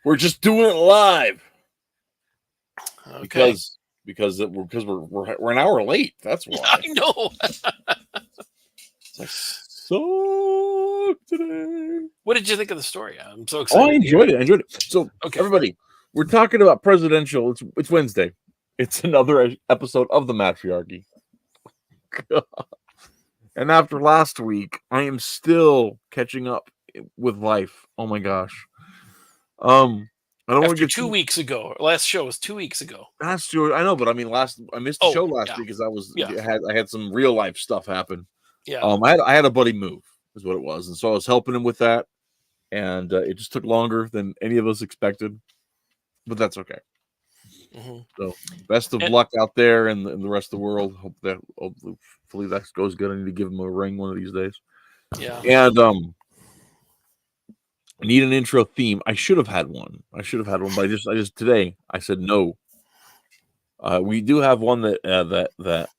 We're just doing it live Okay. because we're an hour late. That's why. I know. I suck today. What did you think of the story? I'm so Oh, excited. I enjoyed it. So, Okay. everybody, we're talking about presidential. It's Wednesday. It's another episode of the Mattriarchy. And after last week, I am still catching up with life. Oh my gosh. I don't want After to get 2 weeks ago. Last show was 2 weeks ago. last year. I know, but I mean, I missed the show last week because I had some real life stuff happen. Yeah. I had a buddy move, is what it was, and so I was helping him with that, and it just took longer than any of us expected, but that's okay. Mm-hmm. So, best of luck out there and the rest of the world. Hopefully that goes good. I need to give him a ring one of these days. Yeah. And I need an intro theme. I should have had one. But I just today I said no. We do have one that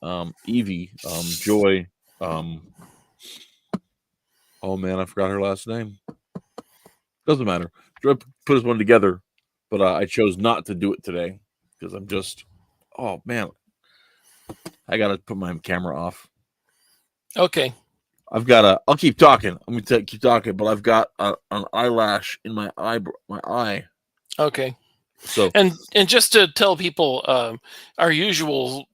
Evie Joy. Oh man, I forgot her last name. Doesn't matter. Joy put us one together, but I chose not to do it today because I'm just. Oh man, I gotta put my camera off. Okay. I'll keep talking. I'm gonna keep talking, but I've got an eyelash in my eye. Okay. So and just to tell people, our usual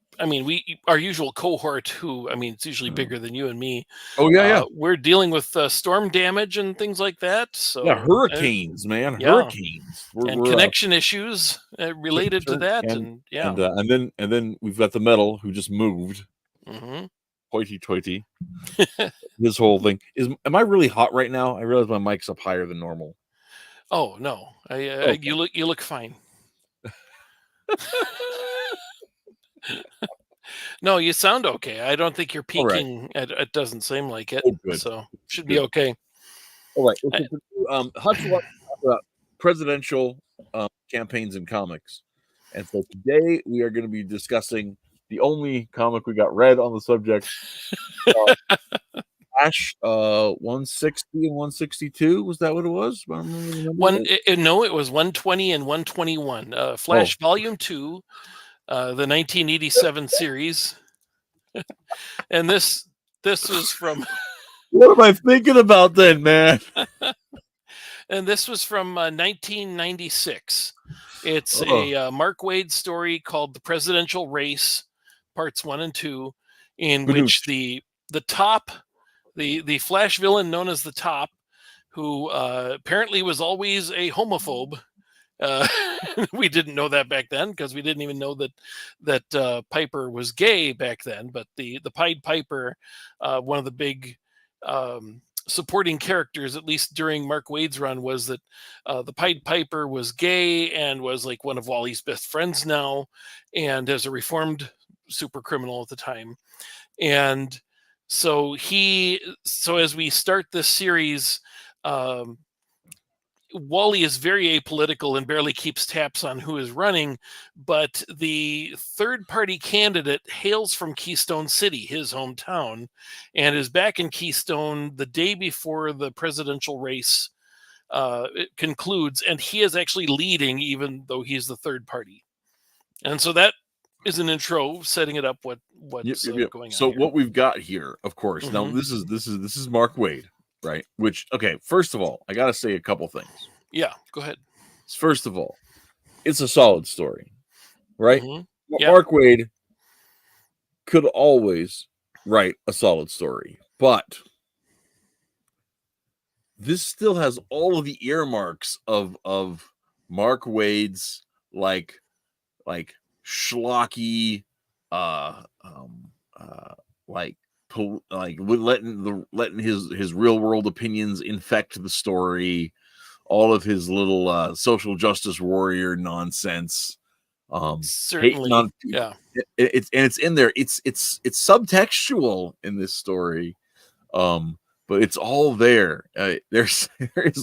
cohort, who it's usually bigger than you and me. Oh yeah. We're dealing with storm damage and things like that. So yeah, hurricanes, man, hurricanes, and connection issues related to that, and then we've got the metal who just moved. Mm-hmm. Hoity-toity. This whole thing am I really hot right now? I realize my mic's up higher than normal. Oh no, okay. You look fine. No, you sound okay. I don't think you're peaking. Right. It doesn't seem like it. Good. So should be okay. All right. Hutch wants to talk about presidential campaigns and comics, and so today we are going to be discussing the only comic we got read on the subject. Flash 160 and 162, was that what it was? No, it was 120 and 121. Flash Volume 2, the 1987 series. And this was from. What am I thinking about then, man? And this was from 1996. It's a Mark Waid story called "The Presidential Race," parts 1 and 2, in which the top. The Flash villain known as the Top, who apparently was always a homophobe. We didn't know that back then because we didn't even know that Piper was gay back then. But the Pied Piper, one of the big supporting characters, at least during Mark Waid's run, was that the Pied Piper was gay and was like one of Wally's best friends now, and as a reformed super criminal at the time. And so as we start this series, Wally is very apolitical and barely keeps tabs on who is running, but the third-party candidate hails from Keystone City, his hometown, and is back in Keystone the day before the presidential race it concludes, and he is actually leading even though he's the third party. And so that is an intro setting it up what's going on. So what we've got here, of course, now this is Mark Waid, right? Which, okay, first of all, I gotta say a couple things. Yeah, go ahead. First of all, it's a solid story, right? Mm-hmm. Yeah. Mark Waid could always write a solid story, but this still has all of the earmarks of Mark Waid's like schlocky, letting his real world opinions infect the story, all of his little social justice warrior nonsense. Certainly, yeah. It's in there. It's subtextual in this story, but it's all there. There is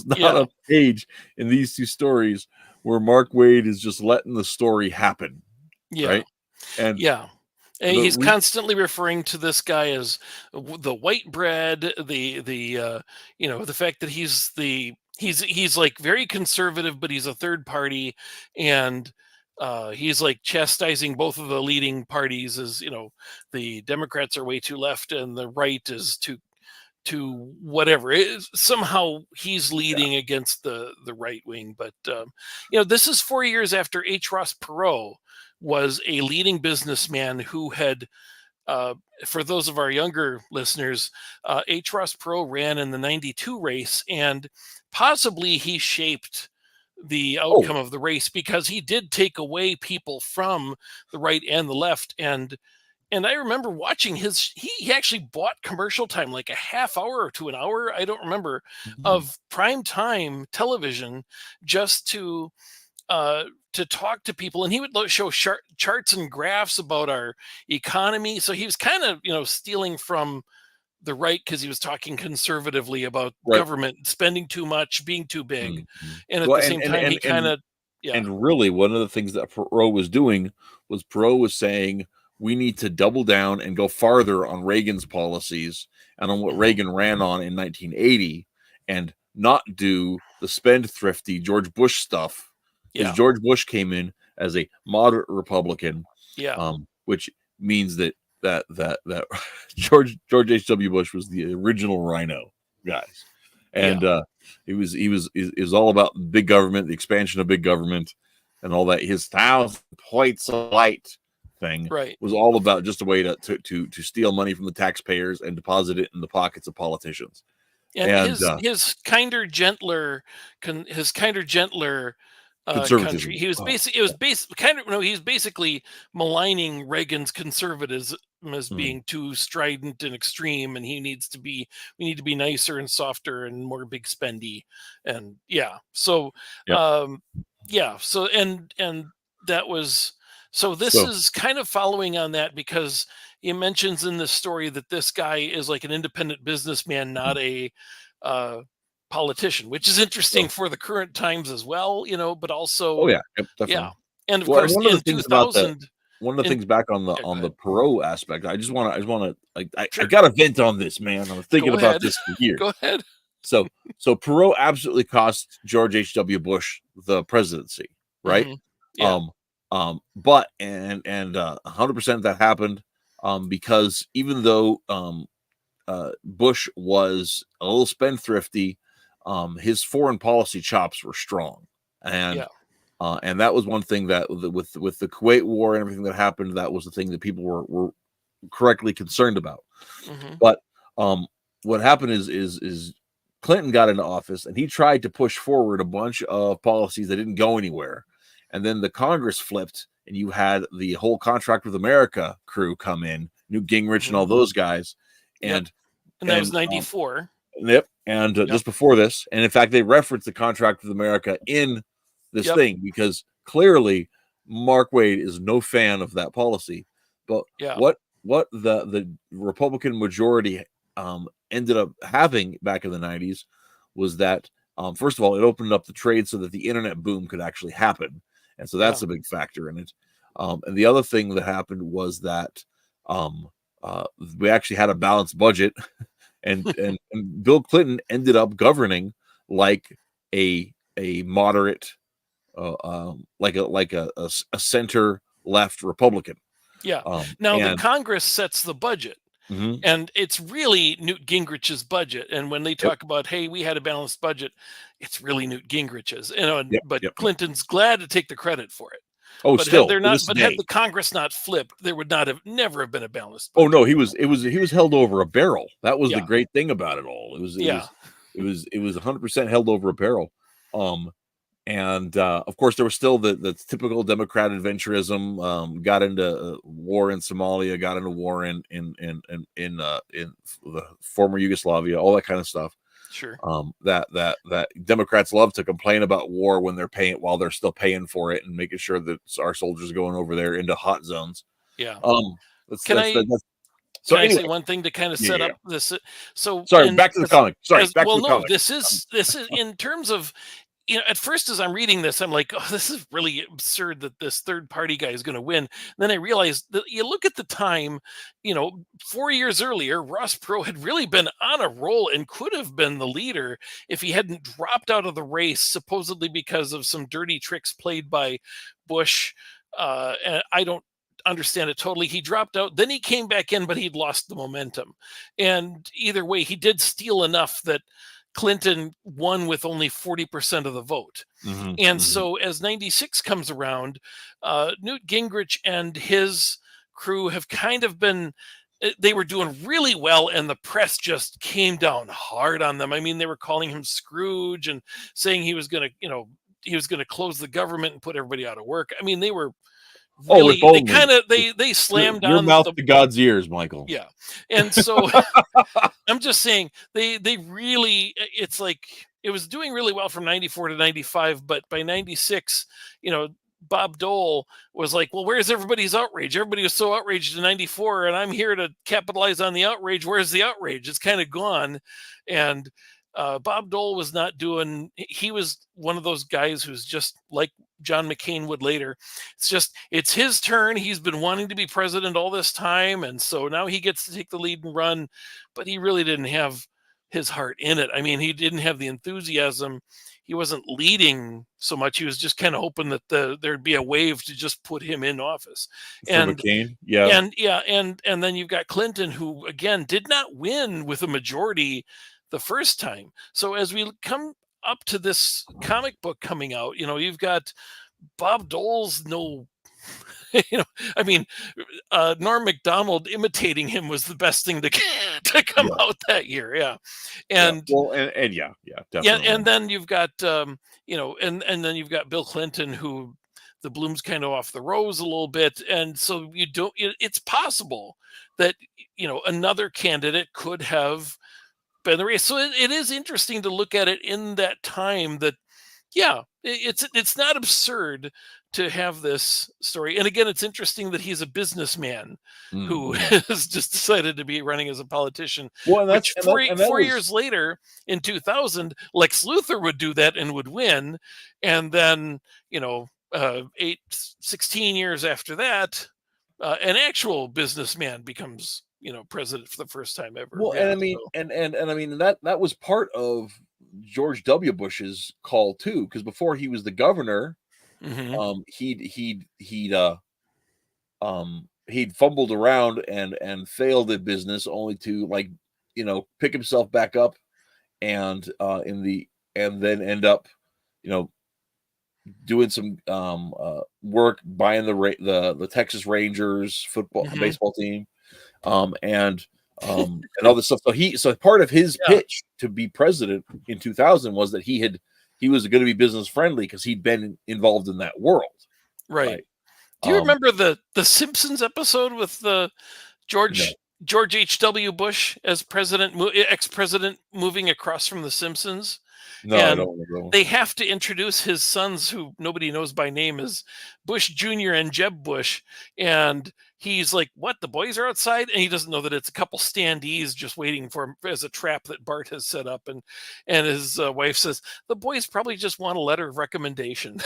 not a page in these two stories where Mark Waid is just letting the story happen. Yeah. Right? And he's constantly referring to this guy as the white bread, the fact that he's he's like very conservative, but he's a third party, and he's like chastising both of the leading parties, as the Democrats are way too left and the right is to whatever. Somehow he's Yeah. leading against the right wing. But this is 4 years after H. Ross Perot was a leading businessman who had, uh, for those of our younger listeners, H. Ross Perot ran in the 92 race, and possibly he shaped the Oh. outcome of the race, because he did take away people from the right and the left. And I remember watching he actually bought commercial time, like a half hour to an hour, I don't remember, Mhm. of prime time television, just to talk to people. And he would show charts and graphs about our economy. So he was kind of, stealing from the right, because he was talking conservatively about Right. government spending too much, being too big. Mhm. And at Well, the same time, he kind of, yeah, and really, one of the things that Perot was doing was Perot was saying we need to double down and go farther on Reagan's policies and on what mhm, Reagan ran on in 1980, and not do the spendthrifty George Bush stuff, because yeah, George Bush came in as a moderate Republican, yeah, which means that George H.W. Bush was the original Rhino, guys, yeah, and he was all about big government, the expansion of big government, and all that. His 1,000 points of light thing right. was all about just a way to steal money from the taxpayers and deposit it in the pockets of politicians. And And his kinder, gentler, his kinder, gentler country. conservatism. He was Oh, basically it was basic kind of no. He was basically maligning Reagan's conservatism as mm, being too strident and extreme, and we need to be nicer and softer and more big spendy, and yeah. So, yep. um, yeah. So and that was so. This So is kind of following on that, because he mentions in this story that this guy is like an independent businessman, not a uh, politician, which is interesting so for the current times as well, but oh also, yeah, yep, yeah. definitely. And of Well, and course, in 2000, one of the in things back on yeah, go the ahead. Perot aspect, I just want to like I Sure, got to vent on this, man. I'm thinking go about ahead. this for years. Go ahead. So Perot absolutely cost George H.W. Bush the presidency, right? Hmm. Yeah, Um, but 100% that happened, because even though Bush was a little spendthrifty, his foreign policy chops were strong, yeah, and that was one thing that with the Kuwait War and everything that happened, that was the thing that people were correctly concerned about. hmm, But um, what happened is Clinton got into office and he tried to push forward a bunch of policies that didn't go anywhere, and then the Congress flipped, and you had the whole Contract with America crew come in, Newt Gingrich and hmm, all those guys, yep. and And that was and 94. yep, and Yep, just before this, and in fact, they referenced the Contract with America in this yep, thing because clearly Mark Wade is no fan of that policy. But yeah, what the Republican majority ended up having back in the 90s was that, first of all, it opened up the trade so that the internet boom could actually happen, and so yeah, that's a big factor in it. And the other thing that happened was that um, we actually had a balanced budget, and Bill Clinton ended up governing like a moderate, like a center left Republican. yeah. Now the And Congress sets the budget. mhm, And it's really Newt Gingrich's budget. And when they yep, talk about, hey, we had a balanced budget, it's really Newt Gingrich's. yep, But yep, yep. Clinton's glad to take the credit for it. Oh, But had still there to not, this but had day. the Congress not flipped, there would not have never have been a balanced Oh budget. no, he was held over a barrel. That was the Yeah, great thing about it all. yeah, It was 100% held over a barrel. Um, and of course there was still the typical Democrat adventurism. Got into war in Somalia, got into war in the former Yugoslavia, all that kind of stuff. sure, That Democrats love to complain about war when they're paying, while they're still paying for it, and making sure that our soldiers are going over there into hot zones. yeah. Um, that's Can I that's so can I anyway. say one thing to kind of Yeah, set yeah, up yeah. this? So Sorry, in back to the comic. Sorry, as back to well, the no, comic. this is in terms of at first as I'm reading this, I'm like, oh, this is really absurd that this third party guy is going to win. Then I realized that you look at the time, 4 years earlier, Ross Perot had really been on a roll and could have been the leader if he hadn't dropped out of the race, supposedly because of some dirty tricks played by Bush. And I don't understand it totally. He dropped out, then he came back in, but he'd lost the momentum. And either way, he did steal enough that Clinton won with only 40% of the vote. And so as 96 comes around, Newt Gingrich and his crew have kind of been, they were doing really well, and the press just came down hard on them. I mean, they were calling him Scrooge and saying he was going to close the government and put everybody out of work. I mean, they were really, they slammed your on mouth to God's ears, Michael. Yeah. And so I'm just saying they really, it's like it was doing really well from 94 to 95, but by 96, Bob Dole was like, well, where's everybody's outrage? Everybody was so outraged in 94, and I'm here to capitalize on the outrage. Where's the outrage? It's kind of gone. And Bob Dole was not doing, he was one of those guys who's just like John McCain would later. It's his turn. He's been wanting to be president all this time. And so now he gets to take the lead and run, but he really didn't have his heart in it. I mean, he didn't have the enthusiasm. He wasn't leading so much. He was just kind of hoping that there'd be a wave to just put him in office. And McCain, yeah. And then you've got Clinton, who again did not win with a majority the first time. So as we come up to this comic book coming out, you've got Bob Dole's I mean, Norm Macdonald imitating him was the best thing to come out that year. Yeah. And yeah, definitely. Yeah. And then you've got, and then you've got Bill Clinton, who the bloom's kind of off the rose a little bit. And so it's possible that, another candidate could have been the race. So it is interesting to look at it in that time that, yeah, it's not absurd to have this story. And again, it's interesting that he's a businessman who has just decided to be running as a politician. Well, which 4 years later, in 2000, Lex Luthor would do that and would win. And then, 16 years after that, an actual businessman becomes president for the first time ever. Well, yeah, and I mean, so. I mean that was part of George W. Bush's call too, because before he was the governor, he'd fumbled around and failed at business, only to pick himself back up and then end up doing some work buying the Texas Rangers baseball team. And all this stuff. So part of his pitch to be president in 2000 was that he was going to be business friendly because he'd been involved in that world. Right. Do you remember the Simpsons episode with the George H.W. Bush as ex-president moving across from the Simpsons? No, I don't know. They have to introduce his sons, who nobody knows by name, as Bush Jr. and Jeb Bush. And he's like, what, the boys are outside? And he doesn't know that it's a couple standees just waiting for him as a trap that Bart has set up. And his wife says, the boys probably just want a letter of recommendation.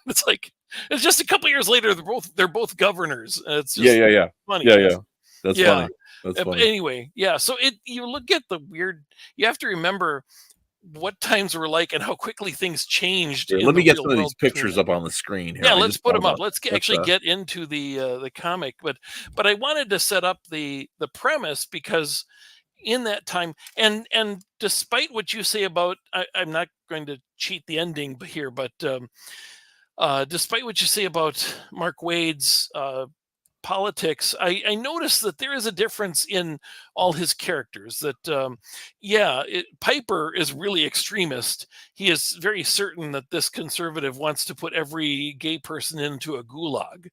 It's like, it's just a couple years later, they're both governors. And it's just funny. Yeah. That's funny. That's funny. But anyway, so you look at the weird, you have to remember what times were like and how quickly things changed. Let me get some of these pictures up on the screen here. Yeah, let's put them up. Let's actually get into the comic. But I wanted to set up the premise, because in that time, and despite what you say about, I'm not going to cheat the ending here, but despite what you say about Mark Waid's politics, I noticed that there is a difference in all his characters. That Piper is really extremist. He is very certain that this conservative wants to put every gay person into a gulag.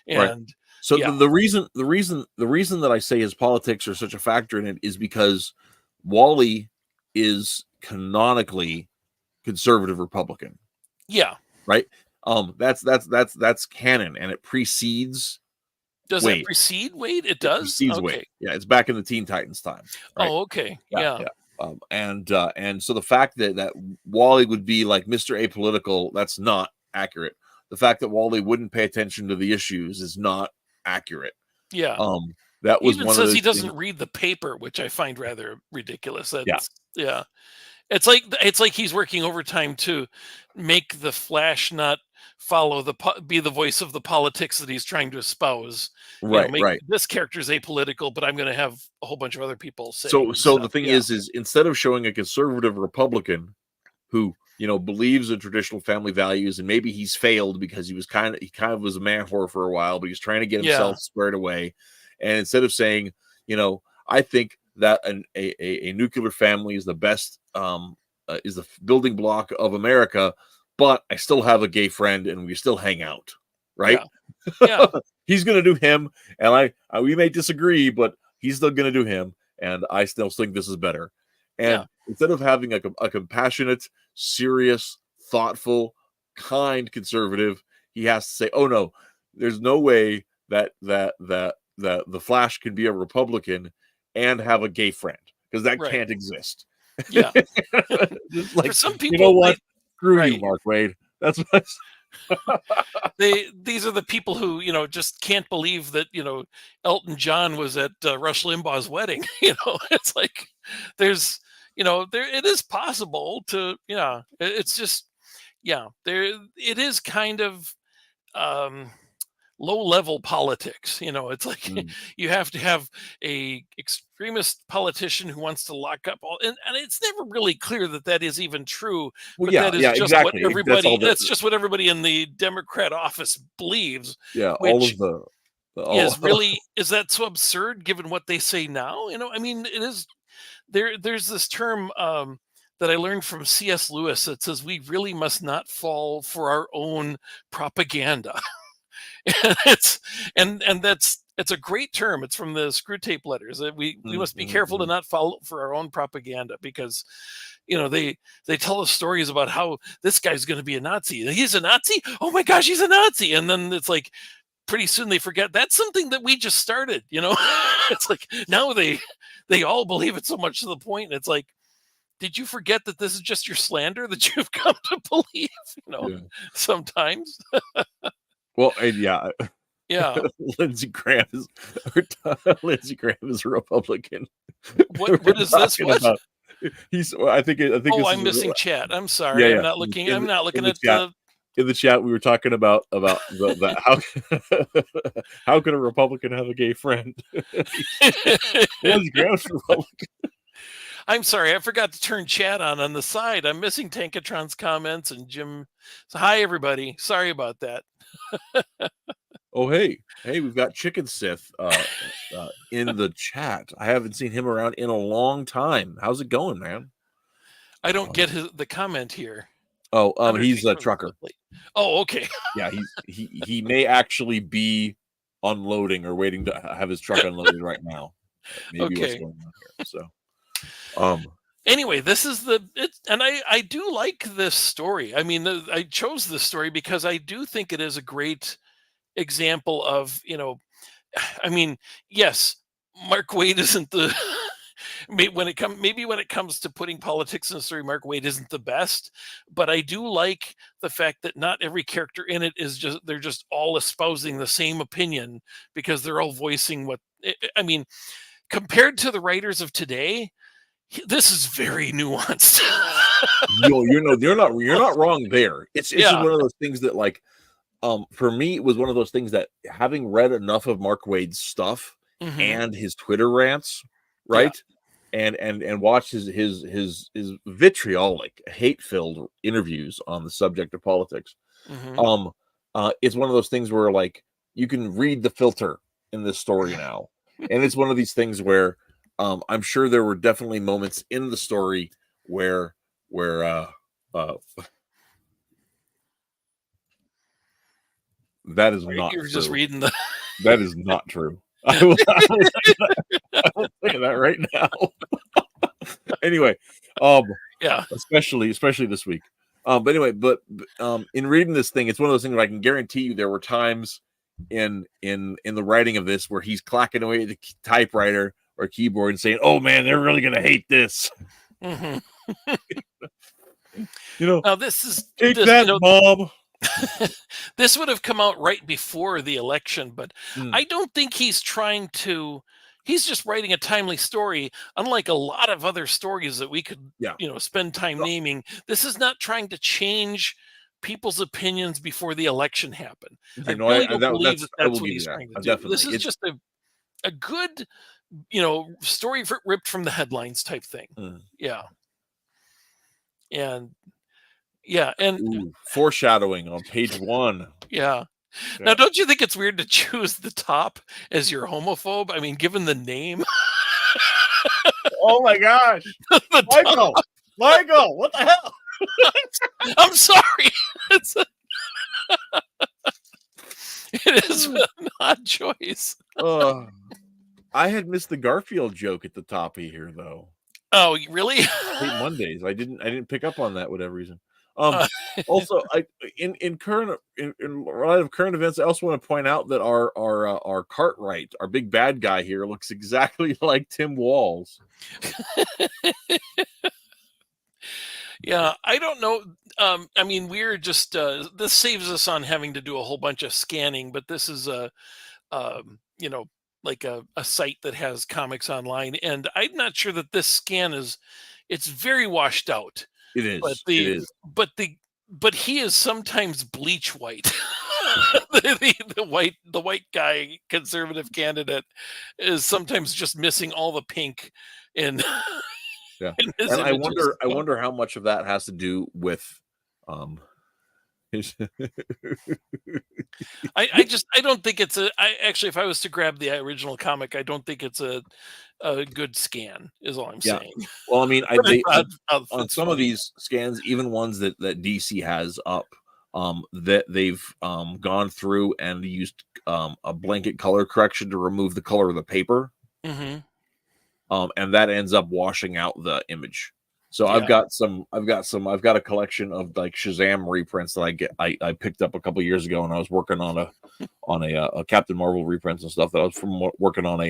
And right. So the reason that I say his politics are such a factor in it is because Wally is canonically conservative Republican. Yeah. Right. That's canon, and it precedes. Does it precede Waid? It does? It precedes Waid. Yeah, it's back in the Teen Titans time. Right? Oh, okay. Yeah. And so the fact that Wally would be like Mr. Apolitical, that's not accurate. The fact that Wally wouldn't pay attention to the issues is not accurate. Yeah. That He was even one of says those he doesn't things. read the paper, which I find rather ridiculous. Yeah. Yeah. It's like he's working overtime to make the Flash not follow be the voice of the politics that he's trying to espouse. Right, Make right. this character's apolitical, but I'm going to have a whole bunch of other people say. So the thing is instead of showing a conservative Republican who believes in traditional family values, and maybe he's failed because he kind of was a man whore for a while, but he's trying to get himself squared away. And instead of saying, I think that a nuclear family is the best, is the building block of America, but I still have a gay friend and we still hang out, right? Yeah. He's gonna do him, and we may disagree, but he's still gonna do him, and I still think this is better. And instead of having a compassionate, serious, thoughtful, kind conservative, he has to say, "Oh no, there's no way that the Flash can be a Republican and have a gay friend, because that can't exist." Yeah. Like, for some people, you know what? Screw you, Mark Waid. That's what. These are the people who just can't believe that Elton John was at Rush Limbaugh's wedding. It's like there's it is possible to it's just there it is kind of low level politics. It's like you have to have a extremist politician who wants to lock up all, and it's never really clear that is even true. Well, but that is just exactly. what everybody that's just what everybody in the Democrat office believes. Yeah, which is really is that so absurd given what they say now? I mean, it is there's this term that I learned from C.S. Lewis that says we really must not fall for our own propaganda. It's a great term. It's from the Screw Tape Letters. We must be careful to not fall for our own propaganda, because they tell us stories about how this guy's going to be a Nazi. He's a Nazi. Oh my gosh, he's a Nazi. And then it's like pretty soon they forget that's something that we just started. It's like now they all believe it so much to the point. It's like, did you forget that this is just your slander that you've come to believe? Sometimes. Well, and yeah. Lindsey Graham is a Republican. What is this? What? About, I think. I'm missing chat. I'm sorry. I'm not looking. I'm not looking at the. In the chat, we were talking about how can a Republican have a gay friend? Lindsey Graham's Republican. I'm sorry, I forgot to turn chat on the side. I'm missing Tankatron's comments and Jim. So, hi, everybody. Sorry about that. Oh, hey, we've got Chicken Sith in the chat. I haven't seen him around in a long time. How's it going, man? I don't get the comment here. Oh, he's a trucker. Oh, okay. Yeah, he may actually be unloading or waiting to have his truck unloaded right now. Maybe what's going on here. So, anyway, this is and I do like this story. I mean, I chose this story because I do think it is a great example of, I mean, yes, Mark Waid isn't the maybe when it comes to putting politics in a story, Mark Waid isn't the best, but I do like the fact that not every character in it they're just all espousing the same opinion, because they're all voicing what I mean, compared to the writers of today, this is very nuanced. You're not wrong there. It's just one of those things that, like, for me, it was one of those things that, having read enough of Mark Waid's stuff and his Twitter rants, right, and watched his vitriolic, hate-filled interviews on the subject of politics, it's one of those things where, like, you can read the filter in this story now, and it's one of these things where I'm sure there were definitely moments in the story where that is not You're true. just reading the. That is not true. I will say that right now. Anyway, especially this week. But anyway, in reading this thing, it's one of those things where I can guarantee you there were times in the writing of this where he's clacking away at the typewriter or keyboard and saying, "Oh man, they're really gonna hate this." Mm-hmm. Now this is take that, Mom. This would have come out right before the election, but Mm. I don't think he's trying to. He's just writing a timely story, unlike a lot of other stories that we could, spend time naming. This is not trying to change people's opinions before the election happen. I really don't believe that I will that's what give you he's that. trying to do. Definitely, This is just a good, story ripped from the headlines type thing. Yeah, and and foreshadowing on page 1. yeah. Now, don't you think it's weird to choose the top as your homophobe? I mean, given the name. Oh my gosh. Michael, what the hell? I'm sorry. It is an odd choice. I had missed the Garfield joke at the top of here, though. Oh, really? I hate Mondays. I didn't pick up on that for whatever reason. Also, in light of current events, I also want to point out that our Cartwright, our big bad guy here, looks exactly like Tim Walls. Yeah, I don't know. I mean, we're just this saves us on having to do a whole bunch of scanning, but this is like a site that has comics online, and I'm not sure that this scan is. It's very washed out. It is. But he is sometimes bleach white. The white guy, conservative candidate, is sometimes just missing all the pink in. Yeah, and I wonder how much of that has to do with I don't think it's actually, if I was to grab the original comic, I don't think it's a good scan, is all I'm saying. Well, I mean, on some of these scans, even ones that DC has up, that they've gone through and used a blanket color correction to remove the color of the paper. Mm-hmm. And that ends up washing out the image. So I've got a collection of like Shazam reprints that I picked up a couple years ago, and I was working on a Captain Marvel reprints and stuff that I was working on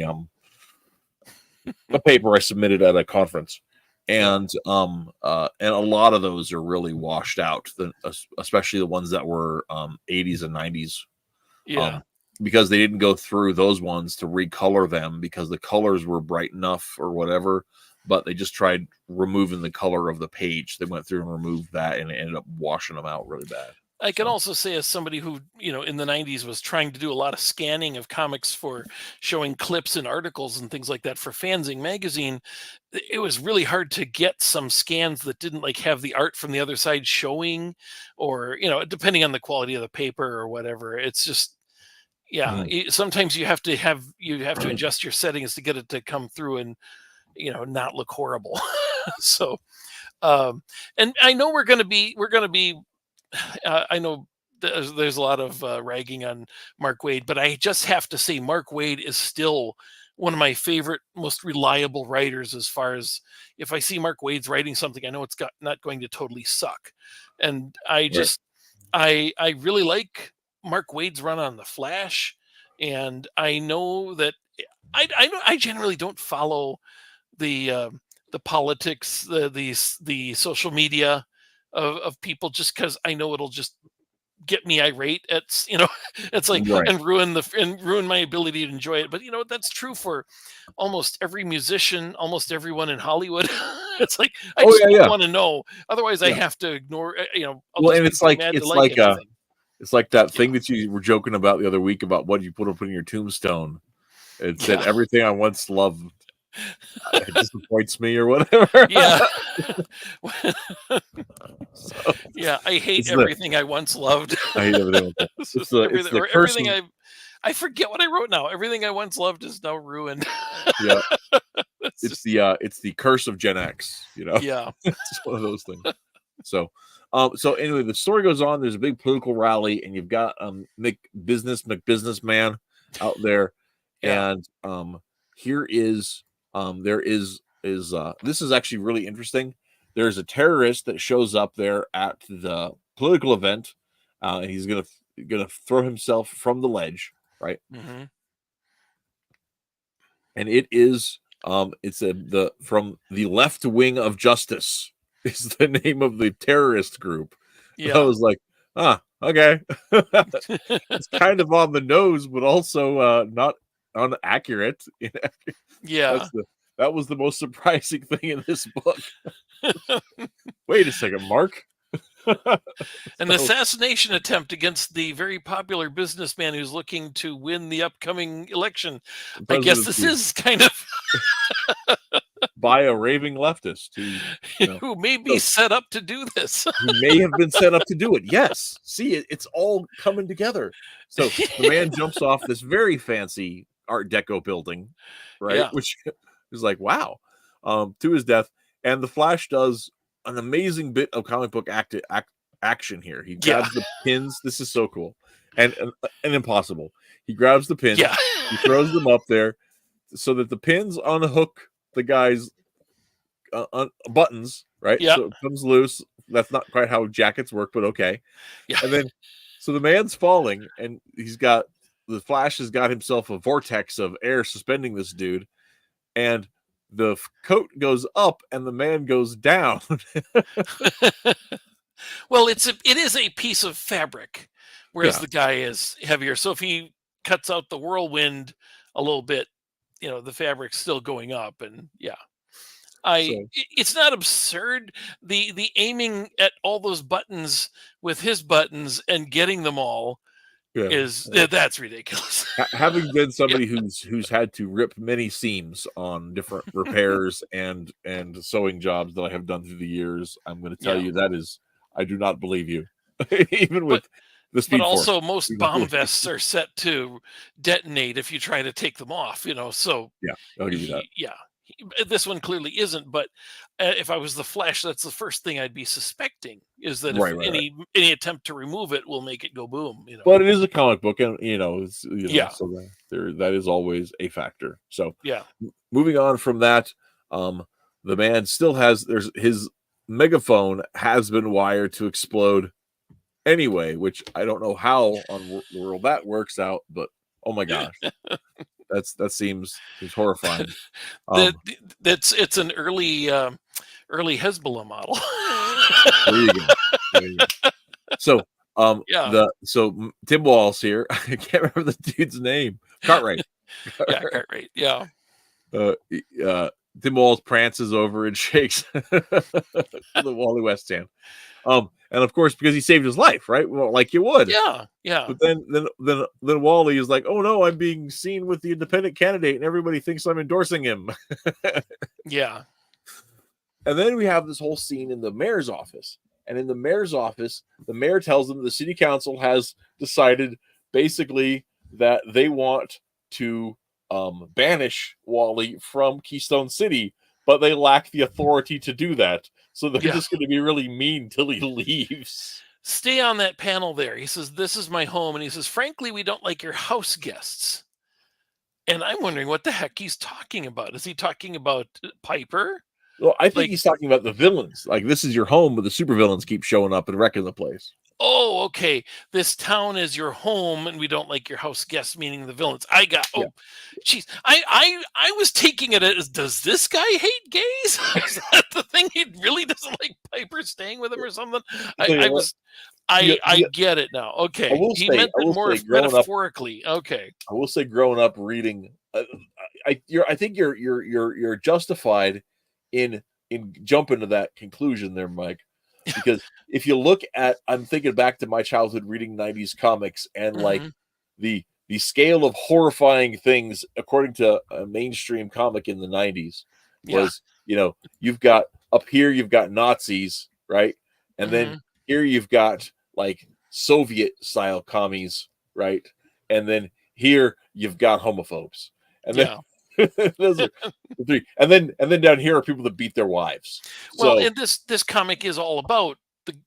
a paper I submitted at a conference, and a lot of those are really washed out, especially the ones that were 80s and 90s. Because they didn't go through those ones to recolor them because the colors were bright enough or whatever, but they just tried removing the color of the page. They went through and removed that, and it ended up washing them out really bad. I can also say, as somebody who, in the 90s was trying to do a lot of scanning of comics for showing clips and articles and things like that for Fanzine magazine, it was really hard to get some scans that didn't like have the art from the other side showing, or, depending on the quality of the paper or whatever. It's just, sometimes you have to adjust your settings to get it to come through and, not look horrible. So, and I know we're going to be, I know there's a lot of ragging on Mark Waid, but I just have to say Mark Waid is still one of my favorite, most reliable writers. As far as, if I see Mark Waid's writing something, I know it's not going to totally suck. And I just, I really like Mark Waid's run on The Flash, and I know that I generally don't follow the politics, the social media of people, just because I know it'll just get me irate. It's like, and ruin my ability to enjoy it. But that's true for almost every musician, almost everyone in Hollywood. It's like, I just don't want to know. Otherwise, I have to ignore. Well, and it's like that thing that you were joking about the other week about what you put up in your tombstone. It said everything I once loved it disappoints me or whatever. Yeah. I hate everything I once loved. I hate everything. I forget what I wrote now. Everything I once loved is now ruined. Yeah. It's the curse of Gen X, Yeah. It's one of those things. So anyway, the story goes on. There's a big political rally, and you've got McBusinessman out there. And here is this is actually really interesting. There's a terrorist that shows up there at the political event, and he's gonna throw himself from the ledge, right? Mm-hmm. And it is It's from the Left Wing of Justice is the name of the terrorist group. I was like, okay. It's kind of on the nose, but also not inaccurate. Yeah. That was the most surprising thing in this book. Wait a second, Mark. An assassination attempt against the very popular businessman who's looking to win the upcoming election. I guess this is kind of by a raving leftist who may be set up to do this. Who may have been set up to do it. Yes. See, it's all coming together. So the man jumps off this very fancy Art Deco building, right? Yeah. Which is like, wow, to his death. And the Flash does an amazing bit of comic book action here. He grabs the pins. This is so cool and impossible. He grabs the pins. Yeah. He throws them up there so that the pins unhook the guy's buttons, right? Yeah. So it comes loose. That's not quite how jackets work, but okay. Yeah. And then, so the man's falling, and the Flash has got himself a vortex of air suspending this dude, and the coat goes up, and the man goes down. Well, it is a piece of fabric, whereas the guy is heavier. So if he cuts out the whirlwind a little bit, the fabric's still going up, and it's not absurd. The aiming at all those buttons with his buttons and getting them all that's ridiculous. Having been somebody who's had to rip many seams on different repairs and sewing jobs that I have done through the years, I'm going to tell you I do not believe you, even with the Speed Force. But also, most bomb vests are set to detonate if you try to take them off. So I'll give you that. Yeah. This one clearly isn't, but if I was the Flash, that's the first thing I'd be suspecting, is that any attempt to remove it will make it go boom. But it is a comic book, and so that is always a factor. So moving on from that, the man still has his megaphone has been wired to explode anyway, which I don't know how on the world that works out, but oh my gosh. That seems horrifying. It's an early Hezbollah model. There you go. So so Tim Wall's here. I can't remember the dude's name. Cartwright. Cartwright. Yeah. Tim Wall prances over and shakes the Wally West hand. And of course, because he saved his life, right? Well, like you would. Yeah. But then Wally is like, oh no, I'm being seen with the independent candidate, and everybody thinks I'm endorsing him. Yeah. And then we have this whole scene in the mayor's office. And in the mayor's office, the mayor tells them the city council has decided basically that they want to banish Wally from Keystone City, but they lack the authority to do that. So they're just going to be really mean till he leaves. Stay on that panel there. He says, this is my home. And he says, frankly, we don't like your house guests. And I'm wondering what the heck he's talking about. Is he talking about Piper? Well, I think he's talking about the villains. Like, this is your home, but the supervillains keep showing up and wrecking the place. Oh, okay. This town is your home, and we don't like your house guests, meaning the villains. Jeez. I was taking it as, does this guy hate gays? Is that the thing? He really doesn't like Piper staying with him or something? I get it now. Okay. He meant it more metaphorically. Okay. I will say, growing up reading, I think you're justified in jumping to that conclusion there, Mike. Because if you look at, I'm thinking back to my childhood reading 90s comics, and like the scale of horrifying things according to a mainstream comic in the 90s was, you've got up here, you've got Nazis, right? And then here you've got like Soviet style commies, right? And then here you've got homophobes. And then those are the three. And then down here are people that beat their wives. Well, and this comic is all about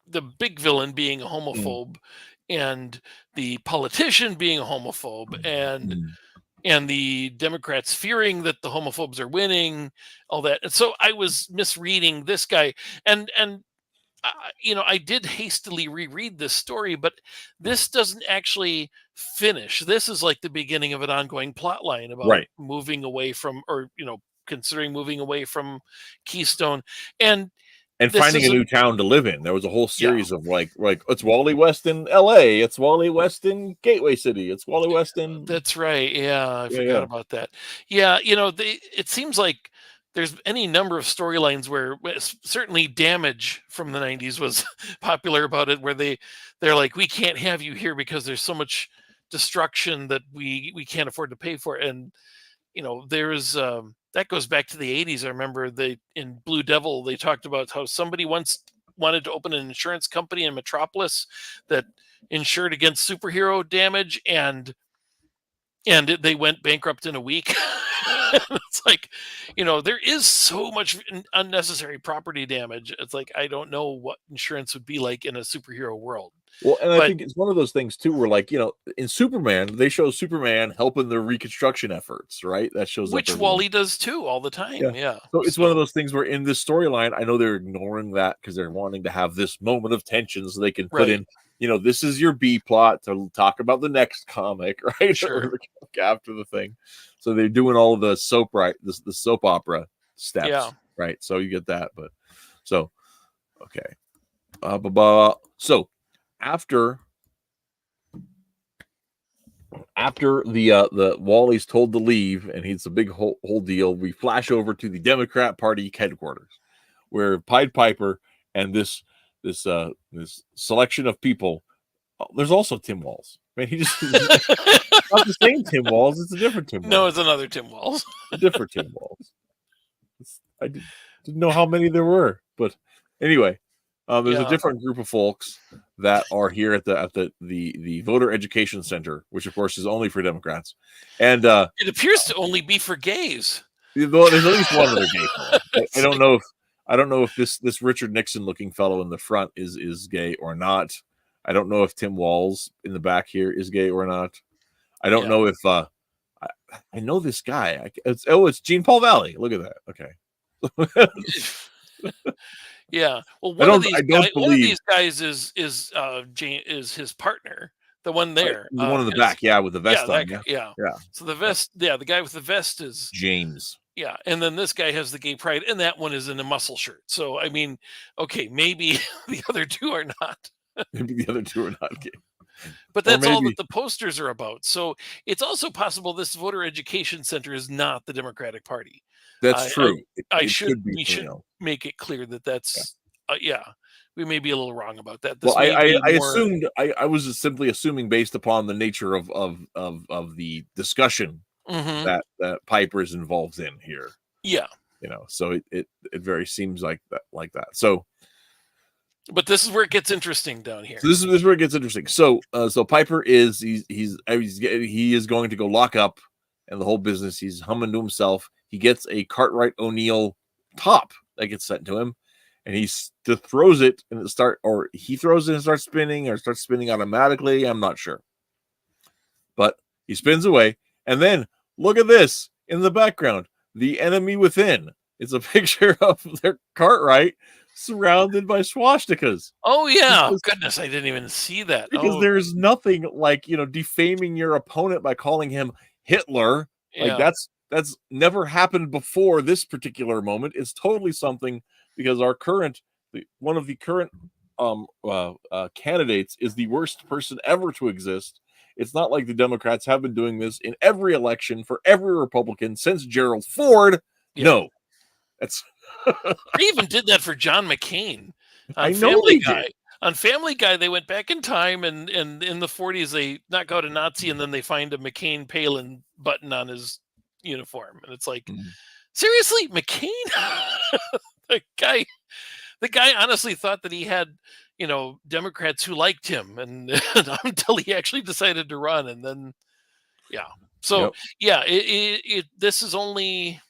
the big villain being a homophobe, and the politician being a homophobe, and the Democrats fearing that the homophobes are winning, all that. And so I was misreading this guy, and I did hastily reread this story, but this doesn't actually finish. This is like the beginning of an ongoing plot line about moving away from, or considering moving away from Keystone, and finding a new town to live in. There was a whole series of like it's Wally West in L.A., it's Wally West in Gateway City, it's Wally West in. That's right. Yeah, I forgot about that. Yeah, it seems like there's any number of storylines where certainly Damage from the 90s was popular about it, where they're like, we can't have you here because there's so much destruction that we can't afford to pay for it. And there's that goes back to the 80s. I remember in Blue Devil they talked about how somebody once wanted to open an insurance company in Metropolis that insured against superhero damage, and they went bankrupt in a week. It's like, there is so much unnecessary property damage. It's like, I don't know what insurance would be like in a superhero world. Well, and I think it's one of those things too, where like, in Superman, they show Superman helping the reconstruction efforts, right? That shows which Wally does too all the time. Yeah. So it's one of those things where in this storyline, I know they're ignoring that because they're wanting to have this moment of tension so they can put in, this is your B plot to talk about the next comic, right? Sure. After the thing. So they're doing all of the soap, right? The soap opera steps, right? So you get that, but so okay. So after the Wally's told to leave and he's a big whole deal, we flash over to the Democrat Party headquarters where Pied Piper and this selection of people. There's also Tim Walz. Man, he just not the same Tim Walz. It's a different Tim Walz. No, it's another Tim Walz. A different Tim Walz. I didn't know how many there were, but anyway, there's a different group of folks that are here at the Voter Education Center, which of course is only for Democrats, and it appears to only be for gays. There's at least one other gay. I don't know if this Richard Nixon looking fellow in the front is gay or not. I don't know if Tim Walz in the back here is gay or not. I don't know if I know this guy. It's Jean Paul Valley. Look at that. Okay. Yeah. Well, one of these guys is his partner, the one there. The one in the back, with the vest on. Yeah. So the vest, the guy with the vest is James. Yeah, and then this guy has the gay pride, and that one is in a muscle shirt. So I mean, okay, maybe the other two are not. Maybe the other two are not gay. But that's all that the posters are about. So it's also possible this voter education center is not the Democratic Party. That's true. We should make it clear that that's we may be a little wrong about that. Well, I assumed I was simply assuming based upon the nature of the discussion that Piper is involved in here. Yeah. So it very seems like that. So but this is where it gets interesting down here. So this is where it gets interesting. So Piper is he is going to go lock up and the whole business. He's humming to himself. He gets a Cartwright O'Neill top that gets sent to him, and he throws it and he throws it and starts spinning automatically. I'm not sure, but he spins away, and then look at this in the background. The Enemy Within. It's a picture of their Cartwright surrounded by swastikas. Oh yeah, goodness, I didn't even see that. Because there's nothing like defaming your opponent by calling him Hitler. Like that's never happened before this particular moment. It's totally something because one of the current candidates is the worst person ever to exist. It's not like the Democrats have been doing this in every election for every Republican since Gerald Ford. Yeah. No, that's. They even did that for John McCain. I know they Guy. did. On Family Guy, they went back in time, and in the 40s, they knock out a Nazi, and then they find a McCain Palin button on his uniform, and it's like, seriously, McCain? the guy honestly thought that he had, Democrats who liked him, and until he actually decided to run, and then, so this is only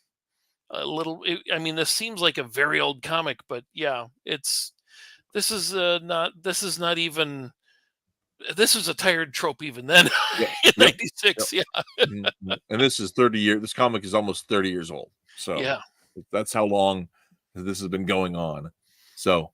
a little. This seems like a very old comic, but this is not even. This was a tired trope even then in '96. And this is 30 years. This comic is almost 30 years old. So that's how long this has been going on. So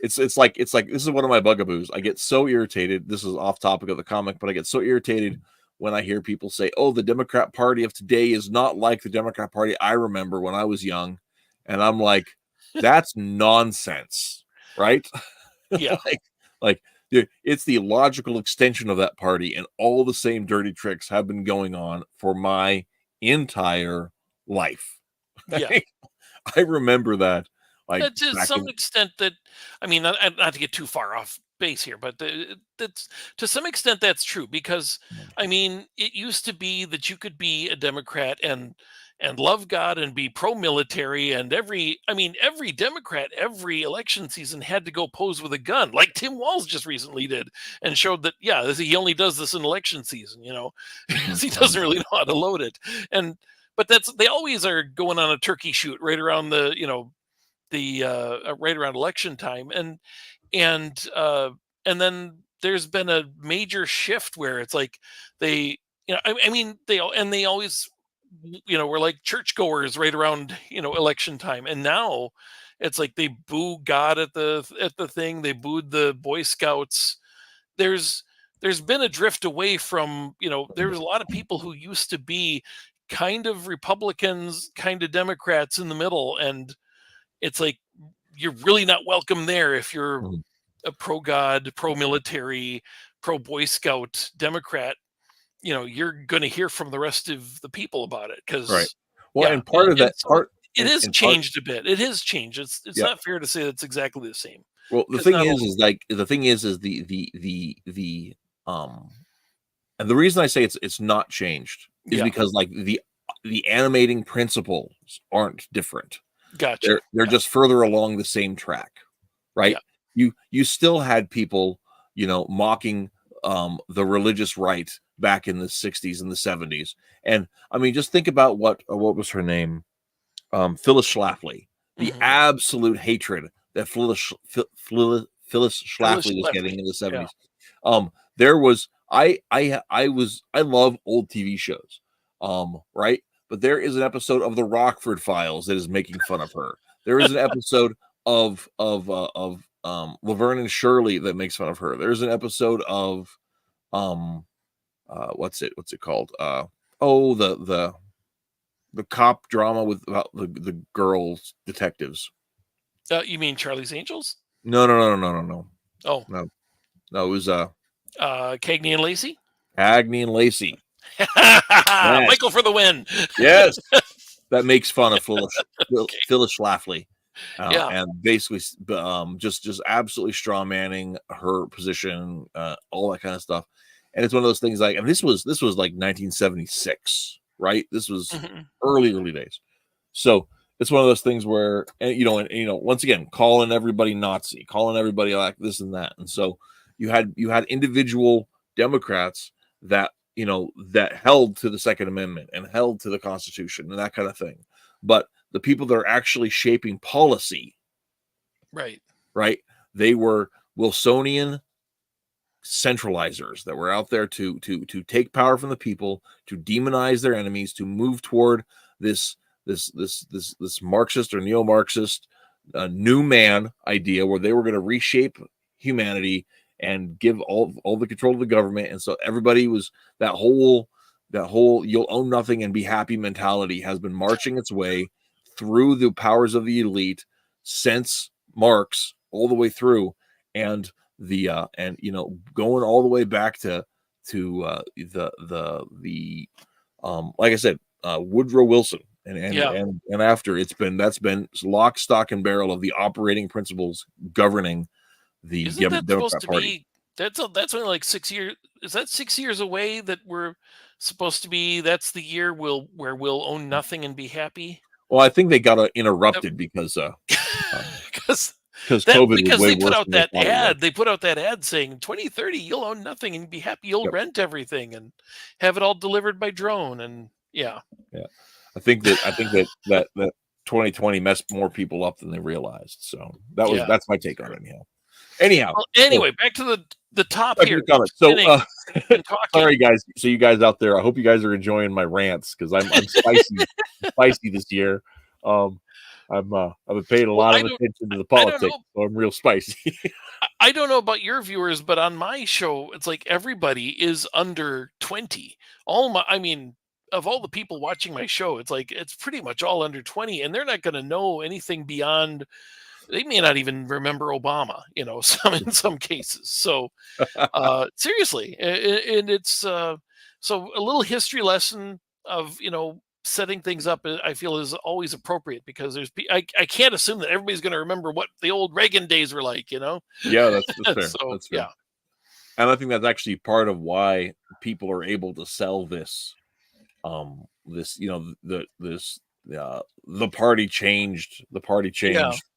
it's like this is one of my bugaboos. I get so irritated. This is off topic of the comic, but I get so irritated when I hear people say, "Oh, the Democrat Party of today is not like the Democrat Party I remember when I was young," and I'm like, "That's nonsense, right?" Yeah. like it's the logical extension of that party, and all the same dirty tricks have been going on for my entire life. Yeah. I remember that, like, To back some in extent, that I mean, not to get too far off base here, but that's to some extent that's true, because I mean, it used to be that you could be a Democrat and love God and be pro-military, and every Democrat every election season had to go pose with a gun, like Tim Walz just recently did, and showed that he only does this in election season, because he doesn't really know how to load it. And but they always are going on a turkey shoot right around the right around election time, and then there's been a major shift where it's like they I mean they always were like churchgoers right around election time, and now it's like they boo God at the thing, they booed the Boy Scouts. There's been a drift away from, there was a lot of people who used to be kind of Republicans, kind of Democrats in the middle, and it's like you're really not welcome there if you're Mhm. a pro God, pro military, pro Boy Scout Democrat. You're going to hear from the rest of the people about it, Right. because Well, yeah, and part of and that so part it has and part changed a bit. It has changed. It's yeah. not fair to say that's exactly the same, Well, the because thing not all. is like the thing is um and the reason I say it's not changed is Yeah, because, like, the animating principles aren't different. gotcha. They're Yeah, just further along the same track, right? yeah, You still had people, mocking the religious right back in the 60s and the 70s. And I mean, just think about what was her name? Phyllis Schlafly. The hmm. absolute hatred that Phyllis Phyllis Schlafly was getting Schlafly. in the Yeah. 70s. There was I love old TV shows. Right? But there is an episode of the Rockford Files that is making fun of her. There is an episode of Laverne and Shirley that makes fun of her. There's an episode of what's it called? Oh, the cop drama with about the girls detectives. You mean Charlie's Angels? No, no, no, no, no, no, Oh, no, no. It was Cagney and Lacey. Agnew and Lacey. Yes, Michael for the win. yes. That makes fun of Okay. Phyllis Schlafly, Yeah. and basically just absolutely straw manning her position, all that kind of stuff. And it's one of those things like, and this was like 1976, right? This was Mhm. early days. So it's one of those things where, once again, calling everybody Nazi, calling everybody like this and that. And so you had individual Democrats that, that held to the Second Amendment and held to the Constitution and that kind of thing. But the people that are actually shaping policy, Right. right? They were Wilsonian centralizers that were out there to take power from the people, to demonize their enemies, to move toward this Marxist or neo-Marxist new man idea where they were going to reshape humanity and give all the control to the government. And so everybody was that whole you'll own nothing and be happy mentality has been marching its way through the powers of the elite since Marx all the way through. And going all the way back to the like I said, Woodrow Wilson, Yeah. and after that's been lock, stock, and barrel of the operating principles governing the Isn't that supposed Democrat to Party. be? That's only like 6 years. Is that 6 years away? That we're supposed to be. That's the year where we'll own nothing and be happy. Well, I think they got interrupted because Because COVID was because way they put worse out than they that thought it was. ad. They put out that ad saying 2030 you'll own nothing and be happy. You'll Yep. rent everything and have it all delivered by drone. And yeah. I think that 2020 messed more people up than they realized. So Yeah. that's my take on it. Anyhow, Well, so anyway, back to the top back to here. the comments. So Spinning and talking. sorry guys. So you guys out there, I hope you guys are enjoying my rants because I'm spicy, spicy this year. I've been paying a Well, lot of attention to the I don't politics, know. so I'm real spicy. I don't know about your viewers, but on my show, it's like everybody is under 20. I mean, of all the people watching my show, it's like it's pretty much all under 20, and they're not going to know anything beyond. They may not even remember Obama, in some cases. So seriously, and it's so a little history lesson of setting things up. I feel is always appropriate because I can't assume that everybody's going to remember what the old Reagan days were like. Yeah, that's fair. So That's fair. And I think that's actually part of why people are able to sell this, the party changed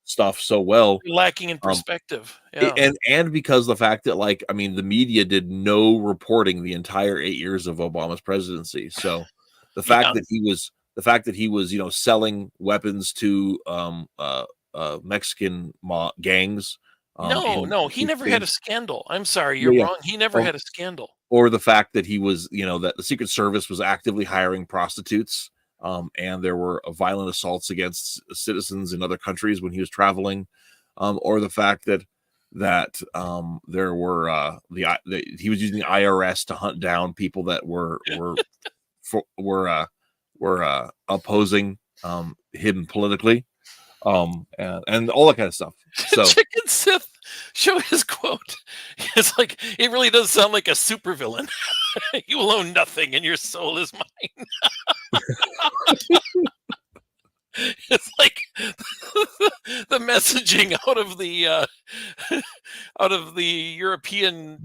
stuff so well. Lacking in perspective. Yeah. And because the fact that, like, I mean, the media did no reporting the entire 8 years of Obama's presidency. So the fact that he was, selling weapons to Mexican gangs. No, he never had a scandal. I'm sorry, you're wrong. He never had a scandal. Or the fact that he was, that the Secret Service was actively hiring prostitutes, and there were violent assaults against citizens in other countries when he was traveling, or the fact that there were he was using the IRS to hunt down people that were opposing him politically, and all that kind of stuff. So Chicken Sith show his quote. It's like it really does sound like a supervillain. You will own nothing, and your soul is mine. It's like the messaging out of the European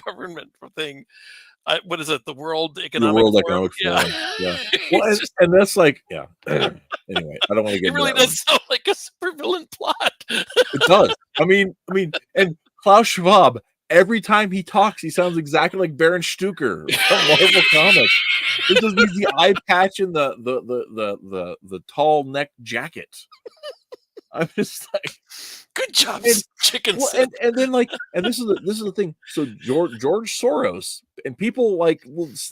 government thing. What is it? The World Economic Forum? Yeah. Well, and that's like, yeah. Anyway, I don't want to get. It really does sound like a supervillain plot. It does. I mean, and Klaus Schwab. Every time he talks, he sounds exactly like Baron Stuker from Marvel Comics. He's the eye patch and the tall neck jacket. I'm just like, good job, Chicken. And then this is the thing. So George Soros, and people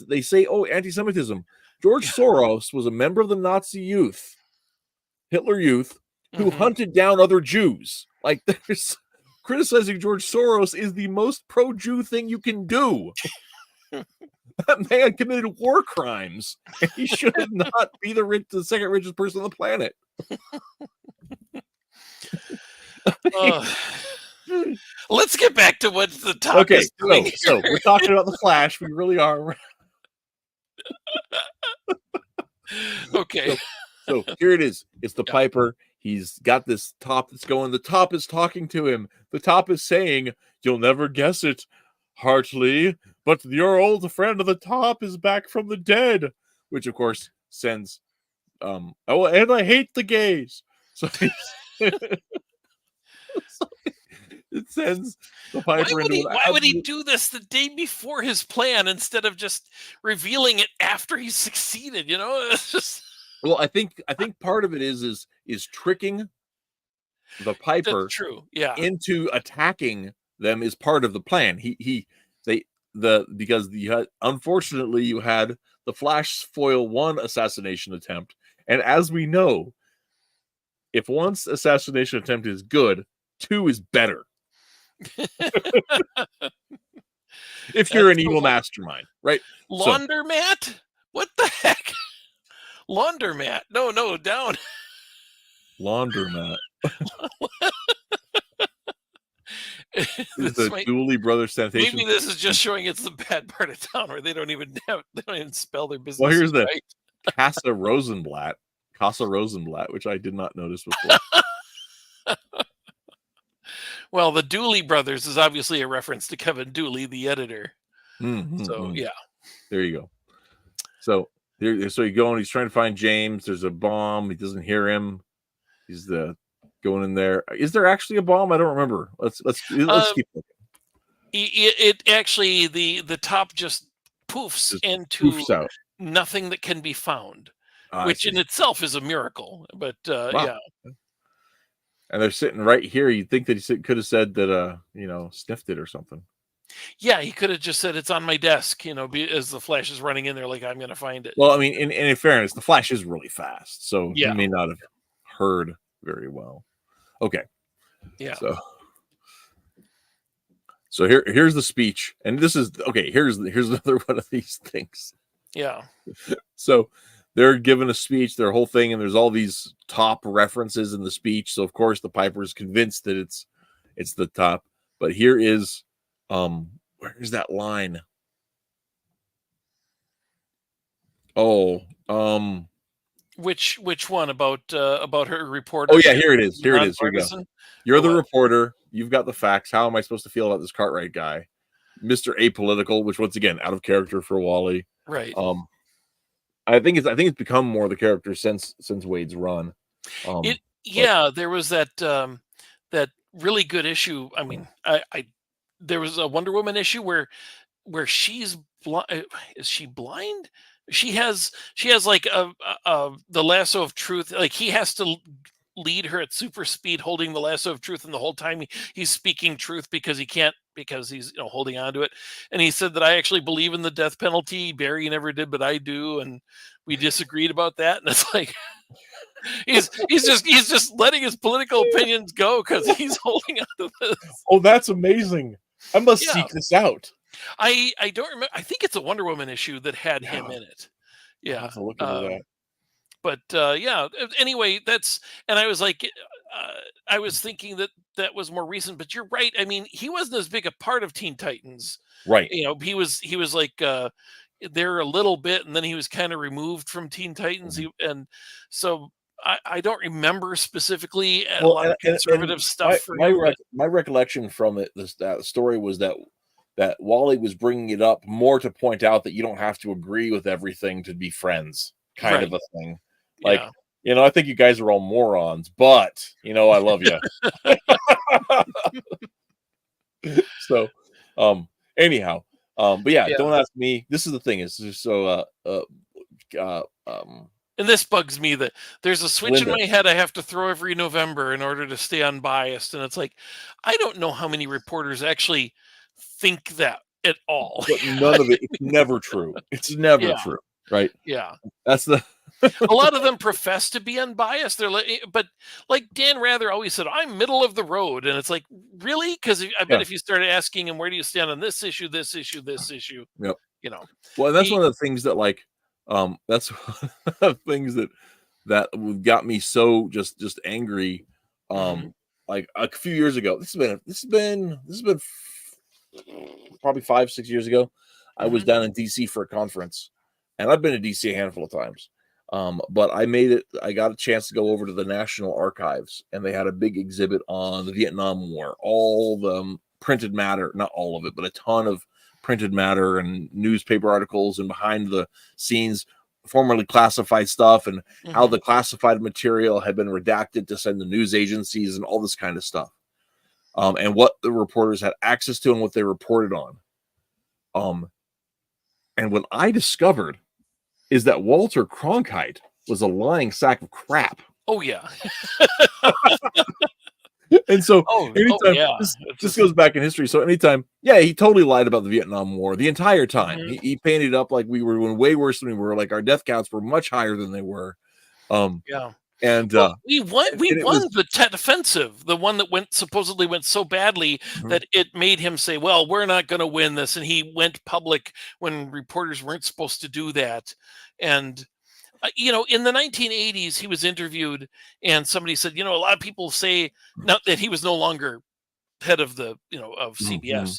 they say, oh, anti-Semitism. George Soros was a member of the Nazi youth, Hitler Youth, who hunted down other Jews. Like, there's criticizing George Soros is the most pro-Jew thing you can do. That man committed war crimes, and he should not be the second richest person on the planet. Let's get back to what the topic is doing. So we're talking about the Flash. We really are. Okay. So here it is. It's the Piper. He's got this top that's going. The top is talking to him. The top is saying, "You'll never guess it, Hartley, but your old friend of the top is back from the dead," which of course sends oh, and I hate the gays. So it sends the Piper why would he do this the day before his plan instead of just revealing it after he succeeded? It's just. Well, I think part of it is tricking the Piper. That's true. Yeah. Into attacking them is part of the plan. Because unfortunately you had the Flash foil one assassination attempt, and as we know, if one assassination attempt is good, two is better. If you're an evil mastermind, right? Laundromat? What the heck? Laundromat? No, down. Laundromat. The Dooley Brothers sanitation. Maybe this is just showing it's the bad part of town where they don't even spell their business. Well, here's the right. Casa Rosenblatt, which I did not notice before. Well, the Dooley brothers is obviously a reference to Kevin Dooley, the editor. Yeah. There you go. So you go and he's trying to find James. There's a bomb. He doesn't hear him. He's going in there. Is there actually a bomb? I don't remember. Let's keep looking. It actually the top just poofs out. Nothing that can be found, which in itself is a miracle. But wow. Yeah. And they're sitting right here. You'd think that he could have said that sniffed it or something. Yeah, he could have just said it's on my desk, as the Flash is running in there, like, I'm going to find it. Well, I mean, in fairness, the Flash is really fast, so he may not have heard very well. Okay. Yeah. So here's the speech, and this is okay. Here's another one of these things. Yeah. So they're given a speech, their whole thing, and there's all these top references in the speech. So of course the Piper's convinced that it's the top. But here is where's that line? Oh, which one about her reporter? Oh yeah, here it is. Here it is. Here you go. You're the what? reporter. You've got the facts. How am I supposed to feel about this Cartwright guy, Mr. Apolitical? Which once again, out of character for Wally. Right. I think it's become more the character since Wade's run. There was that that really good issue. I mean, there was a Wonder Woman issue where she's blind. Is she blind? She has like the lasso of truth. Like he has to lead her at super speed, holding the lasso of truth, and the whole time he's speaking truth because he can't, because he's holding on to it. And he said that I actually believe in the death penalty. Barry never did, but I do, and we disagreed about that. And it's like he's just letting his political opinions go because he's holding on to this. Oh, that's amazing! I must seek this out. I don't remember. I think it's a Wonder Woman issue that had him in it. Yeah, I'll have to look into that. But yeah. Anyway, and I was like, I was thinking that was more recent. But you're right. I mean, he wasn't as big a part of Teen Titans, right? He was like there a little bit, and then he was kind of removed from Teen Titans. And so I don't remember specifically a lot of conservative stuff. My recollection from it, that story was that Wally was bringing it up more to point out that you don't have to agree with everything to be friends, kind of a thing. Like, I think you guys are all morons, but I love you. So, anyhow, but yeah, don't ask me. This is the thing. Is so and this bugs me that there's a switch in my head I have to throw every November in order to stay unbiased. And it's like, I don't know how many reporters actually think that at all. But none of it. It's never true. It's never true. Right. Yeah. That's a lot of them profess to be unbiased. They're like, but like Dan Rather always said, I'm middle of the road. And it's like, really? Because I bet if you started asking him, where do you stand on this issue, this issue, this issue? Yep. Well, that's one of the things that that's one of the things that got me so just angry. Like a few years ago, this has been probably 5-6 years ago. I was down in DC for a conference, and I've been to DC a handful of times. But I got a chance to go over to the National Archives, and they had a big exhibit on the Vietnam War, all the printed matter, not all of it, but a ton of printed matter and newspaper articles and behind the scenes formerly classified stuff, and how the classified material had been redacted to send to news agencies and all this kind of stuff. And what the reporters had access to and what they reported on. And what I discovered is that Walter Cronkite was a lying sack of crap. Oh, yeah. And so anytime this goes back in history. So anytime, he totally lied about the Vietnam War the entire time. He painted up like we were doing way worse than we were. Like our death counts were much higher than they were. And we won the Tet Offensive, the one that supposedly went so badly that it made him say, well, we're not going to win this. And he went public when reporters weren't supposed to do that. And in the 1980s, he was interviewed, and somebody said, a lot of people say now that he was no longer head of the, of CBS.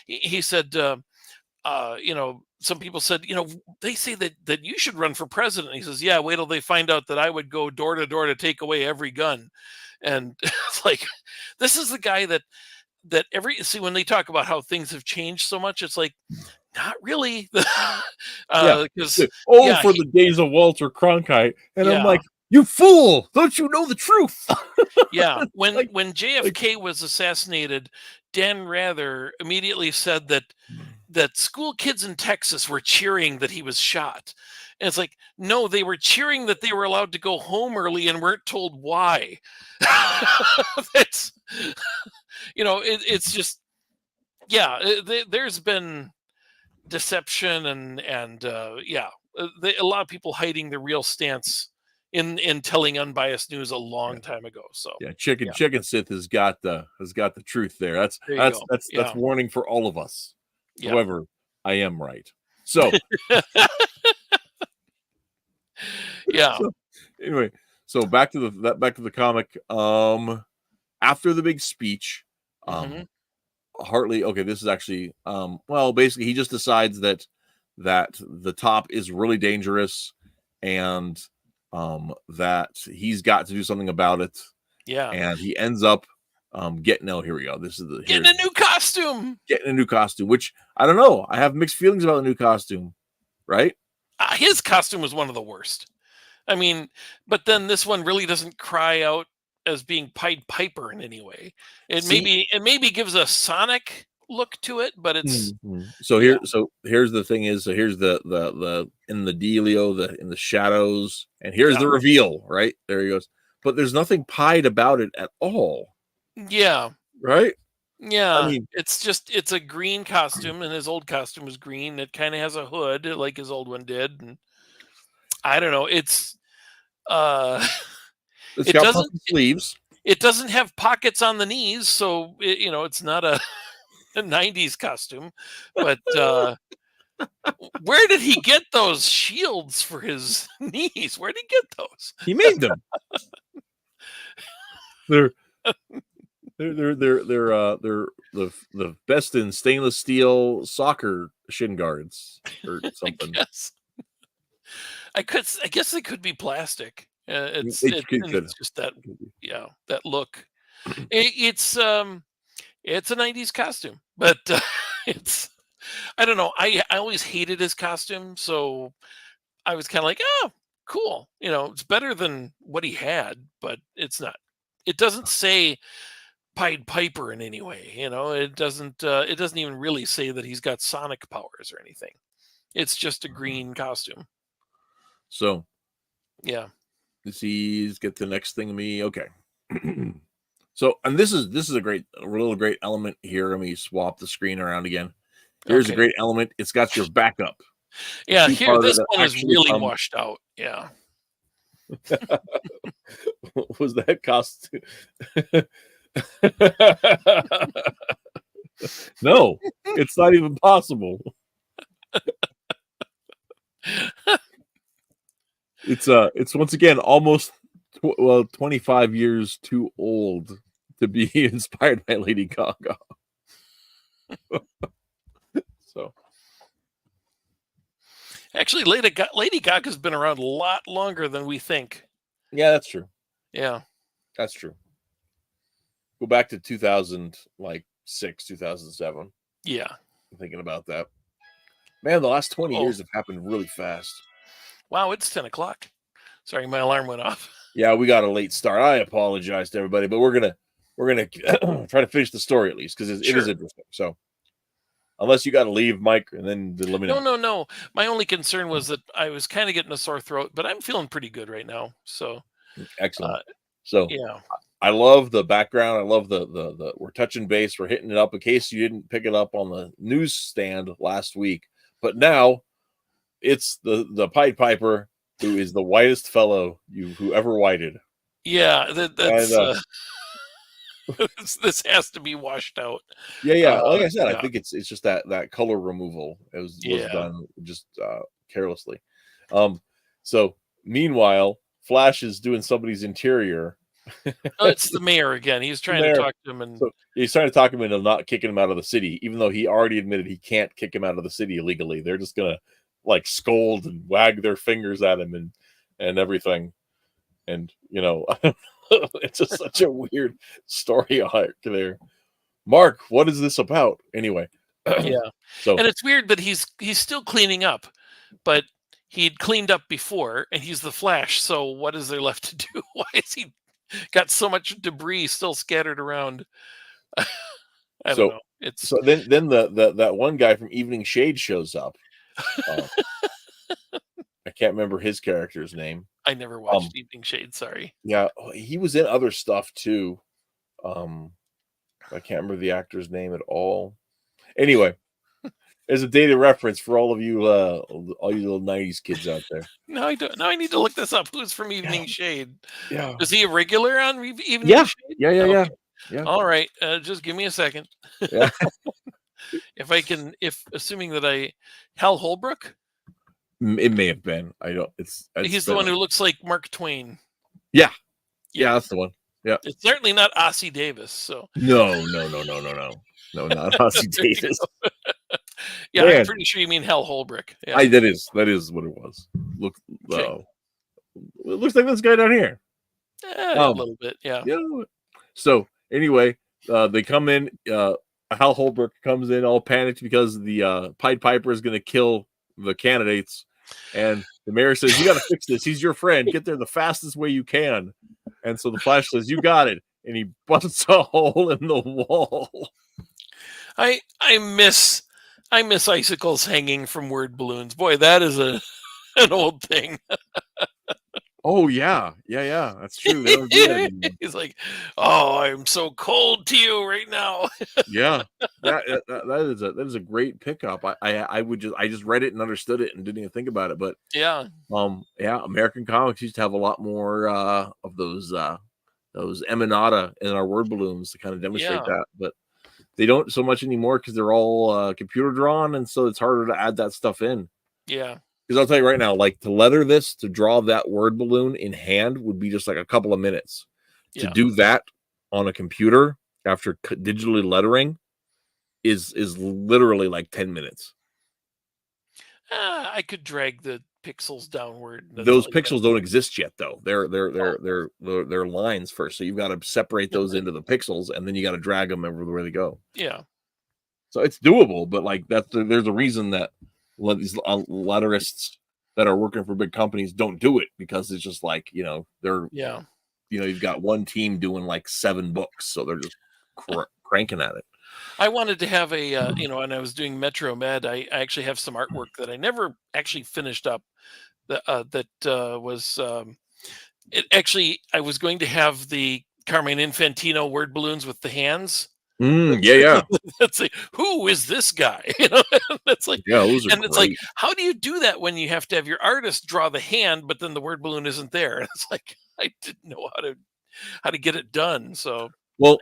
He said, some people said, they say that you should run for president. He says, yeah, wait till they find out that I would go door to door to take away every gun. And it's like, this is the guy that when they talk about how things have changed so much, it's like, not really. For the days of Walter Cronkite. And I'm like, you fool! Don't you know the truth? When JFK was assassinated, Dan Rather immediately said that school kids in Texas were cheering that he was shot. And it's like, no, they were cheering that they were allowed to go home early and weren't told why. It's just, there's been deception and a lot of people hiding the real stance in telling unbiased news a long time ago. So yeah, Chicken Sith has got the truth there. there you go. That's warning for all of us. Yeah. However, I am right. So yeah. so anyway, so back to the comic. After the big speech, Mm-hmm. Hartley, okay, this is actually well, basically he just decides that the top is really dangerous, and that he's got to do something about it. Yeah. And he ends up getting, oh, here we go. This is getting a new costume. Getting a new costume, which I don't know. I have mixed feelings about the new costume, right? His costume was one of the worst. I mean, but then this one really doesn't cry out as being Pied Piper in any way. It maybe gives a Sonic look to it, but it's so here's the thing is, so here's the in the dealio, in the shadows, and here's the reveal, right? There he goes. But there's nothing pied about it at all. Yeah. Right? Yeah. I mean, it's a green costume, and his old costume was green. It kind of has a hood like his old one did, and I don't know. It's it got puffy sleeves. It doesn't have pockets on the knees, so it's not a 90s costume. But where did he get those shields for his knees? Where did he get those? He made them. They're the best in stainless steel soccer shin guards or something. I guess they could be plastic. It's just that that look. It's a 90s costume, but it's I don't know. I always hated his costume, so I was kind of like, oh, cool. It's better than what he had, but it's not. It doesn't say Pied Piper in any way. It doesn't even really say that he's got sonic powers or anything. It's just a green costume. So, yeah. Let's get the next thing to me. Okay. So, and this is a real great element here. Let me swap the screen around again. Here's a great element. It's got your backup. Yeah, here this one is really washed out. Yeah. What was that costume? No, it's not even possible. It's once again almost 25 years too old to be inspired by Lady Gaga. So actually, Lady Gaga's been around a lot longer than we think. Yeah, that's true. Yeah, that's true. Go back to 2006, 2007. Yeah, I'm thinking about that. Man, the last 20 years have happened really fast. Wow, it's 10 o'clock. Sorry, my alarm went off. Yeah, we got a late start. I apologize to everybody, but we're gonna try to finish the story at least because it is interesting. So, unless you got to leave, Mike, and then let me know. No. My only concern was that I was kind of getting a sore throat, but I'm feeling pretty good right now. So, excellent. So, yeah, I love the background. I love the we're touching base. We're hitting it up in case you didn't pick it up on the newsstand last week, but now it's the Pied Piper, who is the whitest fellow who ever whited. Yeah, that's this has to be washed out. Yeah. Like I said, I think it's just that color removal was done just carelessly. So meanwhile, Flash is doing somebody's interior. It's the mayor again. He's trying to talk to him, and he's trying to talk him into not kicking him out of the city, even though he already admitted he can't kick him out of the city illegally. They're just gonna scold and wag their fingers at him and everything. And it's just such a weird story arc there. Mark, what is this about? Anyway. Yeah. So, and it's weird that he's still cleaning up, but he'd cleaned up before, and he's the Flash. So what is there left to do? Why is he got so much debris still scattered around? I don't know. It's so then that one guy from Evening Shade shows up. I can't remember his character's name. I never watched Evening Shade. Sorry. Yeah, he was in other stuff too. I can't remember the actor's name at all. Anyway, There's a dated reference for all you little '90s kids out there. No, I don't. Now I need to look this up. Who's from Evening Shade? Yeah. Is he a regular on Evening Yeah. Shade? Yeah. Okay. All right. Just give me a second. Yeah. If I can, assuming that Hal Holbrook. It may have been. I don't. He's the one who looks like Mark Twain. Yeah. Yeah, that's the one. Yeah. It's certainly not Ossie Davis. So no, not Ossie Davis. Yeah, man. I'm pretty sure you mean Hal Holbrook. Yeah. That is what it was. Look, okay. It looks like this guy down here. A little bit, yeah. So anyway, they come in. Hal Holbrook comes in all panicked because the Pied Piper is going to kill the candidates, and the mayor says, "You got to fix this. He's your friend. Get there the fastest way you can." And so the Flash says, "You got it," and he busts a hole in the wall. I miss icicles hanging from word balloons. Boy, that is an old thing. Oh yeah, that's true. He's like, "Oh, I'm so cold to you right now." Yeah, that is a great pickup. I just read it and understood it and didn't even think about it. But American comics used to have a lot more of those emanata in our word balloons to kind of demonstrate that, but they don't so much anymore because they're all computer drawn, and so it's harder to add that stuff in. Yeah. Because I'll tell you right now, like to draw that word balloon in hand would be just like a couple of minutes. To do that on a computer after digitally lettering is literally like 10 minutes. I could drag the pixels downward. Those pixels don't exist yet, though. They're lines first, so you've got to separate those into the pixels, and then you got to drag them everywhere they go. Yeah. So it's doable, but like there's a reason that these letterists that are working for big companies don't do it, because it's just like, they're you've got one team doing like 7 books, so they're just cranking at it. I wanted to have when I was doing Metro Med, I actually have some artwork that I never actually finished up. I was going to have the Carmine Infantino word balloons with the hands. That's like, who is this guy? That's like, those are and great. It's like, how do you do that when you have to have your artist draw the hand, but then the word balloon isn't there? And it's like, I didn't know how to get it done. So well,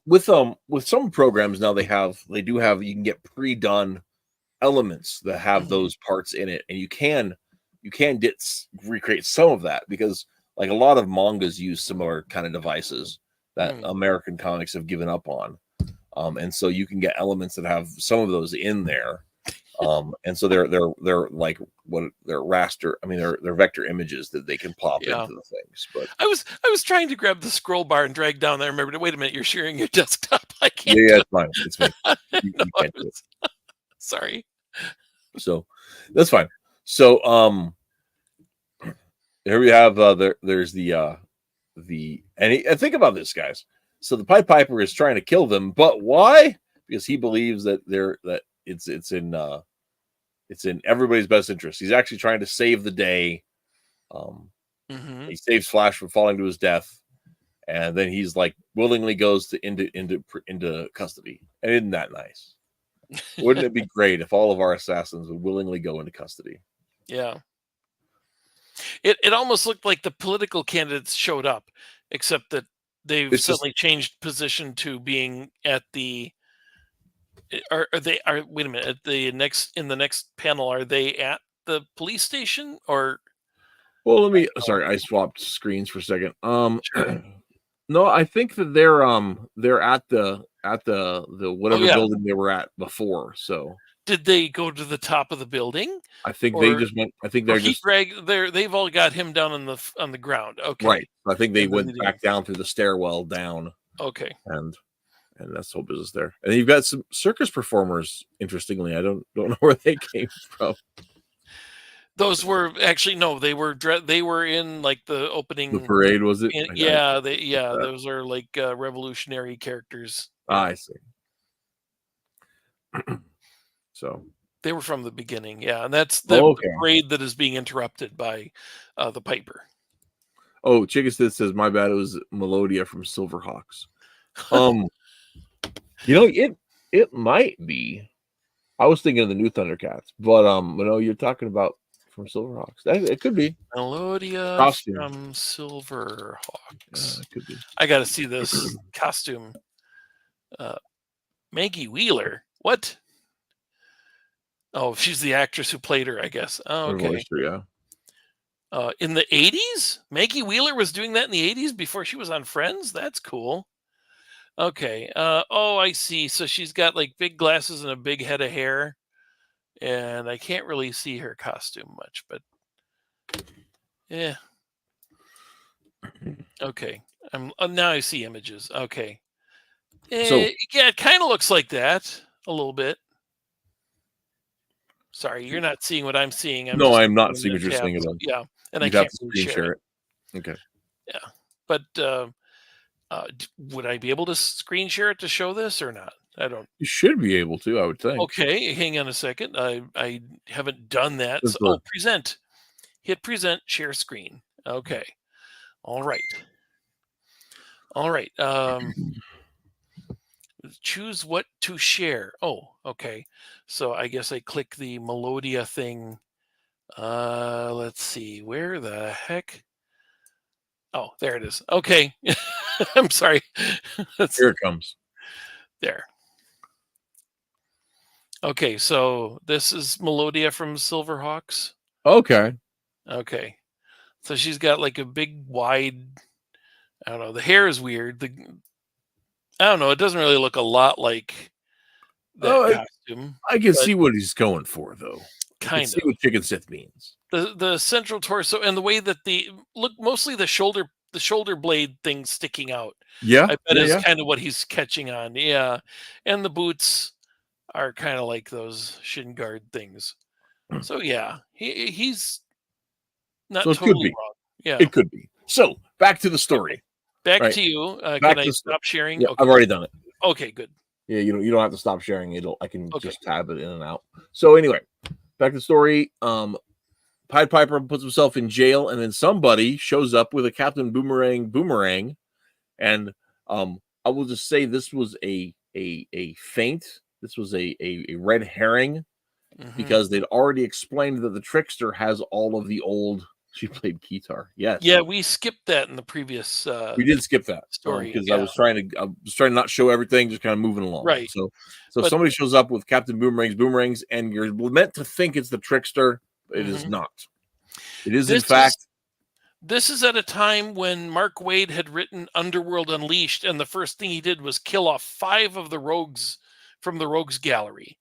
with some programs now they do have you can get pre-done elements that have those parts in it, and you can recreate some of that, because like a lot of mangas use similar kind of devices that American comics have given up on. And so you can get elements that have some of those in there. And so they're like they're raster. I mean, they're vector images that they can pop into the things. But I was trying to grab the scroll bar and drag down there. I remember, wait a minute, you're sharing your desktop. I can't. Yeah, it's fine. It's fine. You can't do it. Sorry. So that's fine. So here we have there's the and think about this, guys. So the Pied Piper is trying to kill them, but why? Because he believes that it's in everybody's best interest. He's actually trying to save the day. He saves Flash from falling to his death, and then he's like willingly goes into custody. And isn't that nice? Wouldn't it be great if all of our assassins would willingly go into custody? Yeah. It almost looked like the political candidates showed up, except that they've suddenly changed position to being at the. Wait a minute, in the next panel, are they at the police station or? Well, sorry, I swapped screens for a second. No, I think that they're at the whatever building they were at before. So did they go to the top of the building? I think they just went. I think they've all got him down on the ground. Okay, right. I think they went back down through the stairwell down. Okay, and that's the whole business there. And you've got some circus performers. Interestingly, I don't know where they came from. Those were actually they were in like the opening. The parade, was it? Those are like revolutionary characters. I see. So they were from the beginning, and that's the parade that is being interrupted by the Piper. Oh, Chickasted says, "My bad, it was Melodia from Silverhawks." It might be. I was thinking of the new Thundercats, but no, you're talking about from Silverhawks. It could be Melodia costume. from Silverhawks. It could be. I got to see this costume. Maggie Wheeler. What? Oh, she's the actress who played her, I guess. Oh, okay. Yeah. In the 80s? Maggie Wheeler was doing that in the 80s before she was on Friends? That's cool. Okay. Oh, I see. So she's got like big glasses and a big head of hair. And I can't really see her costume much, but yeah. Okay. Now I see images. Okay. So yeah, it kind of looks like that a little bit. Sorry, you're not seeing what I'm seeing. I'm not seeing what you're seeing at all. Yeah, and You'd I have can't to really screen share it. Okay. Yeah, but would I be able to screen share it to show this or not? I don't. You should be able to, I would think. Okay, hang on a second. I haven't done that. So, present. Hit present. Share screen. Okay. All right. All right. Choose what to share. Oh, okay. So I guess I click the Melodia thing. Let's see. Where the heck? Oh, there it is. Okay. I'm sorry. Here it comes. There. Okay, so this is Melodia from Silverhawks. Okay. Okay. So she's got like a big wide, I don't know, the hair is weird. I don't know, it doesn't really look a lot like that costume. I can see what he's going for though. Kind of. See what Chicken Sith means. The central torso and the way that mostly the shoulder blade thing sticking out. Yeah. I bet is kind of what he's catching on. Yeah. And the boots are kind of like those shin guard things. So yeah, he's not totally wrong. Yeah. It could be. So back to the story. Okay. Back to you. Can I stop sharing? Yeah, okay. I've already done it. Okay, good. Yeah, you don't have to stop sharing. I can just tab it in and out. So anyway, back to the story. Pied Piper puts himself in jail, and then somebody shows up with a Captain Boomerang, and I will just say this was a feint. This was a red herring, because they'd already explained that the trickster has all of the old. She played guitar. Yes. Yeah, we skipped that in the previous. We did skip that story because I was trying to not show everything, just kind of moving along. Right. So somebody shows up with Captain Boomerang's, and you're meant to think it's the trickster, but it is not. It is in fact. This is at a time when Mark Waid had written Underworld Unleashed, and the first thing he did was kill off 5 of the rogues from the Rogues Gallery.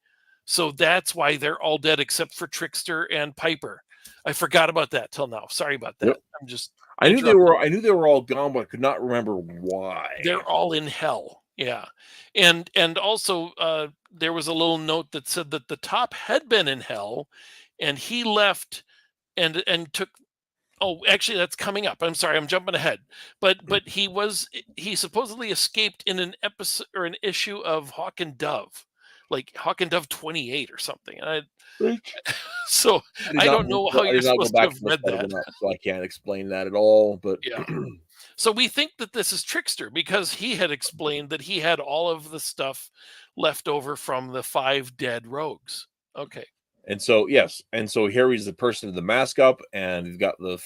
So that's why they're all dead except for Trickster and Piper. I forgot about that till now. Sorry about that. Yep. I'm just. I knew they were all gone, but I could not remember why. They're all in hell. Yeah, and also there was a little note that said that the top had been in hell, and he left, and took. Oh, actually, that's coming up. I'm sorry, I'm jumping ahead. But he supposedly escaped in an episode or an issue of Hawk and Dove, like Hawk and Dove 28 or something. So I don't know how you're supposed to have read that. So I can't explain that at all. But yeah. So we think that this is Trickster because he had explained that he had all of the stuff left over from the 5 dead rogues. Okay. And so yes, and so here he's the person with the mask up, and he's got the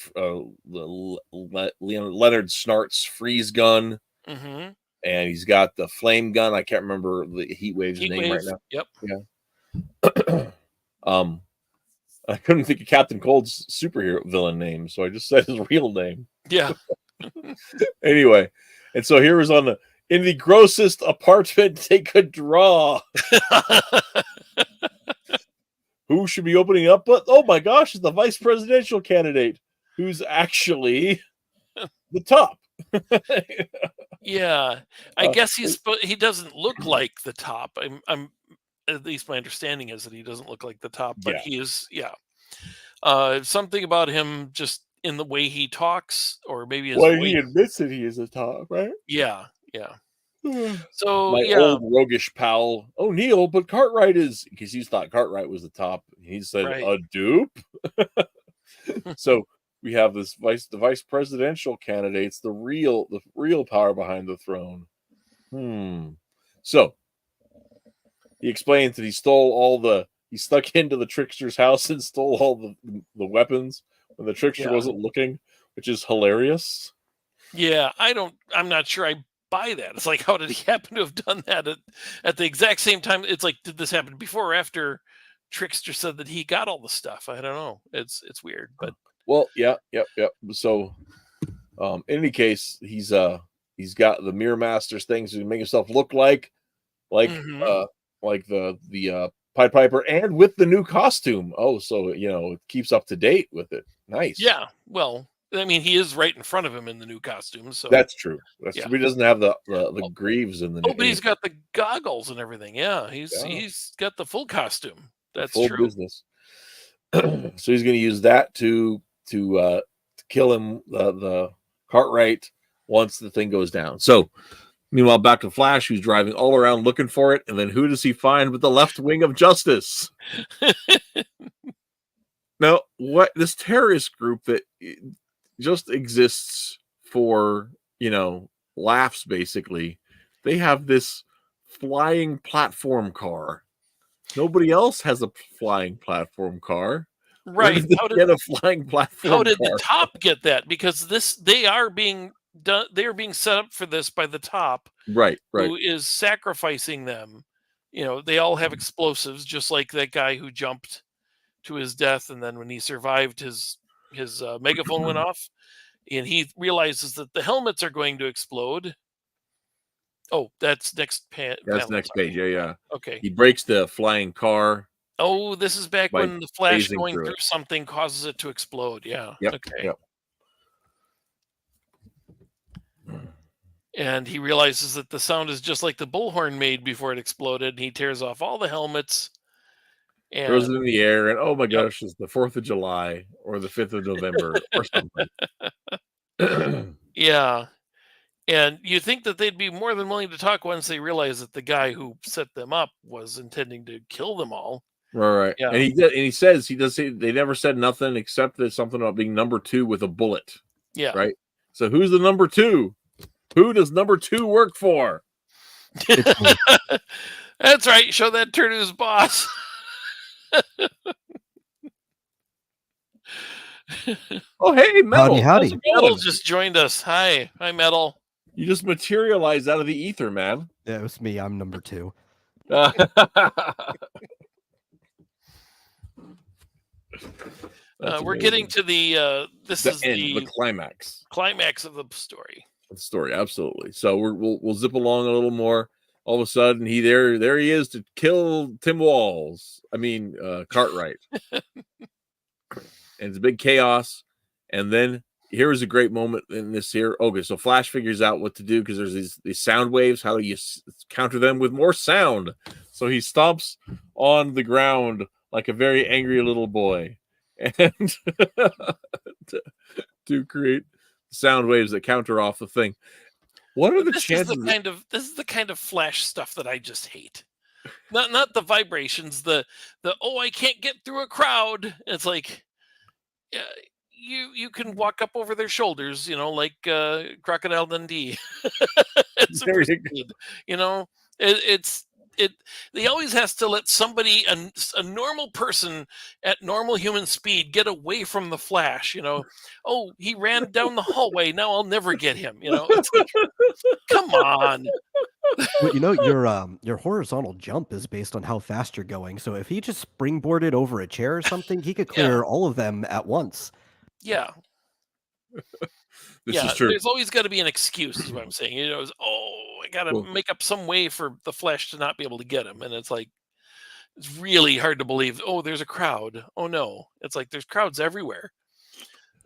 Leonard Snart's freeze gun, and he's got the flame gun. I can't remember the Heatwave's name right now. Yep. Yeah. I couldn't think of Captain Cold's superhero villain name, so I just said his real name. Yeah. Anyway, and so here was in the grossest apartment they could draw. Who should be opening up? But oh my gosh, it's the vice presidential candidate, who's actually the top. Yeah, I guess he doesn't look like the top. I'm at least my understanding is that he doesn't look like the top, but he is. Yeah, something about him just in the way he talks, or maybe his voice. He admits that he is the top, right? Yeah, yeah. So my old roguish pal O'Neill, but Cartwright is, because he thought Cartwright was the top. He said a dupe. So we have the vice presidential candidates, the real power behind the throne. So he explains that he stuck into the trickster's house and stole all the weapons when the trickster wasn't looking, which is hilarious. Yeah, I'm not sure I buy that. It's like, how did he happen to have done that at the exact same time? It's like, did this happen before or after Trickster said that he got all the stuff? I don't know. It's weird, but well, yep. So, in any case, he's got the Mirror Master's things to make himself look like the Pied Piper, and with the new costume. Oh, so it keeps up to date with it. Nice. Yeah. Well, I mean, he is right in front of him in the new costume, so that's true. That's true. He doesn't have the greaves in the. Oh, but he's got the goggles and everything. Yeah, he's got the full costume. That's full true. business. So he's going to use that to kill him, the Cartwright, once the thing goes down. So meanwhile, back to Flash, who's driving all around looking for it, and then who does he find but the left wing of justice? Now, what this terrorist group that just exists for laughs, basically, they have this flying platform car. Nobody else has a flying platform car. Right. How did they get a flying platform How did car? the top get that? Because they are being set up for this by the top. Right. Who is sacrificing them. They all have explosives, just like that guy who jumped to his death, and then when he survived, his megaphone went off, and he realizes that the helmets are going to explode. Oh, that's next page. That's next page. Yeah. Okay. He breaks the flying car. Oh, this is back when the Flash going through something causes it to explode. Yeah. Yep. Okay. Yep. And he realizes that the sound is just like the bullhorn made before it exploded. And he tears off all the helmets. And throws it in the air, and oh my gosh, it's the 4th of July or the 5th of November or something. Yeah. And you think that they'd be more than willing to talk once they realize that the guy who set them up was intending to kill them all. Right. Yeah. And he says they never said nothing except that something about being number 2 with a bullet. Yeah. Right. So who's the number 2? Who does number 2 work for? That's right. Show that turn to his boss. Oh, hey, Metal. Howdy. Metal just joined us. Hi, Metal. You just materialized out of the ether, man. Yeah, it was me. I'm number 2. We're getting to the the climax. Climax of the story. Absolutely. So we'll zip along a little more. All of a sudden, there he is to kill Tim Walls. Cartwright. And it's a big chaos. And then here is a great moment in this here. Okay, so Flash figures out what to do because there's these sound waves. How do you counter them with more sound? So he stomps on the ground like a very angry little boy, and to create sound waves that counter off the thing. What are the chances? This is the kind of Flash stuff that I just hate. Not the vibrations. The I can't get through a crowd. It's like, you can walk up over their shoulders, like Crocodile Dundee. He always has to let somebody, a normal person at normal human speed, get away from the Flash. Oh, he ran down the hallway. Now I'll never get him. It's like, come on. Well, your horizontal jump is based on how fast you're going. So if he just springboarded over a chair or something, he could clear all of them at once. Yeah. This is true. There's always got to be an excuse, is what I'm saying. I got to make up some way for the Flash to not be able to get him. And it's like, it's really hard to believe, there's a crowd. Oh, no. It's like there's crowds everywhere.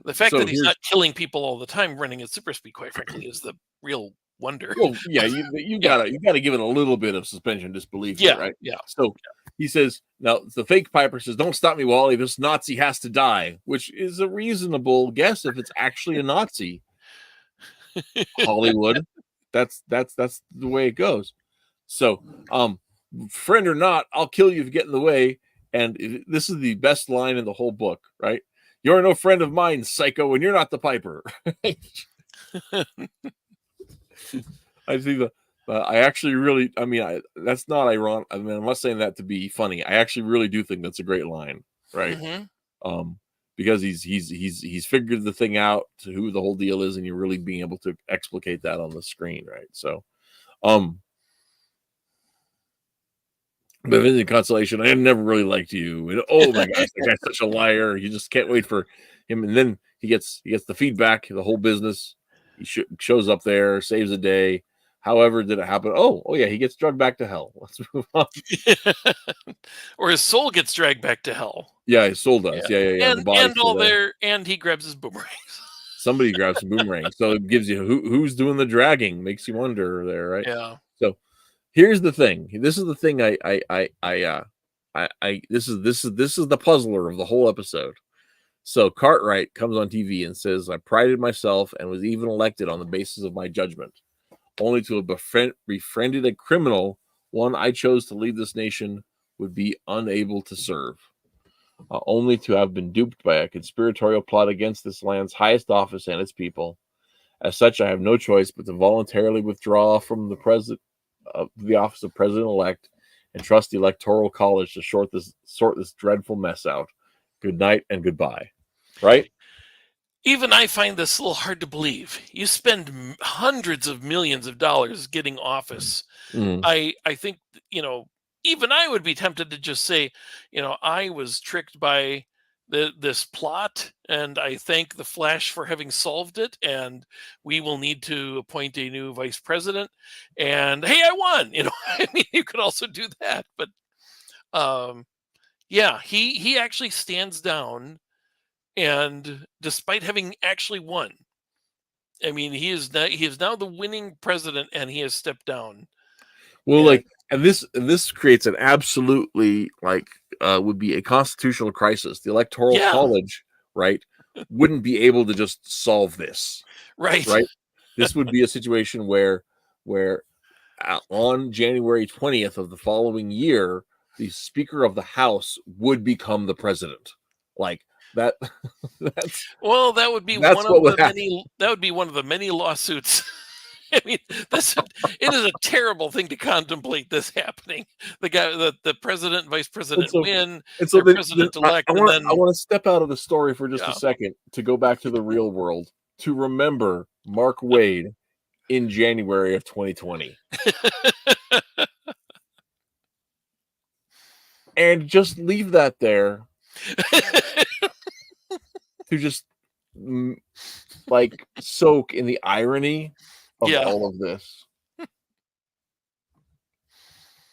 The fact that he's not killing people all the time running at super speed, quite frankly, is the real wonder. Well, yeah, you gotta give it a little bit of suspension disbelief, right? Yeah. So he says, now the fake Piper says, "Don't stop me, Wally. This Nazi has to die," which is a reasonable guess if it's actually a Nazi. Hollywood, that's the way it goes. So, friend or not, I'll kill you if you get in the way. And this is the best line in the whole book, right? You're no friend of mine, psycho, and you're not the Piper. I see the I actually really, I mean, that's not ironic. I mean, I'm not saying that to be funny. I actually really do think that's a great line, right? Because he's figured the thing out to who the whole deal is, and you're really being able to explicate that on the screen, right? So, but in consolation, I never really liked you. And oh my gosh, that guy's such a liar. You just can't wait for him. And then he gets the feedback, the whole business. He shows up there, saves the day. However, did it happen? Oh yeah, he gets dragged back to hell. Let's move on. Or his soul gets dragged back to hell. Yeah, his soul does. Yeah. And, the body's all there, and he grabs his boomerangs. Somebody grabs some boomerangs, so it gives you who's doing the dragging. Makes you wonder there, right? Yeah. So here's the thing. This is the thing. This is the puzzler of the whole episode. So Cartwright comes on TV and says, "I prided myself and was even elected on the basis of my judgment, only to have befriended a criminal, one I chose to lead this nation would be unable to serve, only to have been duped by a conspiratorial plot against this land's highest office and its people. As such, I have no choice but to voluntarily withdraw from the office of president-elect and trust the Electoral College to sort this dreadful mess out. Good night and goodbye." Right? Even I find this a little hard to believe. You spend hundreds of millions of dollars getting office. I think, even I would be tempted to just say, I was tricked by this plot, and I thank the Flash for having solved it, and we will need to appoint a new vice president, and hey, I won. I mean, you could also do that, but yeah, he actually stands down, and despite having actually won, I mean, he is now the winning president, and he has stepped down. Well, and this creates an absolutely would be a constitutional crisis. The Electoral College, right, wouldn't be able to just solve this. Right. This would be a situation where on January 20th of the following year, the Speaker of the House would become the president. Like that. That would be one of the many lawsuits. I mean, it is a terrible thing to contemplate this happening. The president and vice president win, and so president-elect. I want to step out of the story for just a second to go back to the real world, to remember Mark Wade in January of 2020. And just leave that there to just soak in the irony of all of this.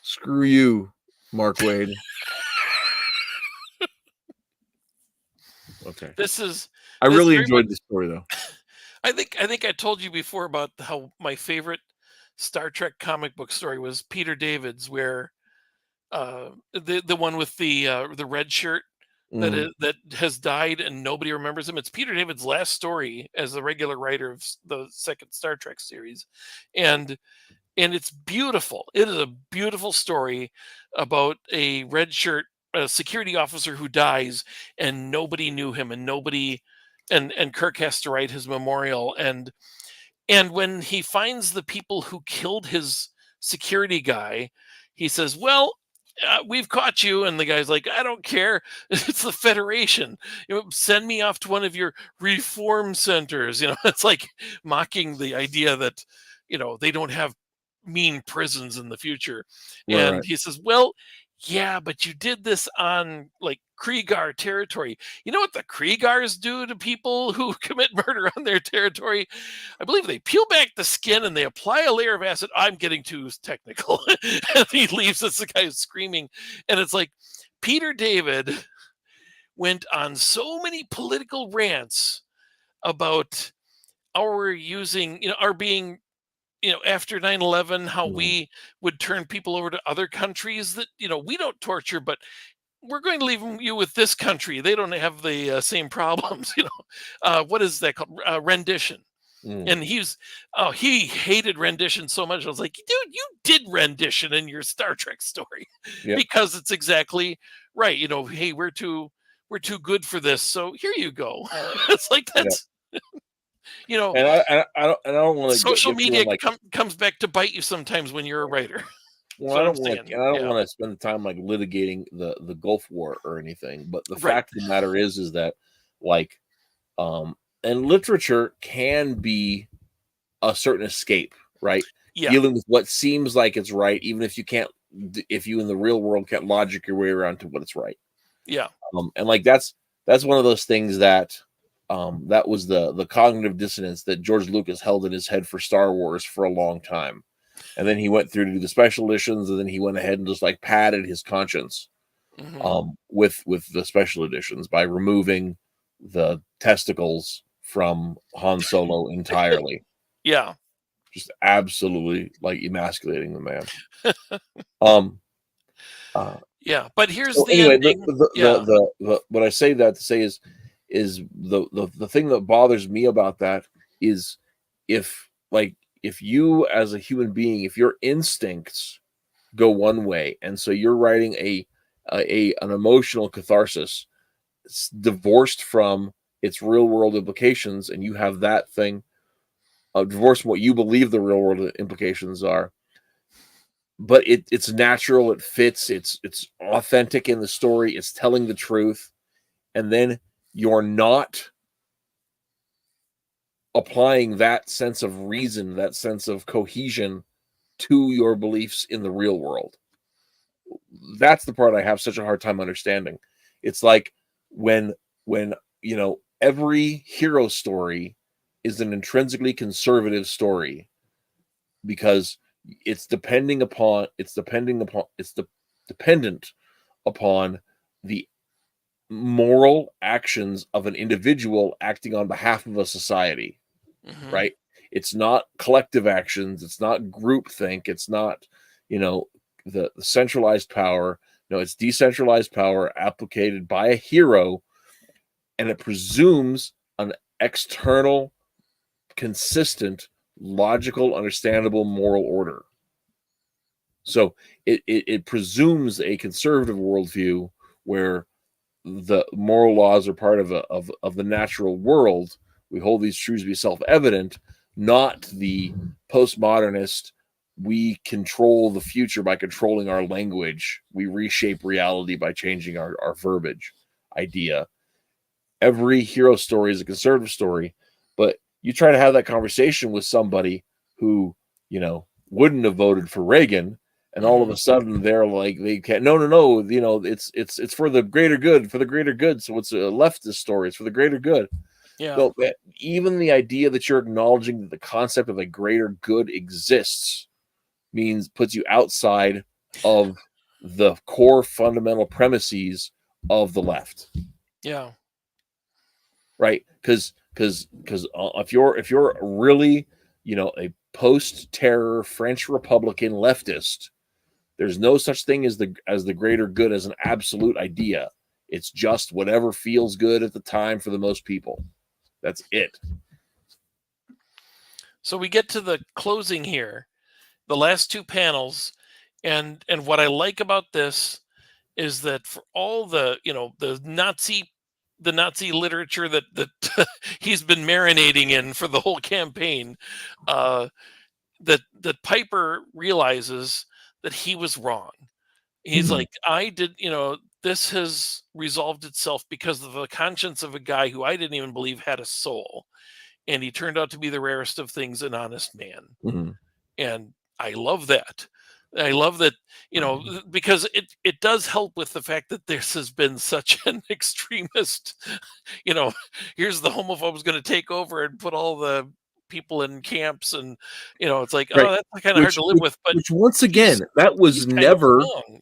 Screw you, Mark Wade. Okay. I really enjoyed this story, though. I think I told you before about how my favorite Star Trek comic book story was Peter David's, where the one with the red shirt that has died and nobody remembers him. It's Peter David's last story as the regular writer of the second Star Trek series, and it's beautiful. It is a beautiful story about a red shirt security officer who dies, and nobody knew him, and Kirk has to write his memorial, and when he finds the people who killed his security guy, he says, "Well, we've caught you." And the guy's like, "I don't care. It's the Federation. Send me off to one of your reform centers." It's like mocking the idea that, they don't have mean prisons in the future. Right. And he says, "Well, yeah, but you did this on Kriegar territory. You know what the Kriegars do to people who commit murder on their territory? I believe they peel back the skin and they apply a layer of acid." I'm getting too technical. And he leaves us, the guy is screaming. And it's like, Peter David went on so many political rants about our being, after 9/11, how we would turn people over to other countries that, we don't torture, but we're going to leave you with this country. They don't have the same problems. What is that called? Rendition. And he hated rendition so much. I was like, dude, you did rendition in your Star Trek story. Yep. Because it's exactly right. Hey, we're too good for this. So here you go. It's like that's. You know, And I don't want to social media like comes back to bite you sometimes when you're a writer. well, I don't want to spend the time like litigating the Gulf War or anything. But the fact of the matter is that like and literature can be a certain escape, right? Yeah. Dealing with what seems like it's right, even if you in the real world can't logic your way around to what it's right. Yeah. And like that's one of those things that that was the cognitive dissonance that George Lucas held in his head for Star Wars for a long time. And then he went through to do the special editions, and then he went ahead and just like padded his conscience with the special editions by removing the testicles from Han Solo entirely. Yeah. Just absolutely like emasculating the man. Yeah, but here's so the anyway, ending. The what I say that to say is the thing that bothers me about that is if you as a human being, if your instincts go one way, and so you're writing an emotional catharsis divorced from its real world implications, and you have that thing divorced from what you believe the real world implications are, but it's natural, it fits, it's authentic in the story, it's telling the truth, and then you're not applying that sense of reason, that sense of cohesion to your beliefs in the real world. That's the part I have such a hard time understanding. It's like when every hero story is an intrinsically conservative story because it's dependent upon the moral actions of an individual acting on behalf of a society, right? It's not collective actions, it's not group think, it's not the centralized power. No, it's decentralized power applied by a hero, and it presumes an external, consistent, logical, understandable moral order. So it presumes a conservative worldview where the moral laws are part of the natural world. We hold these truths to be self-evident, not the postmodernist, we control the future by controlling our language, we reshape reality by changing our verbiage idea. Every hero story is a conservative story, but you try to have that conversation with somebody who wouldn't have voted for Reagan, and all of a sudden they're like, they can't, no, it's for the greater good, so it's a leftist story, it's for the greater good. Yeah. So even the idea that you're acknowledging that the concept of a greater good exists puts you outside of the core fundamental premises of the left. Yeah. Right? Because if you're really a post-terror French Republican leftist, there's no such thing as the greater good as an absolute idea. It's just whatever feels good at the time for the most people. That's it. So we get to the closing here, the last two panels, and what I like about this is that for all the the Nazi literature that he's been marinating in for the whole campaign, that Piper realizes that he was wrong. He's like, this has resolved itself because of the conscience of a guy who I didn't even believe had a soul, and he turned out to be the rarest of things, an honest man. And I love that. I love that, because it does help with the fact that this has been such an extremist, here's the homophobes going to take over and put all the people in camps, and it's like, right. Oh, that's kind of hard to live with. But which once again, that was never wrong,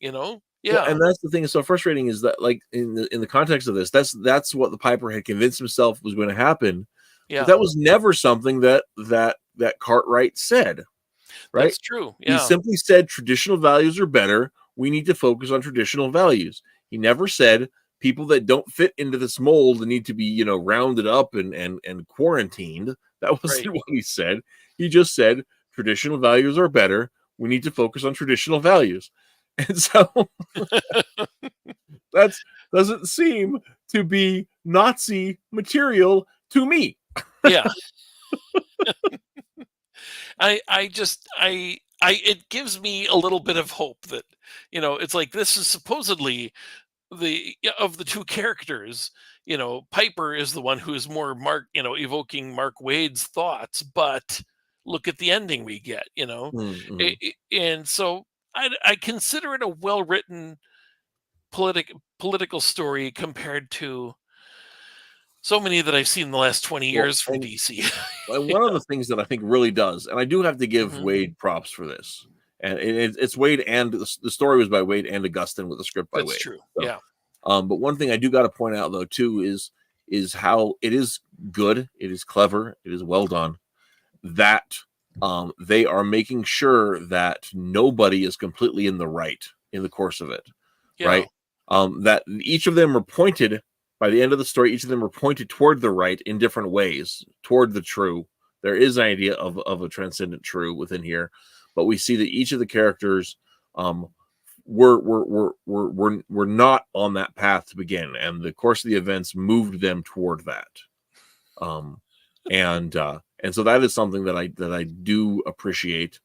Yeah, well, and that's the thing that's so frustrating is that, like, in the context of this, that's what the Piper had convinced himself was going to happen. Yeah, but that was never something that Cartwright said. Right? That's true. Yeah, he simply said traditional values are better. We need to focus on traditional values. He never said people that don't fit into this mold need to be rounded up and quarantined. That wasn't what he said. He just said traditional values are better. We need to focus on traditional values. And so that doesn't seem to be Nazi material to me. Yeah. It gives me a little bit of hope that, it's like this is supposedly of the two characters, Piper is the one who is more evoking Mark Wade's thoughts, but look at the ending we get, Mm-hmm. And so I consider it a well-written political story compared to so many that I've seen in the last 20 Well, years from DC. and one of the things that I think really does, and I do have to give Wade props for this, and it's Wade, and the story was by Wade and Augustine with the script by That's Wade. true. So, yeah. But one thing I do got to point out though too is how it is good, it is clever, it is well done. That they are making sure that nobody is completely in the right in the course of it, right? That each of them are pointed. By the end of the story, each of them are pointed toward the right in different ways, toward the true. There is an idea of a transcendent true within here, but we see that each of the characters were not on that path to begin, and the course of the events moved them toward that. And so that is something that I do appreciate.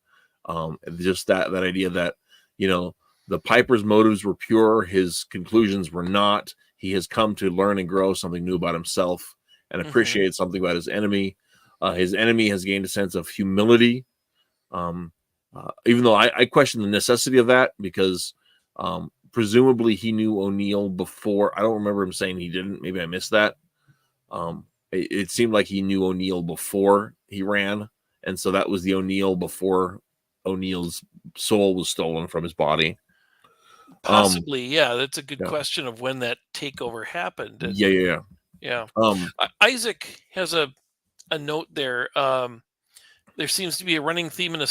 Just that idea that the Piper's motives were pure, his conclusions were not. He has come to learn and grow something new about himself and appreciate something about his enemy. His enemy has gained a sense of humility, even though I question the necessity of that, because presumably he knew O'Neill before. I don't remember him saying he didn't. Maybe I missed that. It seemed like he knew O'Neill before he ran, and so that was the O'Neill before O'Neill's soul was stolen from his body. Possibly, yeah. That's a good question of when that takeover happened. And, yeah. Isaac has a note there. There seems to be a running theme in a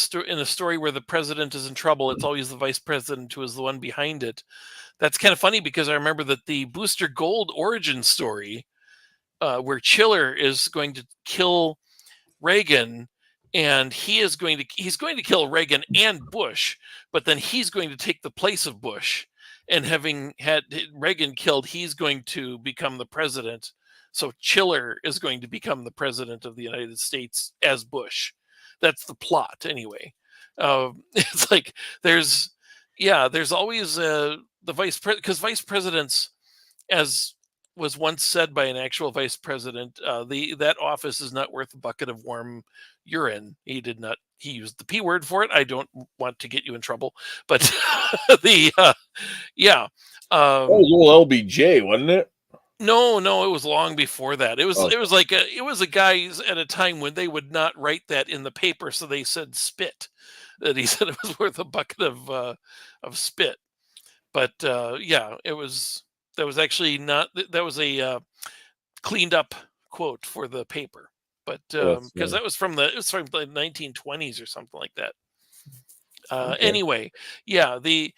story where the president is in trouble. It's always the vice president who is the one behind it. That's kind of funny because I remember that the Booster Gold origin story, where Chiller is going to kill Reagan, and he's going to kill Reagan and Bush, but then he's going to take the place of Bush, and having had Reagan killed, he's going to become the president. So Chiller is going to become the president of the United States as Bush. That's the plot, anyway. It's like there's always the vice president, because vice presidents, as was once said by an actual vice president, that office is not worth a bucket of warm urine. He used the P word for it. I don't want to get you in trouble, but the that was old LBJ, wasn't it? No, it was long before that. It was a guy at a time when they would not write that in the paper, so they said spit. That he said it was worth a bucket of spit. But it was. That was actually not. That was a cleaned up quote for the paper, but because that was from the 1920s or something like that. Anyway, we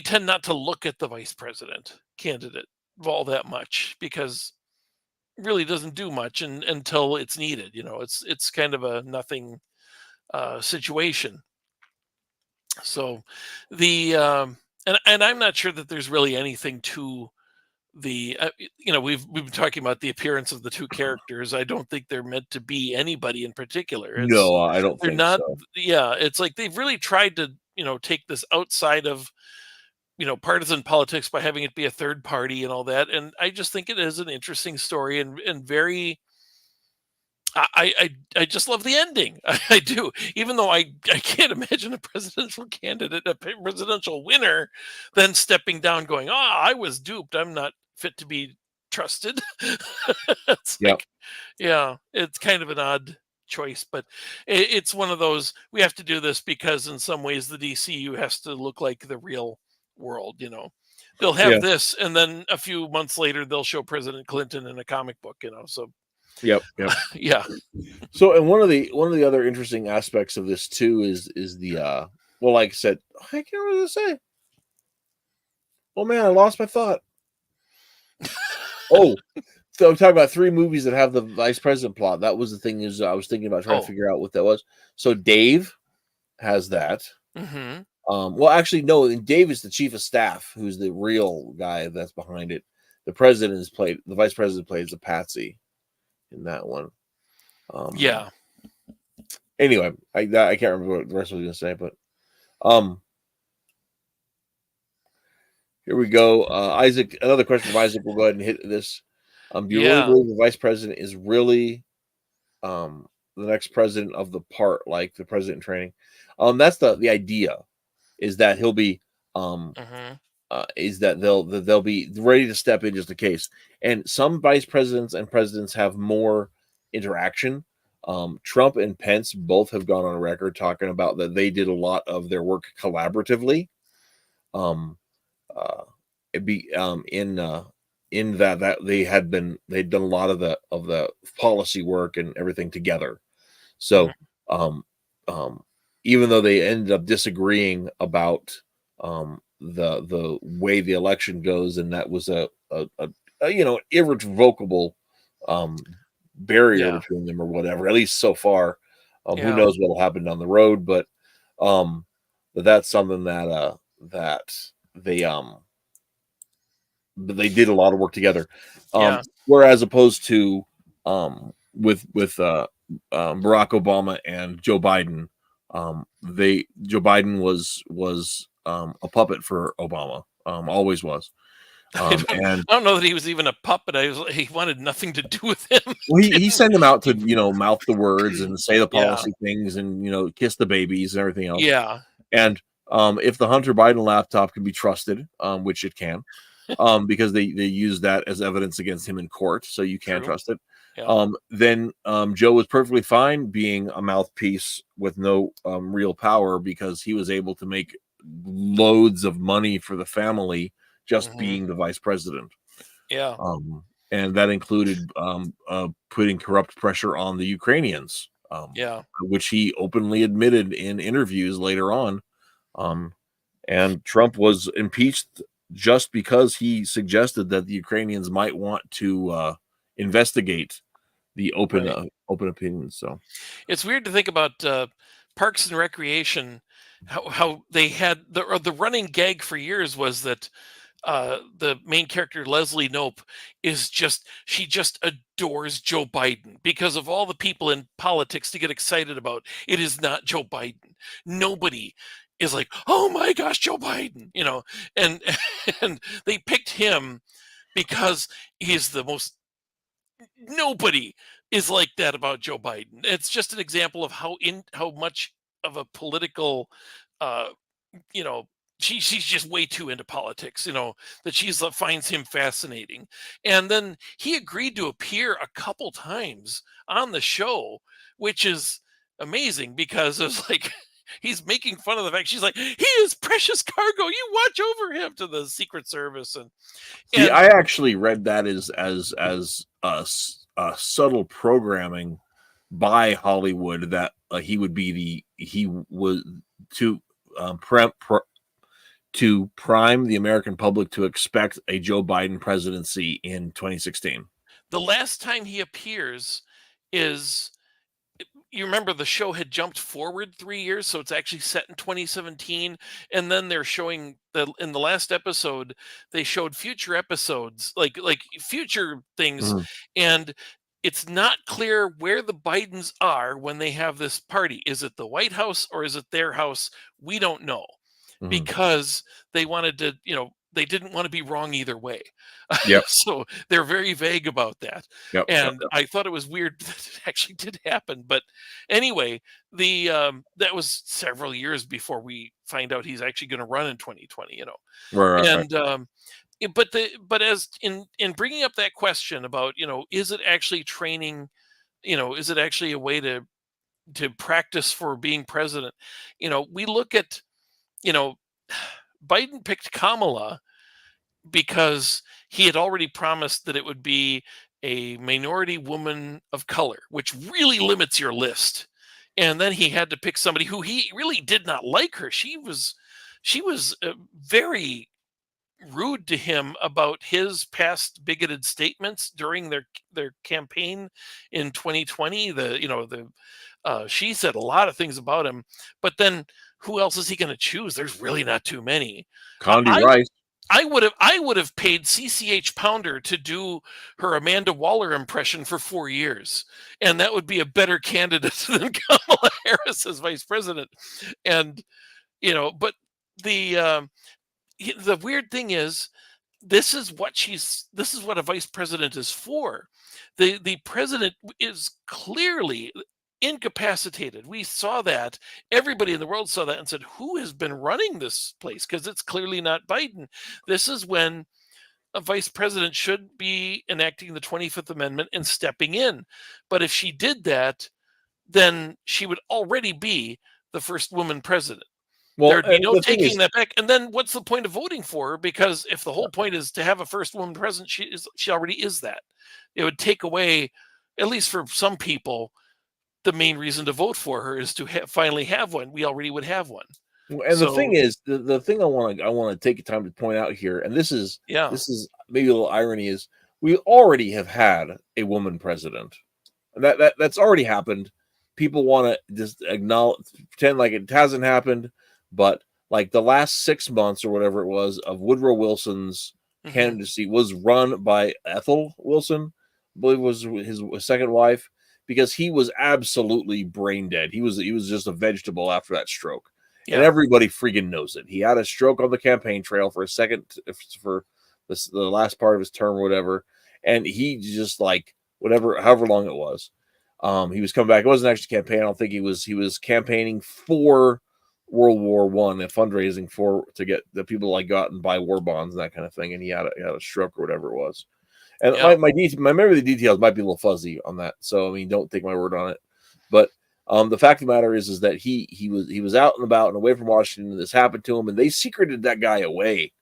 tend not to look at the vice president candidate all that much because it really doesn't do much until it's needed. It's kind of a nothing situation. So and I'm not sure that there's really anything to the we've been talking about the appearance of the two characters. I don't think they're meant to be anybody in particular. No, I don't they're think not so. It's like they've really tried to take this outside of partisan politics by having it be a third party and all that, and I just think it is an interesting story and very I just love the ending. I do, even though I can't imagine a presidential candidate, a presidential winner, then stepping down, going, I was duped. I'm not fit to be trusted." It's like, it's kind of an odd choice, but it's one of those, we have to do this because in some ways the DCU has to look like the real world. They'll have this, and then a few months later they'll show President Clinton in a comic book. So. Yep. Yeah. So, and one of the other interesting aspects of this too is the well, like I said, I can't remember what to say. Oh man, I lost my thought. So I'm talking about 3 movies that have the vice president plot. That was the thing, is I was thinking about trying to figure out what that was. So Dave has that. Well, actually, no. Dave is the chief of staff, who's the real guy that's behind it. The vice president plays a patsy in that one. Yeah. Anyway, I can't remember what the rest was going to say, but here we go. Isaac, another question from Isaac. We'll go ahead and hit this. Do you really believe the vice president is really the next president of the part, like the president in training? That's the idea, is that he'll be is that they'll be ready to step in just in case. And some vice presidents and presidents have more interaction. Trump and Pence both have gone on record talking about that they did a lot of their work collaboratively. It'd be in that they'd done a lot of the policy work and everything together. So even though they ended up disagreeing about the way the election goes, and that was a irrevocable barrier between them or whatever, at least so far. Who knows what'll happen down the road, but that's something that they did a lot of work together. Whereas opposed to with Barack Obama and Joe Biden, Joe Biden was a puppet for Obama, always was. And I don't know that he was even a puppet. He wanted nothing to do with him. Well, he sent him out to mouth the words and say the policy things and kiss the babies and everything else. Yeah. And if the Hunter Biden laptop can be trusted, which it can, because they use that as evidence against him in court, so you can trust it. Then Joe was perfectly fine being a mouthpiece with no real power, because he was able to make loads of money for the family just being the vice president. And that included putting corrupt pressure on the Ukrainians, which he openly admitted in interviews later on. And Trump was impeached just because he suggested that the Ukrainians might want to investigate the open opinion. So it's weird to think about Parks and Recreation, how they had the running gag for years was that the main character, Leslie Knope, she just adores Joe Biden because of all the people in politics to get excited about. It is not Joe Biden. Nobody is like, oh my gosh, Joe Biden, and and they picked him because he's the most. Nobody is like that about Joe Biden. It's just an example of how much of a political you know she's just way too into politics, that she's finds him fascinating. And then he agreed to appear a couple times on the show, which is amazing because it's like he's making fun of the fact she's like, he is precious cargo, you watch over him, to the Secret Service. And I actually read that as subtle programming by Hollywood, that he was to prime the American public to expect a Joe Biden presidency in 2016. The last time he appears is, you remember the show had jumped forward 3 years, so it's actually set in 2017. And then they're showing in the last episode, they showed future episodes, like future things. And it's not clear where the Bidens are when they have this party. Is it the White House or is it their house? We don't know, because they wanted to, they didn't want to be wrong either way. So they're very vague about that. I thought it was weird that it actually did happen. But anyway, that was several years before we find out he's actually going to run in 2020, But as in bringing up that question about, is it actually training, is it actually a way to practice for being president? We look at, Biden picked Kamala because he had already promised that it would be a minority woman of color, which really limits your list. And then he had to pick somebody who he really did not like her. She was very rude to him about his past bigoted statements during their campaign in 2020. She said a lot of things about him, but then who else is he going to choose? There's really not too many. Condi Rice. I would have paid CCH Pounder to do her Amanda Waller impression for 4 years, and that would be a better candidate than Kamala Harris as vice president. And but the the weird thing is, this is what a vice president is for. The president is clearly incapacitated. We saw that. Everybody in the world saw that and said, who has been running this place? Because it's clearly not Biden. This is when a vice president should be enacting the 25th Amendment and stepping in. But if she did that, then she would already be the first woman president. Well, There'd be no the thing taking is, that back. And then what's the point of voting for her? Because if the whole point is to have a first woman president, she already is that. It would take away, at least for some people, the main reason to vote for her is to finally have one. We already would have one. and the thing is, the thing I want to take time to point out here, and this is maybe a little irony, is we already have had a woman president. That's already happened. People want to just pretend like it hasn't happened, but like the last 6 months or whatever it was of Woodrow Wilson's candidacy was run by Ethel Wilson, I believe was his second wife, because he was absolutely brain dead. He was just a vegetable after that stroke. Yeah. And everybody freaking knows it. He had a stroke on the campaign trail for the last part of his term or whatever. And he just however long it was. He was coming back. It wasn't actually campaigning. I don't think he was campaigning for World War I and fundraising to get the people go out and buy war bonds and that kind of thing. And he had a stroke or whatever it was. And my memory of the details might be a little fuzzy on that. So, I mean, don't take my word on it. But the fact of the matter is that he was out and about and away from Washington, and this happened to him, and they secreted that guy away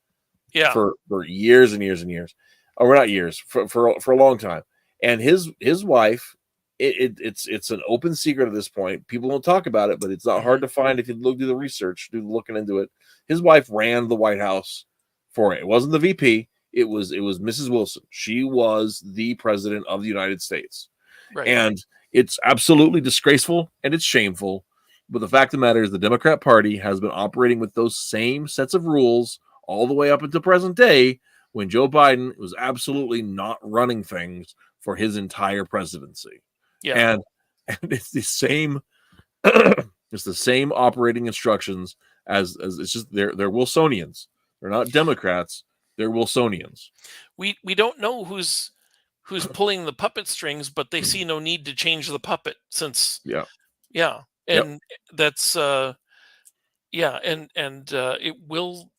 for years and years and years. Or not years, for a long time. And his wife, it's an open secret at this point. People don't talk about it, but it's not hard to find if you do the research, do looking into it. His wife ran the White House for it. It wasn't the VP. It was Mrs. Wilson. She was the president of the United States. Right. And it's absolutely disgraceful and it's shameful. But the fact of the matter is the Democrat Party has been operating with those same sets of rules all the way up until present day, when Joe Biden was absolutely not running things for his entire presidency. Yeah. And it's the same it's the same operating instructions as it's just they're Wilsonians. They're not Democrats. They're Wilsonians. We don't know who's pulling the puppet strings, but they see no need to change the puppet since and that's and it will,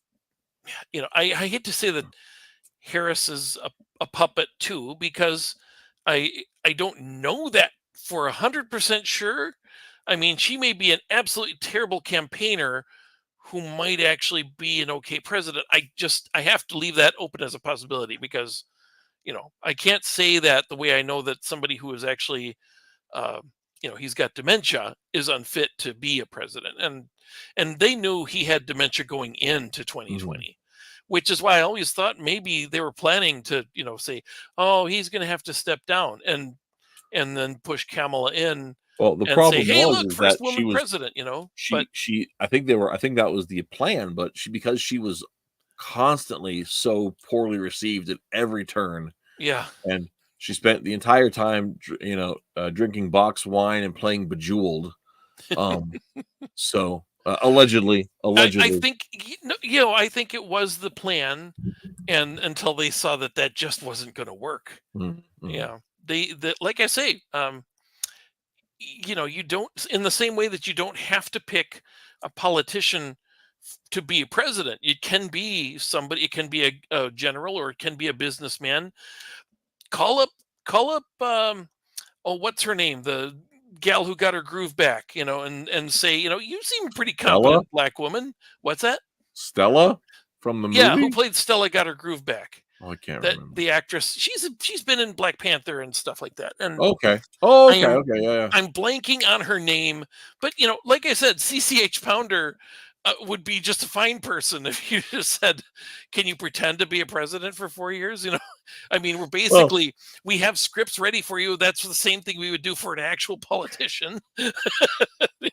I hate to say that Harris is a puppet too, because I don't know that for 100% sure. I mean, she may be an absolutely terrible campaigner who might actually be an okay president. I have to leave that open as a possibility, because I can't say that the way I know that somebody who is actually he's got dementia is unfit to be a president, and they knew he had dementia going into 2020, which is why I always thought maybe they were planning to say, oh, he's going to have to step down and then push Kamala in. Well, the problem say, hey, was look, first that woman she was president, I think that was the plan, but because she was constantly so poorly received at every turn. Yeah. And she spent the entire time, drinking box wine and playing Bejeweled. So allegedly, I think I think it was the plan, and until they saw that just wasn't going to work. Mm-hmm. Yeah, they like I say, you don't, in the same way that you don't have to pick a politician to be a president. It can be somebody. It can be a general, or it can be a businessman. Call up. What's her name? The gal who got her groove back, and say, you seem pretty competent, black woman. What's that? Stella from the movie? Yeah, who played Stella got her groove back? Oh, I can't remember. The actress. She's been in Black Panther and stuff like that. And okay. Yeah. I'm blanking on her name, but like I said, CCH Pounder would be just a fine person if you just said, "Can you pretend to be a president for 4 years?" I mean, Well, we have scripts ready for you. That's the same thing we would do for an actual politician. you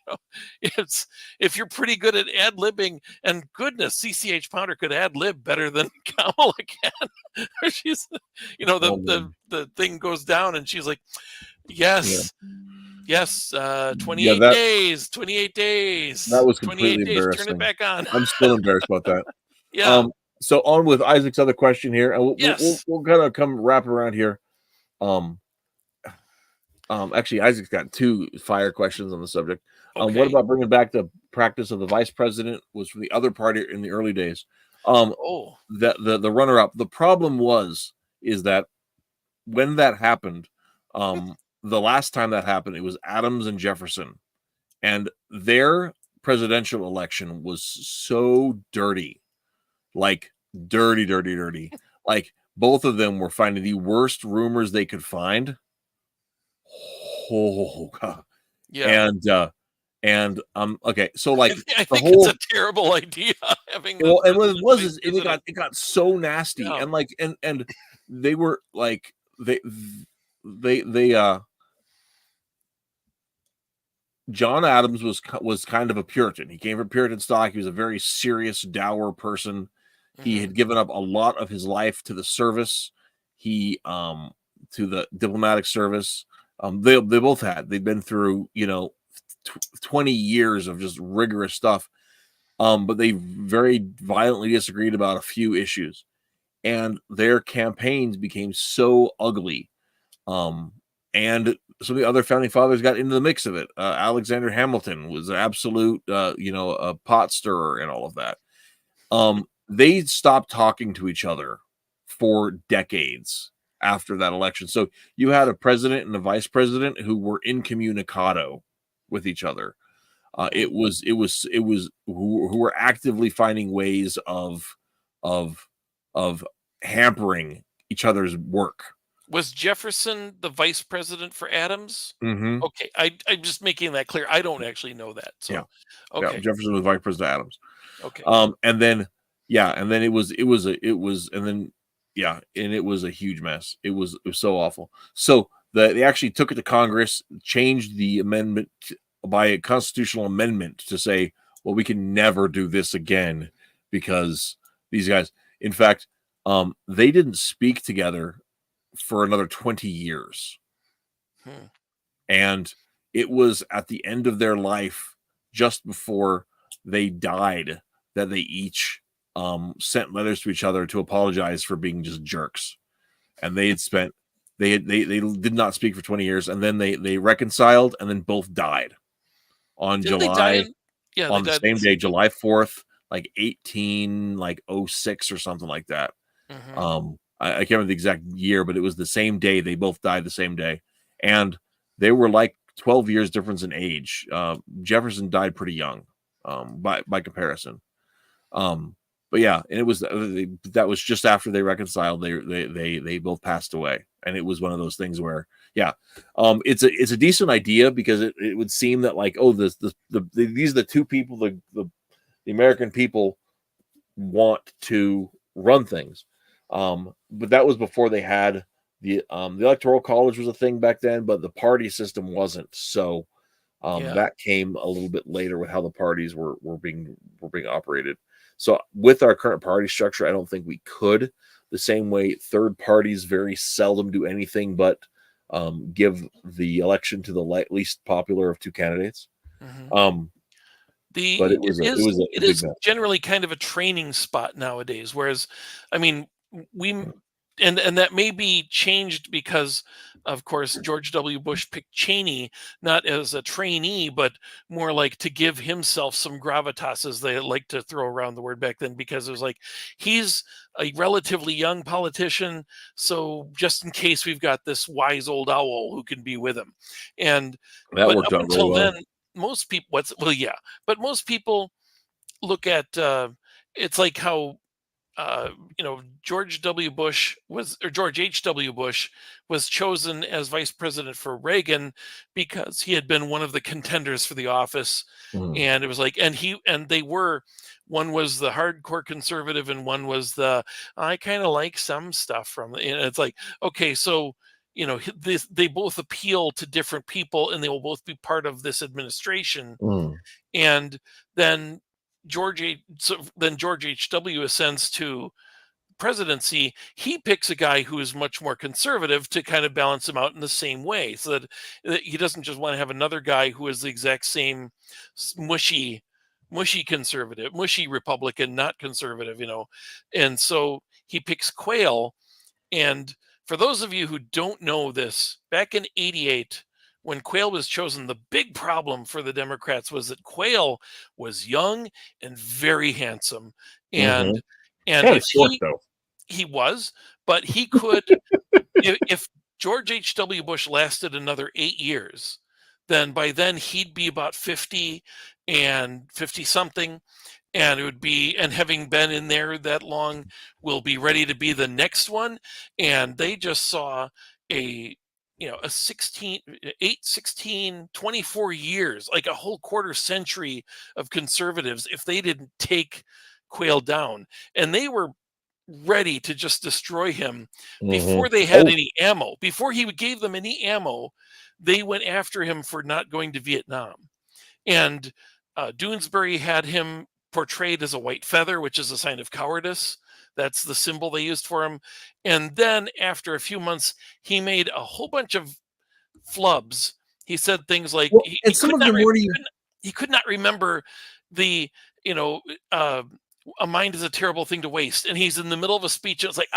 know, it's if you're pretty good at ad libbing, and goodness, CCH Pounder could ad lib better than Kamala can. She's, oh man, the thing goes down, and she's like, yeah, "Yes, yes, yeah. 28 That days, 28 that days, was 28 completely days, turn it embarrassing. back on." I'm still embarrassed about that. Yeah. So on with Isaac's other question here, and Yes. we'll kind of come wrap around here. Um, Actually, Isaac's got two fire questions on the subject. What Okay. about bringing back the practice of the vice president? Was from the other party in the early days. Oh. The runner up. The problem is that when that happened, the last time that happened, it was Adams and Jefferson, and their presidential election was so dirty, like dirty, dirty, dirty. Like both of them were finding the worst rumors they could find. Oh God. Yeah. And okay, so like I the think it's whole a terrible idea having the well, and what it president was vice is president. it got so nasty, Yeah. and like and they were like they John Adams was kind of a Puritan. He came from Puritan stock. He was a very serious, dour person. He Hmm. had given up a lot of his life to the service. He to the diplomatic service. They both had. They'd been through 20 years of just rigorous stuff. But they very violently disagreed about a few issues, and their campaigns became so ugly. And some of the other founding fathers got into the mix of it. Alexander Hamilton was an absolute, a pot stirrer and all of that. They stopped talking to each other for decades after that election. So you had a president and a vice president who were incommunicado with each other. It was who were actively finding ways of of hampering each other's work. Was Jefferson the vice president for Adams? Mm-hmm. Okay. I'm just making that clear. I don't actually know that. Yeah, So, yeah. okay. Jefferson was vice president Adams. Okay. And then and then and it was a huge mess. It was so awful. So they actually took it to Congress, changed the amendment by a constitutional amendment to say, well, we can never do this again because these guys, in fact, they didn't speak together for another 20 years. Hmm. And it was at the end of their life, just before they died, that they each sent letters to each other to apologize for being just jerks. And they had spent they did not speak for 20 years, and then they reconciled, and then both died on Didn't they die July in? Yeah, they on the died in same the day, same day. July 4th, like 06 or something like that. Hmm. I can't remember the exact year, but it was the same day. They both died the same day, and they were like 12 years difference in age. Jefferson died pretty young, by comparison. But yeah, and it was that was just after they reconciled. They both passed away, and it was one of those things where it's a decent idea because it would seem that like, oh, these are the two people the American people want to run things. But that was before they had the electoral college was a thing back then, but the party system wasn't. So Yeah. that came a little bit later with how the parties were being operated. So with our current party structure, I don't think we could. The same way third parties very seldom do anything but give the election to the least popular of two candidates. Hmm. But It it was a it big is mess. generally kind of a training spot nowadays. Whereas, I mean, we and that may be changed because, of course, George W. Bush picked Cheney not as a trainee, but more like to give himself some gravitas, as they like to throw around the word back then, because it was like he's a relatively young politician, so just in case we've got this wise old owl who can be with him, and That but worked up out really until well. then, most people, but most people look at it's like how George W. Bush or George H.W. Bush was chosen as vice president for Reagan because he had been one of the contenders for the office. And it was like, one was the hardcore conservative and one was I kind of like some stuff from it. And it's like, okay, so, they both appeal to different people and they will both be part of this administration. And then George H.W. ascends to presidency. He picks a guy who is much more conservative to kind of balance him out in the same way, so that he doesn't just want to have another guy who is the exact same mushy conservative, mushy Republican, not conservative, And so he picks Quayle. And for those of you who don't know this, back in '88, when Quayle was chosen, the big problem for the Democrats was that Quayle was young and very handsome. And kind of if short, though. he was, but he could, if George H.W. Bush lasted another 8 years, then by then he'd be about 50 and 50 something. And it would be, and having been in there that long, will be ready to be the next one. And they just saw a 24 years, like a whole quarter century of conservatives, if they didn't take Quayle down. And they were ready to just destroy him before they had any ammo. Before he gave them any ammo, they went after him for not going to Vietnam. And Doonesbury had him portrayed as a white feather, which is a sign of cowardice. That's the symbol they used for him. And then after a few months, he made a whole bunch of flubs. He said things like, he could not remember the, a mind is a terrible thing to waste. And he's in the middle of a speech. And it's like,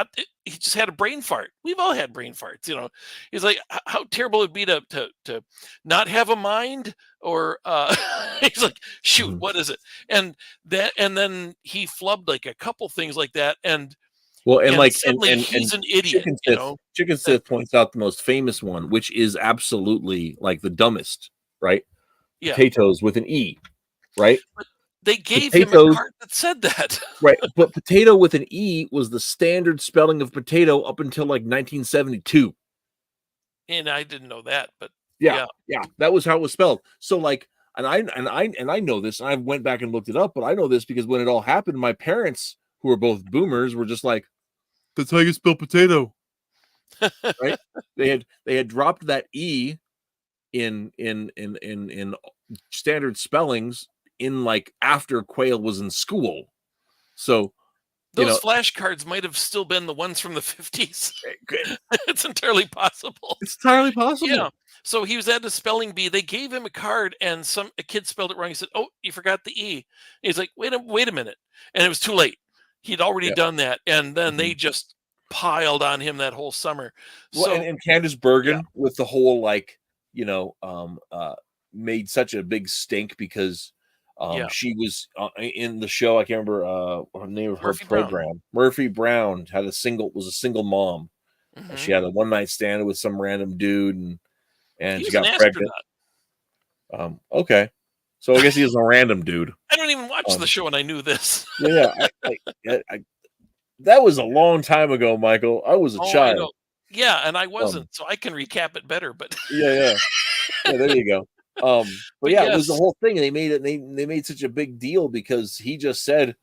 he just had a brain fart. We've all had brain farts, He's like, how terrible it would be to not have a mind, or he's like, shoot, what is it? And then he flubbed like a couple things like that. And he's an idiot. Chicken Sith points out the most famous one, which is absolutely like the dumbest, right? Yeah. Potatoes with an E, right? But they gave him a card that said that. Right. But potato with an E was the standard spelling of potato up until like 1972. And I didn't know that, but yeah, that was how it was spelled. So like, and I know this, and I went back and looked it up, but I know this because when it all happened, my parents, who are both boomers, were just like, "That's how you spell potato." Right? They had dropped that E in standard spellings in like after Quayle was in school. So those flashcards might have still been the ones from the 50s. It's entirely possible. It's entirely possible. Yeah. So he was at the spelling bee. They gave him a card, and a kid spelled it wrong. He said, "Oh, you forgot the E." He's like, "Wait a minute," and it was too late. He'd already done that, and then they just piled on him that whole summer. Well, So and Candace Bergen with the whole made such a big stink because she was in the show. I can't remember her name of her program. Murphy Brown was a single mom. She had a one-night stand with some random dude, and she got pregnant. Okay, so I guess he was a random dude. I don't even watch the show, and I knew this. That was a long time ago, Michael. I was a child. Yeah, and I wasn't, so I can recap it better. But yeah, there you go. But it was the whole thing, and they made it. They made such a big deal because he just said,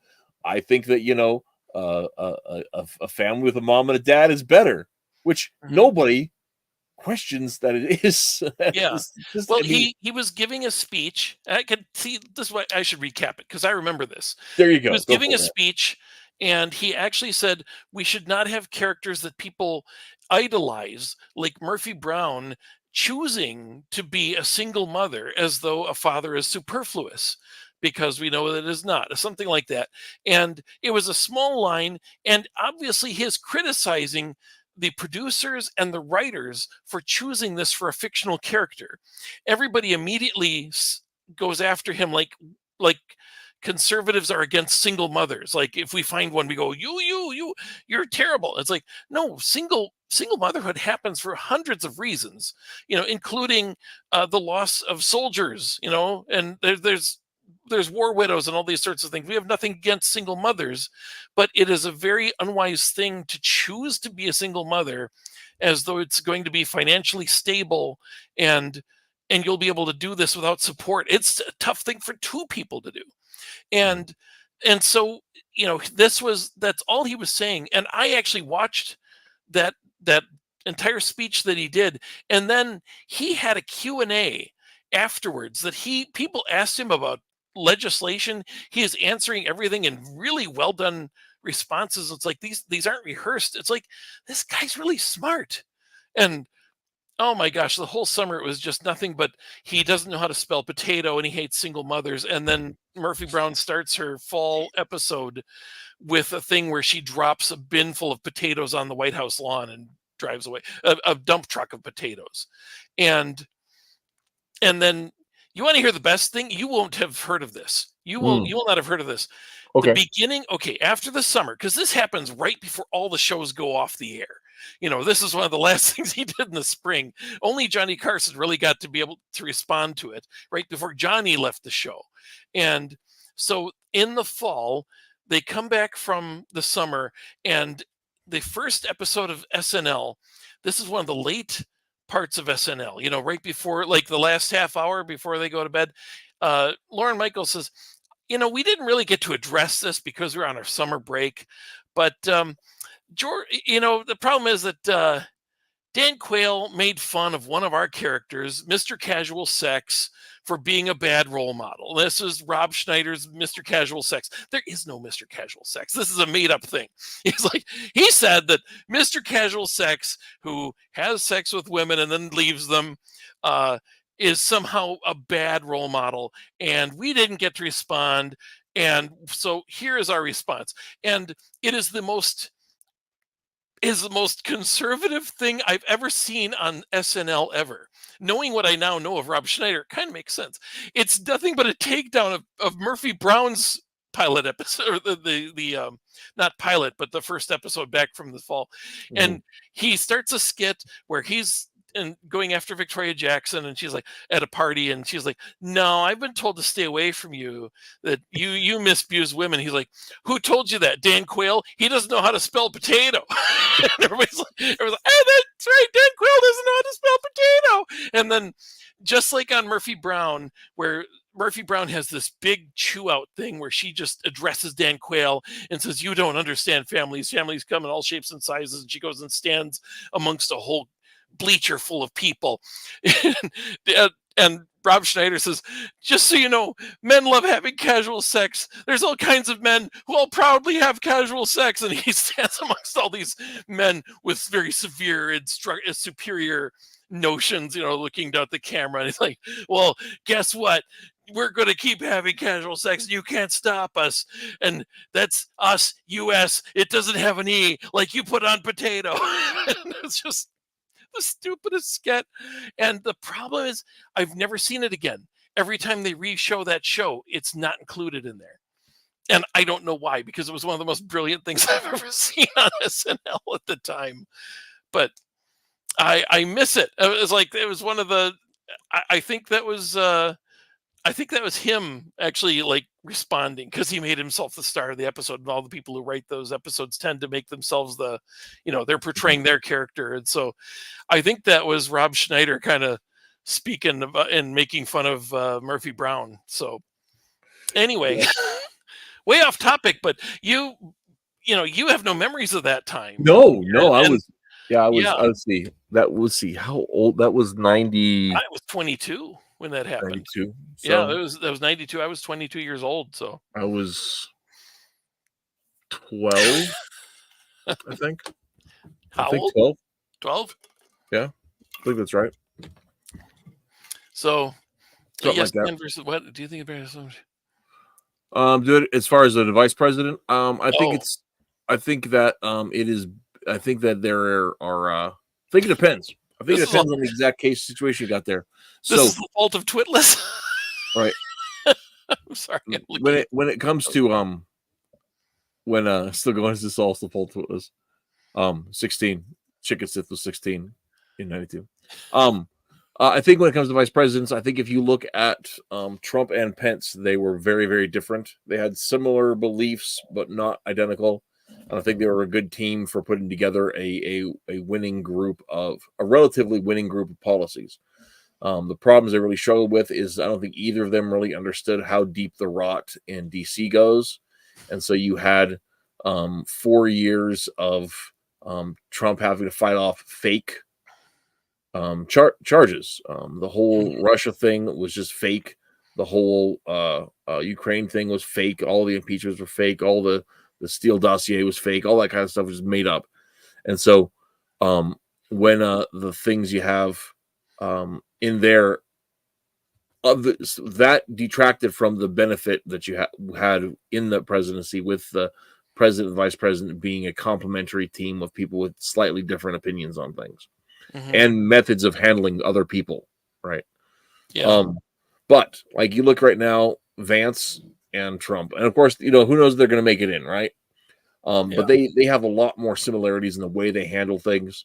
"I think that a family with a mom and a dad is better," which nobody questions that it is. Yeah. He was giving a speech. I could see this is why I should recap it because I remember this. There you go. He was giving a speech, and he actually said we should not have characters that people idolize, like Murphy Brown choosing to be a single mother as though a father is superfluous, because we know that it is not, something like that. And it was a small line, and obviously his criticizing the producers and the writers for choosing this for a fictional character. Everybody immediately goes after him like conservatives are against single mothers. Like if we find one, we go, you're terrible. It's like, no, single motherhood happens for hundreds of reasons, including the loss of soldiers, and there's there's war widows and all these sorts of things. We have nothing against single mothers, but it is a very unwise thing to choose to be a single mother as though it's going to be financially stable and you'll be able to do this without support. It's a tough thing for two people to do. And so, that's all he was saying. And I actually watched that entire speech that he did, and then he had a Q&A afterwards that people asked him about legislation. He is answering everything in really well done responses. It's like these aren't rehearsed. It's like this guy's really smart. And oh my gosh, the whole summer it was just nothing but he doesn't know how to spell potato and he hates single mothers. And then Murphy Brown starts her fall episode with a thing where she drops a bin full of potatoes on the White House lawn and drives away, a dump truck of potatoes. And then you want to hear the best thing? You won't have heard of this. You will not have heard of this. Okay. The beginning, after the summer, because this happens right before all the shows go off the air. This is one of the last things he did in the spring. Only Johnny Carson really got to be able to respond to it right before Johnny left the show. And so in the fall, they come back from the summer, and the first episode of SNL, this is one of the late parts of SNL, right before, like the last half hour before they go to bed. Lauren Michaels says, we didn't really get to address this because we're on our summer break, but George, the problem is that Dan Quayle made fun of one of our characters, Mr. Casual Sex, for being a bad role model. This is Rob Schneider's Mr. Casual Sex. There is no Mr. Casual Sex. This is a made-up thing. He said that Mr. Casual Sex, who has sex with women and then leaves them, is somehow a bad role model, and we didn't get to respond. And so here is our response. And it is the most conservative thing I've ever seen on SNL ever. Knowing what I now know of Rob Schneider kind of makes sense. It's nothing but a takedown of Murphy Brown's pilot episode, or the not pilot, but the first episode back from the fall. And he starts a skit where he's going after Victoria Jackson, and she's like at a party, and she's like, "No, I've been told to stay away from you, that you misabuse women." He's like, "Who told you that? Dan Quayle? He doesn't know how to spell potato." And everybody's like, "Oh, that's right, Dan Quayle doesn't know how to spell potato." And then, just like on Murphy Brown, where Murphy Brown has this big chew out thing where she just addresses Dan Quayle and says, "You don't understand families. Families come in all shapes and sizes." And she goes and stands amongst a whole bleacher full of people. And Rob Schneider says, "Just so you know, men love having casual sex. There's all kinds of men who all proudly have casual sex." And he stands amongst all these men with very severe and superior notions, looking down at the camera. And he's like, "Well, guess what? We're going to keep having casual sex. You can't stop us. And that's us, US. It doesn't have an E, like you put on potato." And it's just the stupidest skit. And the problem is, I've never seen it again. Every time they re-show that show, it's not included in there. And I don't know why, because it was one of the most brilliant things I've ever seen on SNL at the time. But I miss it. It was one of the, I think that was him actually like responding, because he made himself the star of the episode, and all the people who write those episodes tend to make themselves they're portraying their character. And so I think that was Rob Schneider kind of speaking about and making fun of Murphy Brown. So anyway, way off topic, but you have no memories of that time. No, I was let's see, how old that was. 90. I was 22 when that happened. 92. So yeah, that was 92. I was 22 years old, so I was 12. I think. How old? 12. 12? Yeah, I think that's right. So something like that. Versus what do you think about so dude, as far as the vice president, I think that there are I think it depends. I think it depends on the exact case situation you got there. So this is the fault of Twitless. Right. I'm sorry. When it comes to still going to this also the fault of Twitless. 16. Chicken Sith was 16 in 92. I think when it comes to vice presidents, I think if you look at Trump and Pence, they were very, very different. They had similar beliefs, but not identical. And I think they were a good team for putting together a winning group of a relatively winning group of policies. The problems they really struggled with is I don't think either of them really understood how deep the rot in DC goes. And so you had 4 years of Trump having to fight off fake charges. The whole Russia thing was just fake. The whole Ukraine thing was fake. All the impeachments were fake. All the Steele dossier was fake. All that kind of stuff was made up. And so when the things you have in there that detracted from the benefit that you had in the presidency, with the president and vice president being a complementary team of people with slightly different opinions on things and methods of handling other people, right? Yeah. But like you look right now, Vance and Trump, and of course, who knows if they're going to make it in, right? But they have a lot more similarities in the way they handle things,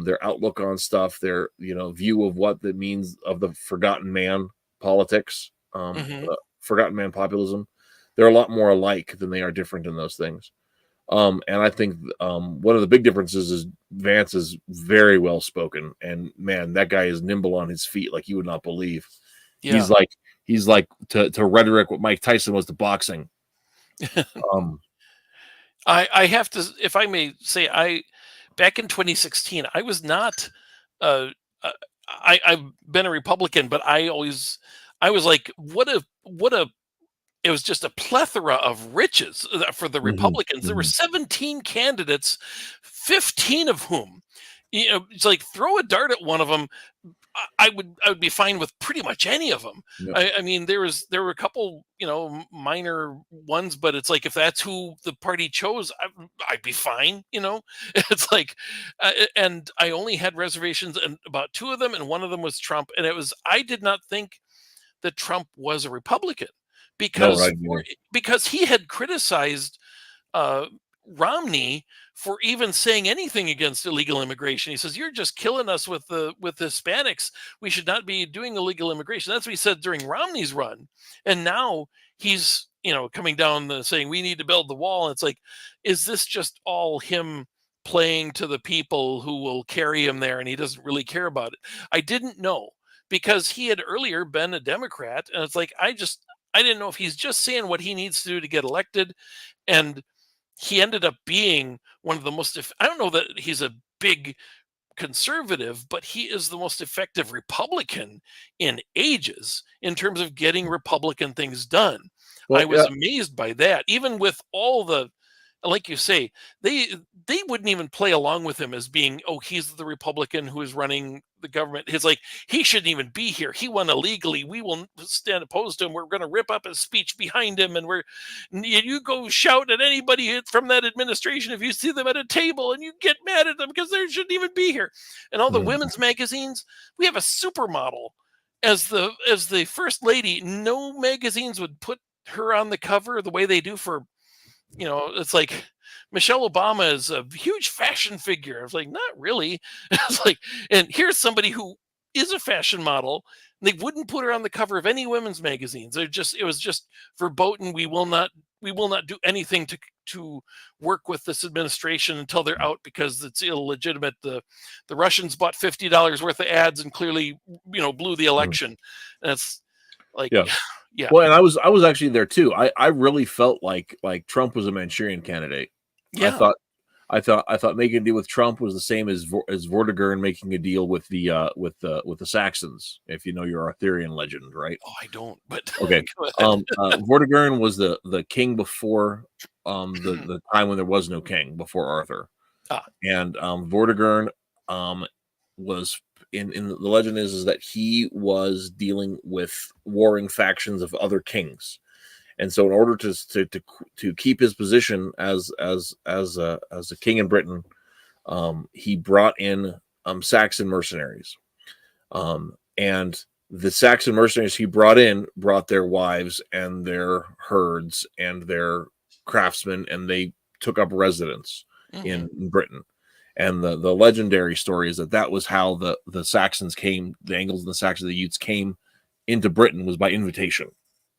their outlook on stuff, their view of what that means of the forgotten man politics, forgotten man populism. They're a lot more alike than they are different in those things. And I think one of the big differences is Vance is very well spoken, and man, that guy is nimble on his feet like you would not believe. Yeah. He's like to rhetoric what Mike Tyson was to boxing. I have to, if I may say, back in 2016, I was not. I've been a Republican, but I was like, what a. It was just a plethora of riches for the Republicans. There were 17 candidates, 15 of whom, it's like throw a dart at one of them. I would be fine with pretty much any of them. Yeah. I mean, there were a couple, minor ones, but it's like if that's who the party chose, I'd be fine. It's like, and I only had reservations about 2 of them, and one of them was Trump, and I did not think that Trump was a Republican because he had criticized Romney for even saying anything against illegal immigration. He says, "You're just killing us with Hispanics. We should not be doing illegal immigration." That's what he said during Romney's run. And now he's, coming down saying we need to build the wall. And it's like, is this just all him playing to the people who will carry him there, and he doesn't really care about it? I didn't know, because he had earlier been a Democrat, and it's like I didn't know if he's just saying what he needs to do to get elected. And he ended up being one of the most, I don't know that he's a big conservative, but he is the most effective Republican in ages in terms of getting Republican things done. Well, I was amazed by that, even with all the, like you say, they wouldn't even play along with him as being, oh, he's the Republican who is running the government. It's like, he shouldn't even be here. He won illegally. We will stand opposed to him. We're going to rip up his speech behind him. And you go shout at anybody from that administration if you see them at a table, and you get mad at them because they shouldn't even be here. And all the women's magazines, we have a supermodel as the first lady. No magazines would put her on the cover the way they do for, it's like Michelle Obama is a huge fashion figure. I was like, not really. It's like, and here's somebody who is a fashion model. And they wouldn't put her on the cover of any women's magazines. It was just verboten. We will not do anything to work with this administration until they're out, because it's illegitimate. The Russians bought $50 worth of ads and clearly, blew the election. And it's like, yeah. Well, and I was actually there too. I really felt like Trump was a Manchurian candidate. Yeah. I thought making a deal with Trump was the same as Vortigern making a deal with the Saxons. If you know your Arthurian legend, right? Oh, I don't. But okay. Vortigern was the king before the time when there was no king, before Arthur. And Vortigern was in the legend is that he was dealing with warring factions of other kings, and so in order to keep his position as a king in Britain, he brought in Saxon mercenaries, and the Saxon mercenaries he brought their wives and their herds and their craftsmen, and they took up residence in Britain. And the legendary story is that was how the Saxons came, the Angles and the Saxons, the Utes came into Britain, was by invitation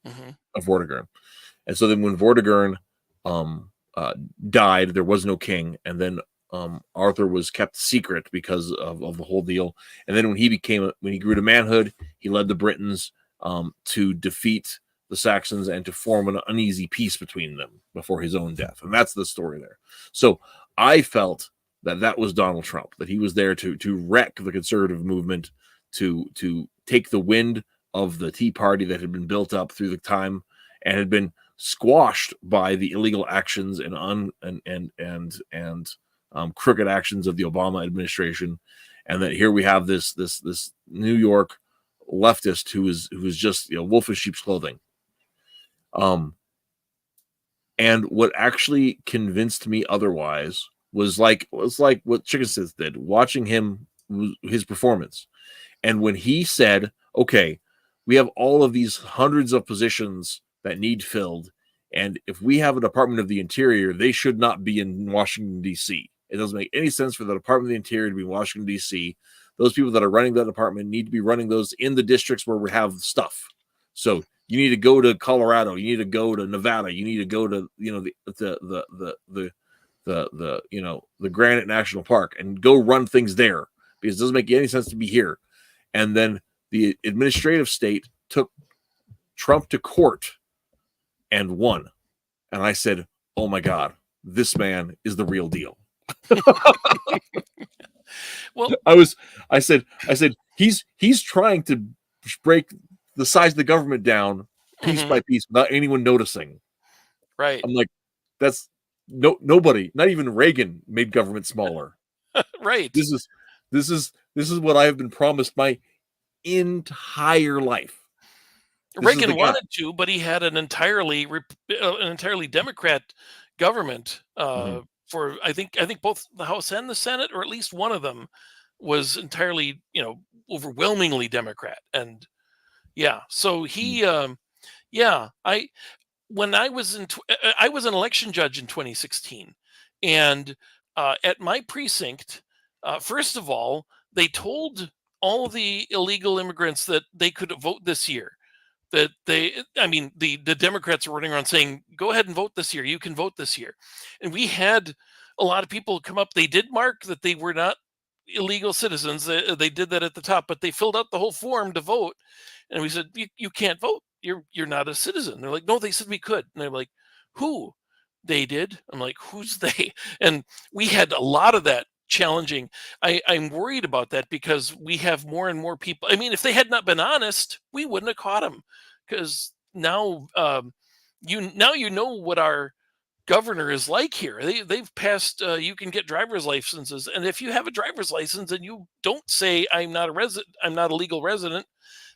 of Vortigern. And so then when Vortigern died, there was no king, and then Arthur was kept secret because of the whole deal. And then when he grew to manhood, he led the Britons to defeat the Saxons and to form an uneasy peace between them before his own death. And that's the story there. So I felt that was Donald Trump, that he was there to wreck the conservative movement, to take the wind of the Tea Party that had been built up through the time and had been squashed by the illegal actions and crooked actions of the Obama administration, and that here we have this New York leftist who is just wolf in sheep's clothing. And what actually convinced me otherwise was like what Chicken Sith did, watching his performance. And when he said, okay, we have all of these hundreds of positions that need filled, and if we have a Department of the Interior, they should not be in Washington, D.C. It doesn't make any sense for the Department of the Interior to be in Washington, D.C. Those people that are running that department need to be running those in the districts where we have stuff. So you need to go to Colorado, you need to go to Nevada, you need to go to the Granite National Park and go run things there, because it doesn't make any sense to be here. And then the administrative state took Trump to court and won. And I said, oh my God, this man is the real deal. Well, I said, he's trying to break the size of the government down piece by piece without anyone noticing. Right. I'm like, that's nobody, not even Reagan made government smaller. Right. This is what I have been promised my entire life. Reagan wanted to, but he had an entirely Democrat government for I think both the House and the Senate, or at least one of them, was entirely overwhelmingly Democrat. And so he when I was I was an election judge in 2016, and at my precinct, first of all, they told all the illegal immigrants that they could vote this year. That the Democrats were running around saying, go ahead and vote this year. You can vote this year. And we had a lot of people come up. They did mark that they were not illegal citizens. They did that at the top, but they filled out the whole form to vote. And we said, you can't vote. You're not a citizen. They're like, no, they said we could. And they're like, who? They did. I'm like, who's they? And we had a lot of that challenging. I'm worried about that because we have more and more people. I mean, if they had not been honest, we wouldn't have caught them, because now you know what our governor is like here. They've passed you can get driver's licenses, and if you have a driver's license and you don't say I'm not a legal resident,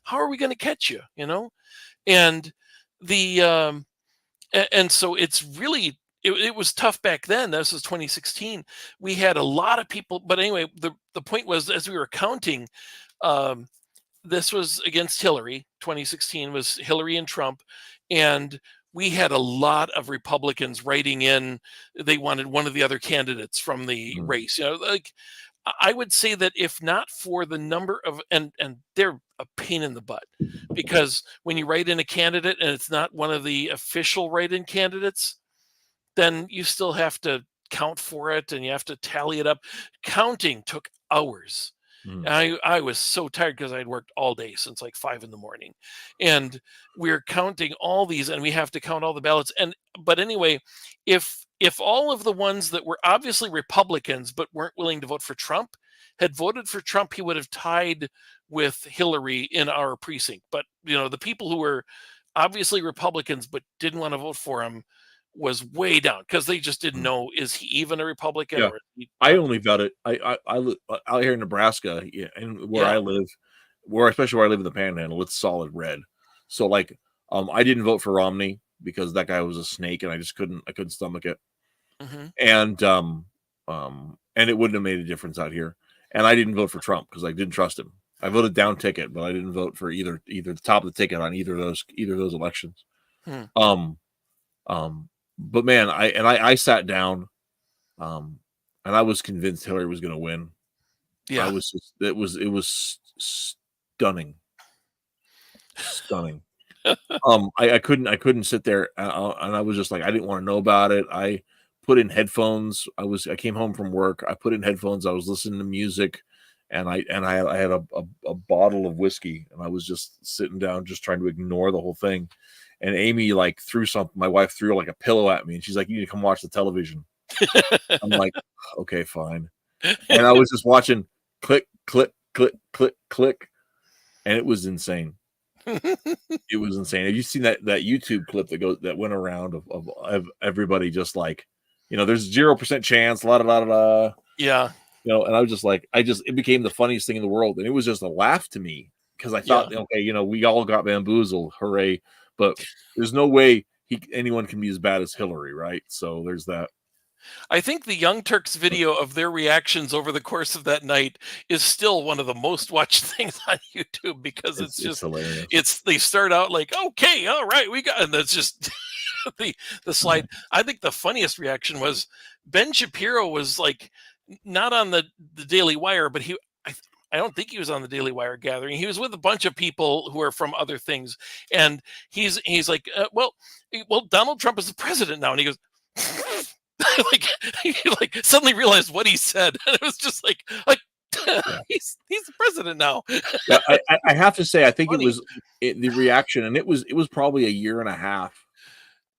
how are we going to catch you? And the and so it's really it was tough back then. This was 2016. We had a lot of people, but anyway, the point was, as we were counting, this was against Hillary. 2016 was Hillary and Trump, and we had a lot of Republicans writing in. They wanted one of the other candidates from the race. Like I would say that if not for the number of and they're a pain in the butt, because when you write in a candidate and it's not one of the official write-in candidates, then you still have to count for it and you have to tally it up. Counting took hours. I was so tired because I had worked all day since like 5 a.m, and we're counting all these, and we have to count all the ballots. But anyway, if all of the ones that were obviously Republicans but weren't willing to vote for Trump had voted for Trump, he would have tied with Hillary in our precinct. But the people who were obviously Republicans but didn't want to vote for him was way down because they just didn't know, is he even a Republican? Yeah. Or I only voted. I live out here in Nebraska, and where I live, especially where I live in the Panhandle, it's solid red. So like, I didn't vote for Romney because that guy was a snake, and I couldn't stomach it. And it wouldn't have made a difference out here. And I didn't vote for Trump because I didn't trust him. I voted down ticket, but I didn't vote for either the top of the ticket on either of those elections. But man, I sat down, and I was convinced Hillary was going to win. Yeah. It was stunning. I couldn't sit there, and I was just like, I didn't want to know about it. I put in headphones. I came home from work. I put in headphones. I was listening to music, and I had a bottle of whiskey, and I was just sitting down, just trying to ignore the whole thing. And Amy like threw something. My wife threw like a pillow at me, and she's like, "You need to come watch the television." I'm like, "Okay, fine." And I was just watching click, click, click, click, click, and it was insane. It was insane. Have you seen that YouTube clip that went around of everybody just like, there's 0% chance, la da da da da. Yeah. And I was just like, it became the funniest thing in the world, and it was just a laugh to me because I thought, okay, we all got bamboozled, hooray! But there's no way anyone can be as bad as Hillary, right? So there's that. I think the Young Turks video of their reactions over the course of that night is still one of the most watched things on YouTube because it's just hilarious. They start out like, okay, all right, we got, and that's just the slide. I think the funniest reaction was Ben Shapiro was like not on the Daily Wire, but I don't think he was on the Daily Wire gathering. He was with a bunch of people who are from other things, and he's like, well, Donald Trump is the president now, and he goes. Like he like suddenly realized what he said, and it was just like he's the president now. Yeah, I have to say, I think it was the reaction, and it was probably a year and a half,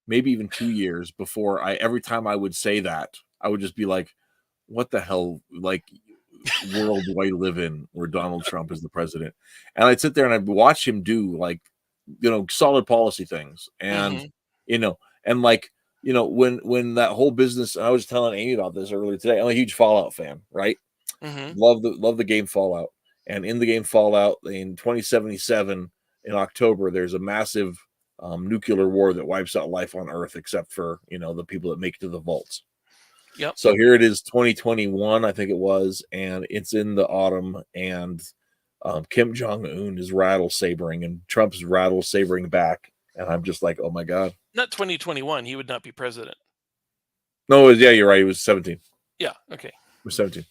maybe even 2 years before every time I would say that, I would just be like, what the hell, like, world do I live in where Donald Trump is the president? And I'd sit there and I'd watch him do like, solid policy things. And, and like, when that whole business, I was telling Amy about this earlier today. I'm a huge Fallout fan, right? Mm-hmm. Love the game Fallout. And in the game Fallout in 2077 in October, there's a massive nuclear war that wipes out life on Earth, except for, the people that make it to the vaults. Yep. So here it is, 2021, I think it was, and it's in the autumn, and Kim Jong-un is rattle sabering, and Trump's rattle sabering back, and I'm just like, oh my god. Not 2021. He would not be president. No, yeah, you're right. He was 17. Yeah. Okay. He was 17.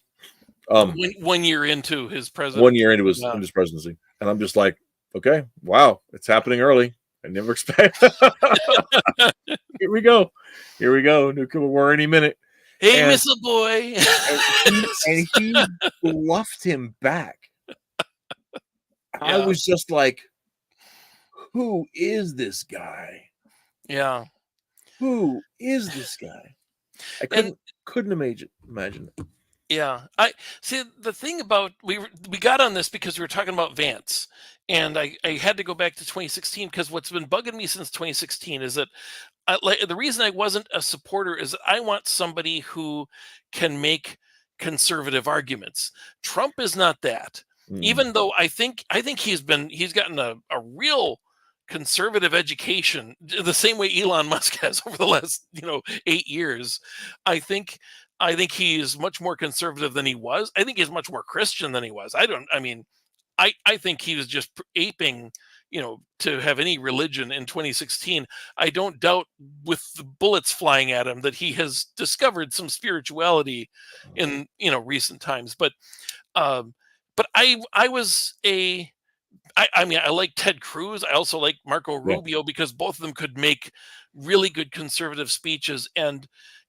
1 year into his presidency. 1 year into his presidency, and I'm just like, okay, wow, it's happening early. I never expect. Here we go. Nuclear war any minute. Hey, missile boy. and he bluffed him back. Yeah. I was just like, who is this guy? Yeah. Who is this guy? I couldn't imagine it. Yeah. I see the thing about we got on this because we were talking about Vance, and I had to go back to 2016 because what's been bugging me since 2016 is that the reason I wasn't a supporter is that I want somebody who can make conservative arguments. Trump is not that. Even though I think he's gotten a real conservative education the same way Elon Musk has over the last 8 years. I think he is much more conservative than he was. I think he's much more Christian than he was. I think he was just aping, to have any religion in 2016. I don't doubt with the bullets flying at him that he has discovered some spirituality in, recent times. But I like Ted Cruz. I also like Marco Rubio because both of them could make really good conservative speeches. And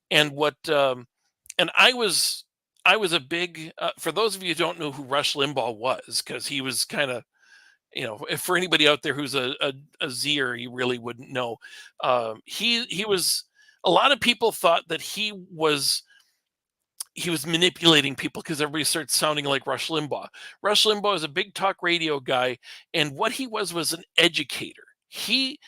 I was a big, for those of you who don't know who Rush Limbaugh was, because he was kind of, if for anybody out there who's a Zer, you really wouldn't know. He was, a lot of people thought that he was manipulating people because everybody starts sounding like Rush Limbaugh. Rush Limbaugh is a big talk radio guy, and what he was an educator. He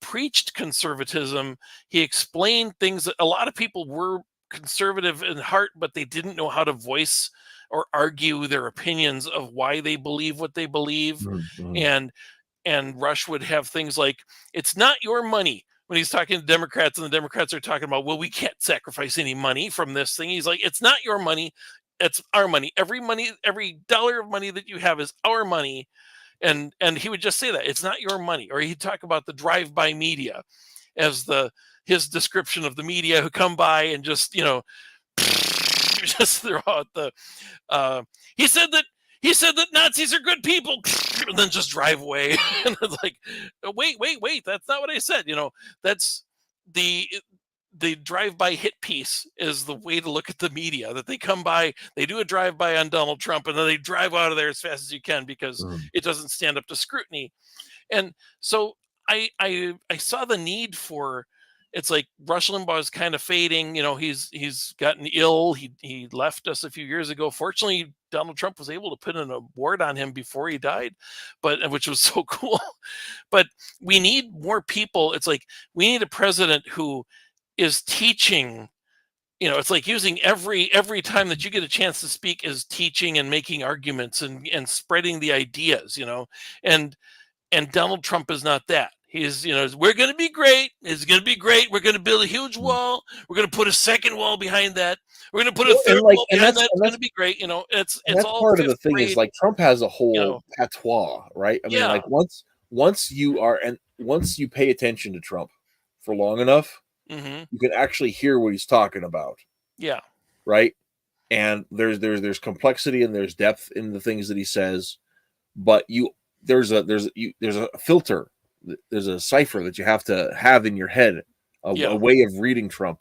preached conservatism. He explained things that a lot of people were conservative in heart, but they didn't know how to voice or argue their opinions of why they believe what they believe. Mm-hmm. And Rush would have things like, it's not your money, when he's talking to Democrats, and the Democrats are talking about, well, we can't sacrifice any money from this thing. He's like, it's not your money, it's our money. Every dollar of money that you have is our money. And he would just say that it's not your money. Or he'd talk about the drive-by media as his description of the media who come by and just, just throw out the he said that Nazis are good people, and then just drive away. And it's like, wait, that's not what I said. That's the drive-by hit piece is the way to look at the media. That they come by, they do a drive-by on Donald Trump, and then they drive out of there as fast as you can because it doesn't stand up to scrutiny. And so I saw the need for. It's like Rush Limbaugh is kind of fading. He's gotten ill. He left us a few years ago. Fortunately, Donald Trump was able to put an award on him before he died, which was so cool. But we need more people. It's like we need a president who is teaching. It's like using every time that you get a chance to speak is teaching and making arguments and spreading the ideas. And Donald Trump is not that. He's, we're going to be great. It's going to be great. We're going to build a huge wall. We're going to put a second wall behind that. We're going to put a third wall behind that. It's going to be great. It's all part of the thing is like Trump has a whole patois, right? I mean, like once you pay attention to Trump for long enough, you can actually hear what he's talking about. Yeah. Right. And there's complexity and there's depth in the things that he says, but there's a filter. There's a cipher that you have to have in your head, a way of reading Trump.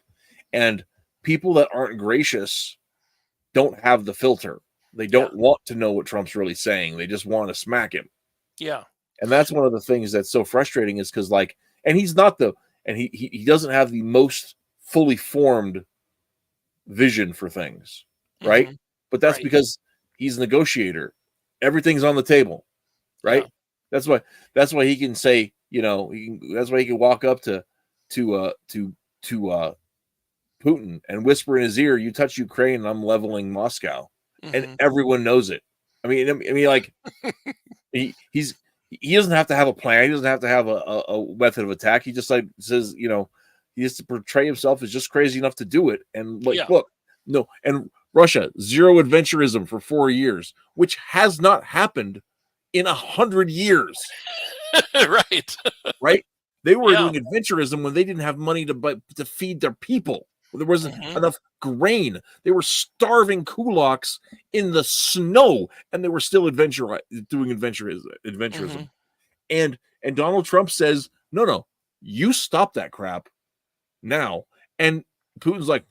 And people that aren't gracious don't have the filter. They don't want to know what Trump's really saying. They just want to smack him. Yeah. And that's one of the things that's so frustrating is because and he's not he doesn't have the most fully formed vision for things. Right. But that's because he's a negotiator. Everything's on the table. Right. Yeah. That's why he can say, that's why he can walk up to Putin and whisper in his ear, "You touch Ukraine, and I'm leveling Moscow," and everyone knows it. I mean, like he doesn't have to have a plan. He doesn't have to have a method of attack. He just says, he has to portray himself as just crazy enough to do it. And look, no, and Russia, zero adventurism for 4 years, which has not happened in 100 years. Right. They were doing adventurism when they didn't have money to feed their people. There wasn't enough grain. They were starving kulaks in the snow, and they were still doing adventurism. And Donald Trump says, no, you stop that crap now. And Putin's like,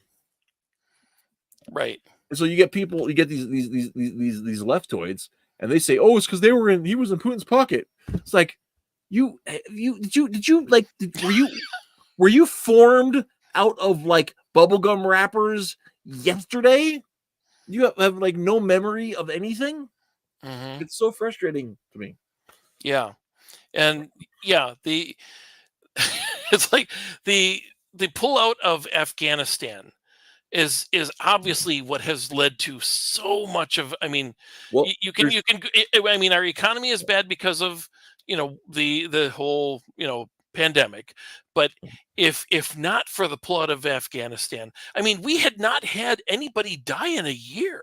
right. And so you get these leftoids. And they say, "Oh, it's because he was in Putin's pocket." It's like, were you formed out of like bubblegum wrappers yesterday? You have like no memory of anything. It's so frustrating to me. Yeah, and it's like the pullout of Afghanistan is obviously what has led to so much of. I mean, our economy is bad because of the whole pandemic, but if not for the pullout of Afghanistan, I mean, we had not had anybody die in a year.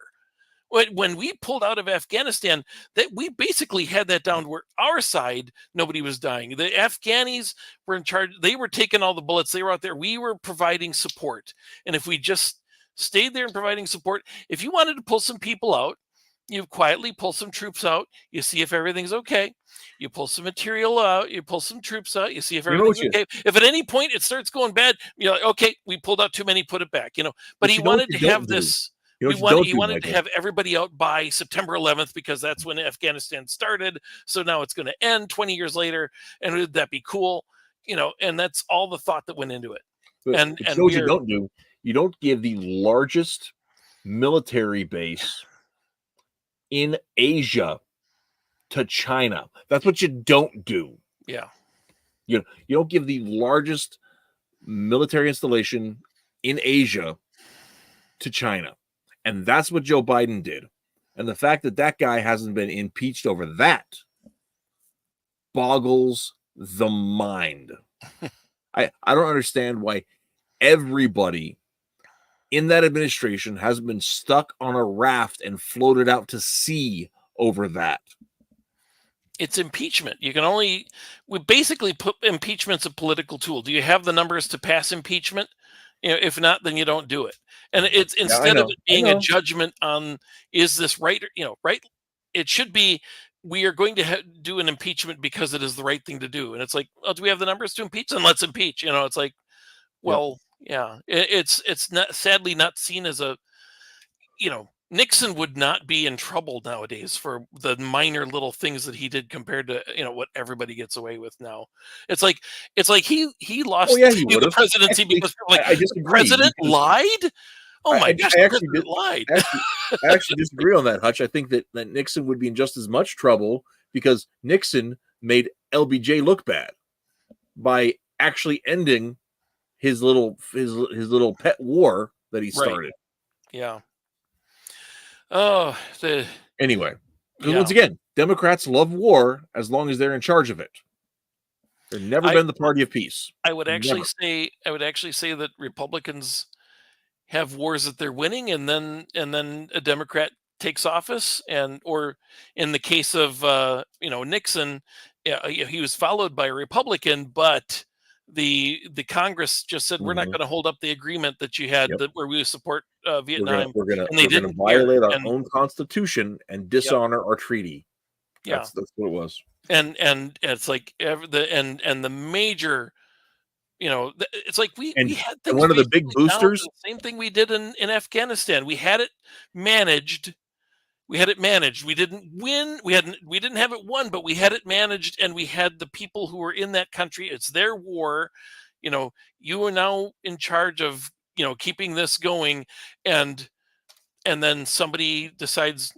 When we pulled out of Afghanistan, that we basically had that down where our side, nobody was dying. The Afghanis were in charge. They were taking all the bullets. They were out there. We were providing support. And if we just stayed there and providing support, if you wanted to pull some people out, you quietly pull some troops out. You see if everything's okay. You pull some material out. You pull some troops out. You see if everything's okay. If at any point it starts going bad, you're like, okay, we pulled out too many, put it back. But he wanted to have this. He wanted to have everybody out by September 11th because that's when Afghanistan started. So now it's going to end 20 years later. And would that be cool? And that's all the thought that went into it. And what you don't do, you don't give the largest military base in Asia to China. That's what you don't do. Yeah. You don't give the largest military installation in Asia to China. And that's what Joe Biden did. And the fact that guy hasn't been impeached over that boggles the mind. I don't understand why everybody in that administration hasn't been stuck on a raft and floated out to sea over that. It's impeachment. We basically put impeachment's a political tool. Do you have the numbers to pass impeachment? If not, then you don't do it. And it's instead of it being a judgment on is this right, right? It should be we are going to do an impeachment because it is the right thing to do. And it's like, well, do we have the numbers to impeach? Then let's impeach. It's like, well, yeah, it's not sadly not seen as a, Nixon would not be in trouble nowadays for the minor little things that he did compared to what everybody gets away with now. It's like he lost the presidency because I disagree. The president lied. Oh my gosh, I actually lied. I actually disagree on that, Hutch. I think that Nixon would be in just as much trouble because Nixon made LBJ look bad by actually ending his little pet war that he started. Right. Yeah. Oh, anyway, because once again, Democrats love war as long as they're in charge of it. They've never been the party of peace. I would actually say that Republicans have wars that they're winning, and then a Democrat takes office, or in the case of Nixon, he was followed by a Republican, but the Congress just said we're not going to hold up the agreement that you had where we support Vietnam. We're going to violate our own constitution and dishonor our treaty. That's what it was. And it's like the major, it's like we had things. One of the big boosters. The same thing we did in Afghanistan. We had it managed. We didn't win. We didn't have it won, but we had it managed, and we had the people who were in that country. It's their war. You are now in charge of keeping this going, and then somebody decides,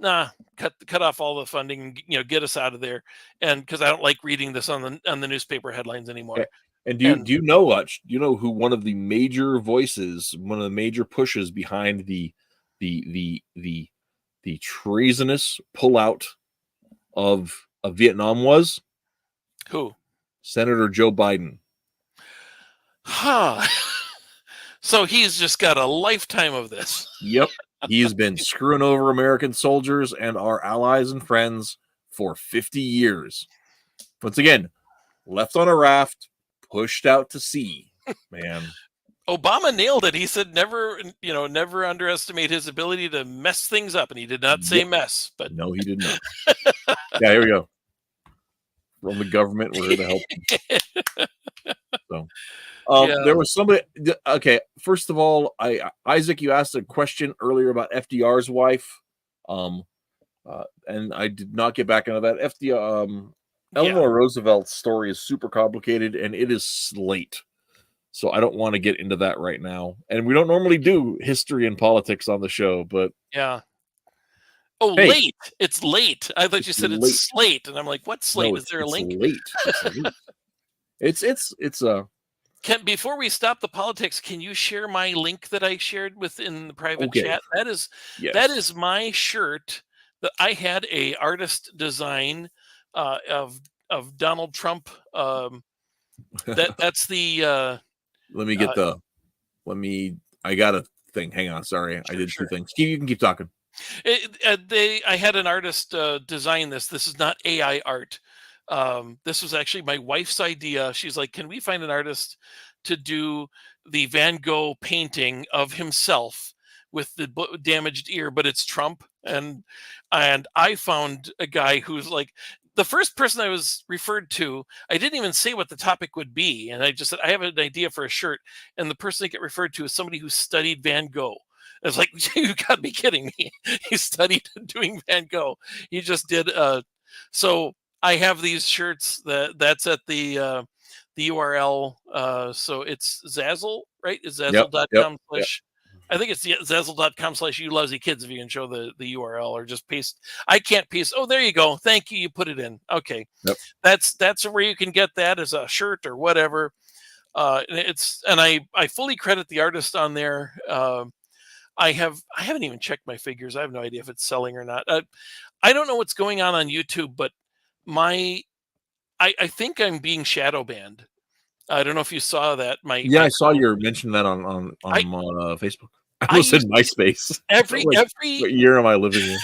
cut off all the funding, get us out of there, and because I don't like reading this on the newspaper headlines anymore. And do you know, Hutch? Do you know who one of the major voices, one of the major pushes behind the treasonous pullout of Vietnam was? Who? Senator Joe Biden. So he's just got a lifetime of this. Yep. He's been screwing over American soldiers and our allies and friends for 50 years. Once again, left on a raft, pushed out to sea, man. Obama nailed it. He said never underestimate his ability to mess things up, and he did not say mess. But no, he did not. Yeah, here we go. From the government, we're here to help. So, there was somebody. Okay, first of all, Isaac, you asked a question earlier about FDR's wife, and I did not get back into that. Eleanor Roosevelt's story is super complicated, and it is late. So I don't want to get into that right now. And we don't normally do history and politics on the show, but yeah. Oh, hey, late. It's late. I thought you said it's slate. And I'm like, what slate? Is there a link? It's late. Before we stop the politics, can you share my link that I shared within the private chat? That is my shirt that I had a artist design of Donald Trump. That's the I got a thing. Hang on. Sorry. I did two things. You can keep talking. I had an artist design this. This is not AI art. This was actually my wife's idea. She's like, can we find an artist to do the Van Gogh painting of himself with the damaged ear, but it's Trump. And I found a guy who's like, the first person I was referred to, I didn't even say what the topic would be. And I just said, I have an idea for a shirt. And the person I get referred to is somebody who studied Van Gogh. I was like, you got to be kidding me. He studied doing Van Gogh. He just did. So I have these shirts that's at the URL. So it's Zazzle, right? It's Zazzle.com / I think it's Zazzle.com / you lousy kids, if you can show the URL or just paste. I can't paste. Oh, there you go. Thank you. You put it in. Okay. Yep. That's where you can get that as a shirt or whatever. And I fully credit the artist on there. I haven't even checked my figures. I have no idea if it's selling or not. I don't know what's going on YouTube, but I think I'm being shadow banned. I don't know if you saw that. I saw your mention that on Facebook. I almost said MySpace. Every what year am I living in?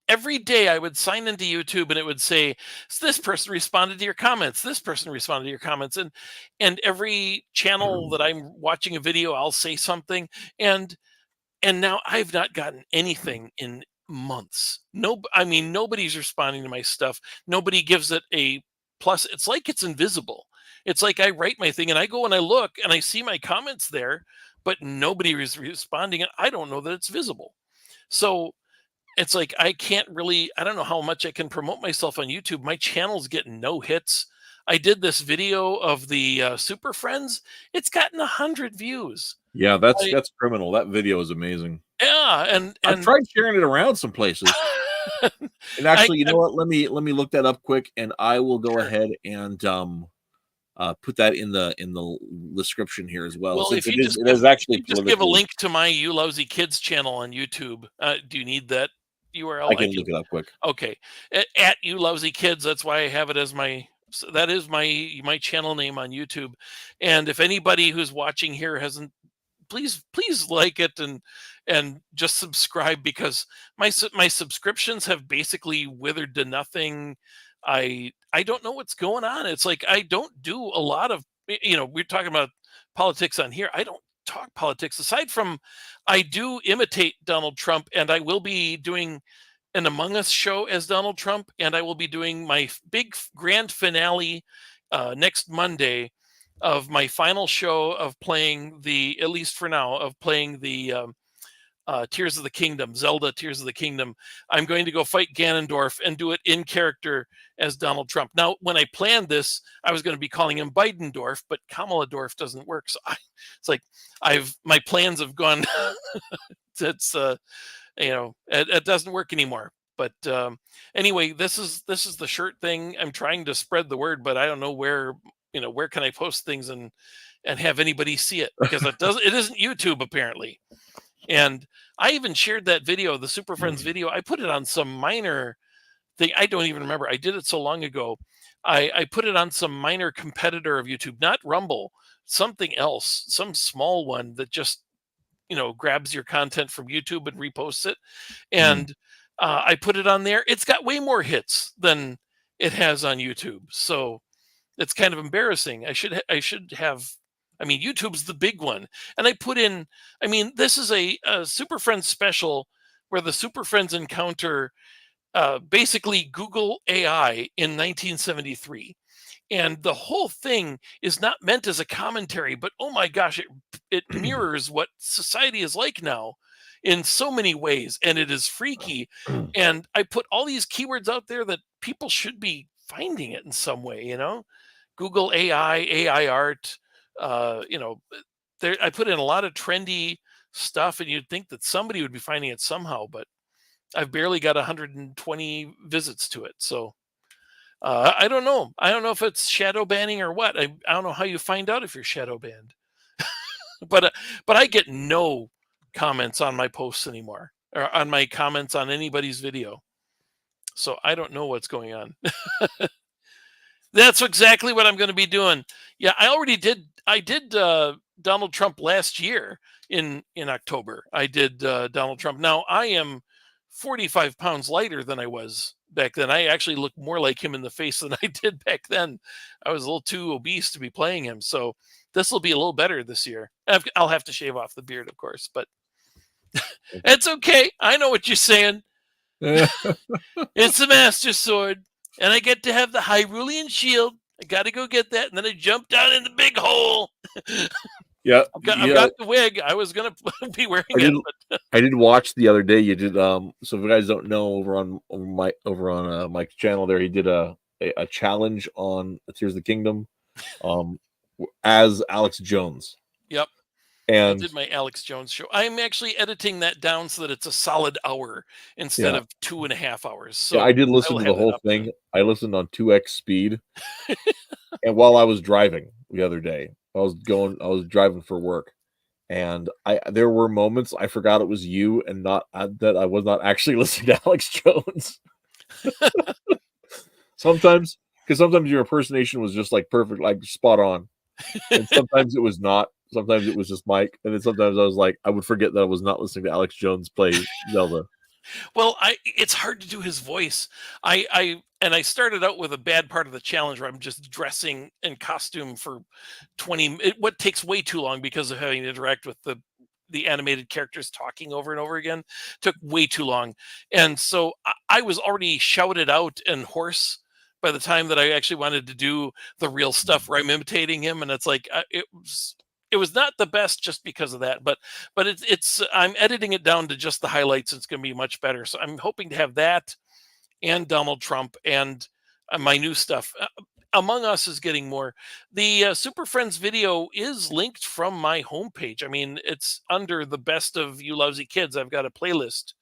every day I would sign into YouTube and it would say, this person responded to your comments. This person responded to your comments. And every channel that I'm watching a video, I'll say something. And now I've not gotten anything in months. No, I mean, nobody's responding to my stuff. Nobody gives it a plus. It's like it's invisible. It's like I write my thing and I go and I look and I see my comments there, but nobody is responding. And I don't know that it's visible. So it's like I can't really, I don't know how much I can promote myself on YouTube. My channel's getting no hits. I did this video of the Super Friends. It's gotten 100 views. Yeah, that's criminal. That video is amazing. Yeah, and I've tried sharing it around some places. And actually, you know what? Let me look that up quick, and I will go ahead and put that in the description here as well. Well, So if it you is, it is actually just give a link to my You Lousy Kids channel on YouTube. Do you need that URL? I can look it up quick. Okay, at You Lousy Kids. That's why I have it as my. So that is my channel name on YouTube. And if anybody who's watching here hasn't, please like it and just subscribe, because my subscriptions have basically withered to nothing. I don't know what's going on. It's like I don't do a lot of, we're talking about politics on here. I don't talk politics aside from I do imitate Donald Trump, and I will be doing an Among Us show as Donald Trump, and I will be doing my big grand finale next Monday of my final show of playing at least for now, of playing the Tears of the Kingdom, Zelda Tears of the Kingdom. I'm going to go fight Ganondorf and do it in character as Donald Trump. Now, when I planned this, I was going to be calling him Bidendorf, but Kamala Dorf doesn't work. So it's like my plans have gone. It's it doesn't work anymore. But anyway, this is the shirt thing. I'm trying to spread the word, but I don't know where can I post things and have anybody see it, because it isn't YouTube apparently. And I even shared that video, the Super Friends video. I put it on some minor thing. I don't even remember. I did it so long ago. I put it on some minor competitor of YouTube, not Rumble, something else, some small one that just grabs your content from YouTube and reposts it. And I put it on there. It's got way more hits than it has on YouTube. So it's kind of embarrassing. I should have. I mean, YouTube's the big one. And I put in, this is a Super Friends special where the Super Friends encounter basically Google AI in 1973. And the whole thing is not meant as a commentary, but oh my gosh, it mirrors what society is like now in so many ways. And it is freaky. And I put all these keywords out there that people should be finding it in some way, Google AI art. I put in a lot of trendy stuff, and you'd think that somebody would be finding it somehow, but I've barely got 120 visits to it. So I don't know. I don't know if it's shadow banning or what. I don't know how you find out if you're shadow banned. but I get no comments on my posts anymore, or on my comments on anybody's video. So I don't know what's going on. That's exactly what I'm going to be doing. Yeah, I did Donald Trump last year in October. I did Donald Trump. Now I am 45 pounds lighter than I was back then. I actually look more like him in the face than I did back then. I was a little too obese to be playing him. So this will be a little better this year. I'll have to shave off the beard, of course, but it's okay. I know what you're saying. It's the Master Sword. And I get to have the Hyrulean shield. I got to go get that. And then I jump down in the big hole. Yeah. I've got the wig. I was going to be wearing it. I did watch the other day. You did, so if you guys don't know, over on Mike's channel there, he did a challenge on Tears of the Kingdom as Alex Jones. Yep. And I did my Alex Jones show. I'm actually editing that down so that it's a solid hour instead of 2.5 hours. So I did listen to the whole thing. I listened on 2x speed. And while I was driving the other day, I was driving for work, and there were moments I forgot it was you and not that I was not actually listening to Alex Jones. Sometimes your impersonation was just like perfect, like spot on. And sometimes it was not. Sometimes it was just Mike. And then sometimes I was like, I would forget that I was not listening to Alex Jones play Zelda. Well, it's hard to do his voice. I started out with a bad part of the challenge where I'm just dressing in costume for what takes way too long because of having to interact with the animated characters talking over and over again. Took way too long. And so I was already shouted out and hoarse by the time that I actually wanted to do the real stuff where I'm imitating him, and it's like it was not the best just because of that, but it's I'm editing it down to just the highlights. It's going to be much better. So I'm hoping to have that and Donald Trump and my new stuff. Among Us is getting more. The Super Friends video is linked from my homepage. I mean, it's under the best of You Lousy Kids. I've got a playlist,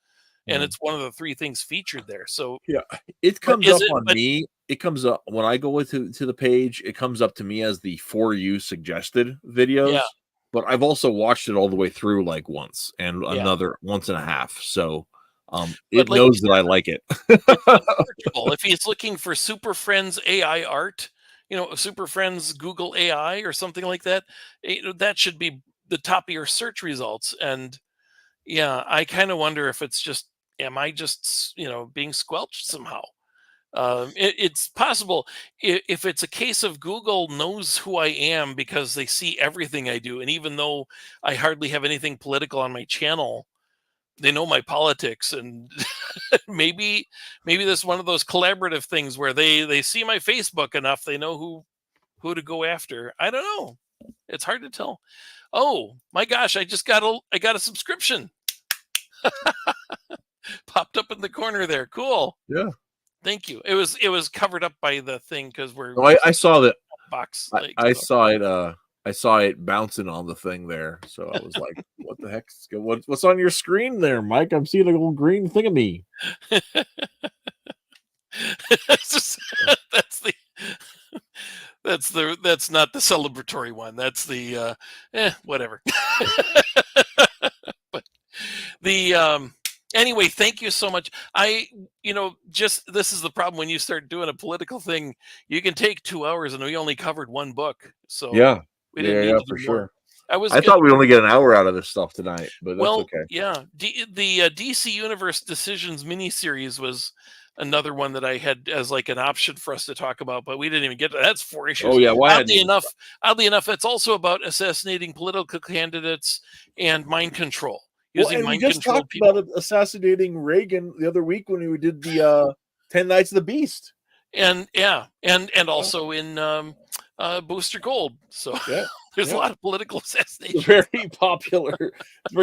and it's one of the 3 things featured there. So yeah, it comes up on me. It comes up when I go to the page. It comes up to me as the For You suggested videos. Yeah. But I've also watched it all the way through like once and another once and a half. So it knows that I like it. If he's looking for Super Friends AI art, Super Friends Google AI or something like that, that should be the top of your search results. And yeah, I kind of wonder if it's just, am I just, being squelched somehow? It's possible if it's a case of Google knows who I am because they see everything I do. And even though I hardly have anything political on my channel, they know my politics. And maybe this is one of those collaborative things where they see my Facebook enough, they know who to go after. I don't know. It's hard to tell. Oh my gosh, I got a subscription. Popped up in the corner there. Cool. Yeah. Thank you. It was covered up by the thing because we're. Oh, I saw that box. I saw it. I saw it bouncing on the thing there, so I was like, "What the heck? What's on your screen there, Mike? I'm seeing a little green thing of me." That's not the celebratory one. That's the whatever. But the anyway, thank you so much. This is the problem when you start doing a political thing. You can take 2 hours, and we only covered one book. So yeah, we didn't need to for do sure. more. I thought we'd only get an hour out of this stuff tonight, but that's okay. Yeah. The DC Universe Decisions miniseries was another one that I had as like an option for us to talk about, but we didn't even get to that. That's 4 issues. Oh yeah, oddly enough, it's also about assassinating political candidates and mind control. And we just talked about assassinating Reagan the other week when we did the 10 Nights of the Beast. And and also in Booster Gold. So there's a lot of political assassination. Very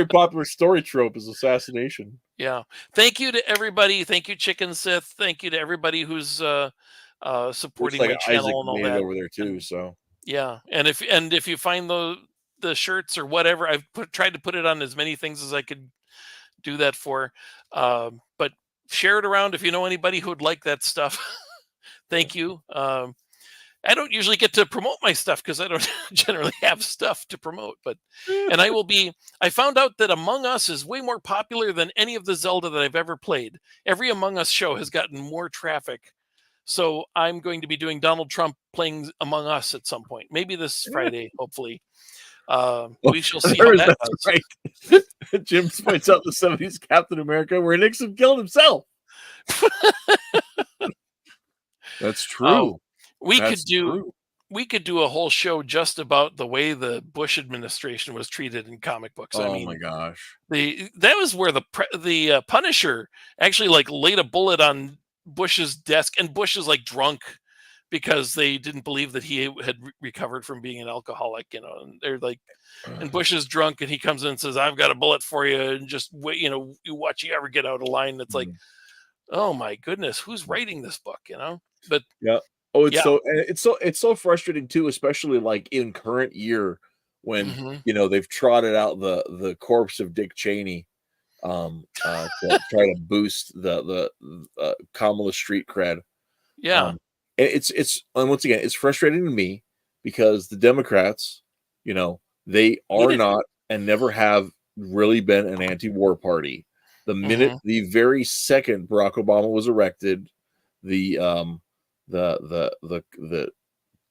popular story trope is assassination. Yeah. Thank you to everybody. Thank you, Chicken Sith. Thank you to everybody who's supporting my channel Isaac and all made that it over there too. So yeah, and if you find the shirts or whatever, I've tried to put it on as many things as I could do that for. But share it around if you know anybody who would like that stuff. Thank you. I don't usually get to promote my stuff because I don't generally have stuff to promote, and I found out that Among Us is way more popular than any of the Zelda that I've ever played. Every Among Us show has gotten more traffic. So I'm going to be doing Donald Trump playing Among Us at some point, maybe this Friday, hopefully. We shall see how that goes. Right. Jim points out the 70s Captain America where Nixon killed himself. That's true. We could do a whole show just about the way the Bush administration was treated in comic books. Oh I mean, my gosh. That was where the Punisher actually like laid a bullet on Bush's desk, and Bush is like drunk because they didn't believe that he had recovered from being an alcoholic, and they're like, and Bush is drunk and he comes in and says, "I've got a bullet for you, and just wait, you watch you ever get out of line." It's like, oh my goodness, who's writing this book, But yeah. Oh, it's so frustrating too, especially like in current year when they've trotted out the corpse of Dick Cheney to try to boost the Kamala Street cred. Yeah. It's and once again, it's frustrating to me because the Democrats, they are not and never have really been an anti-war party. The very second Barack Obama was elected, the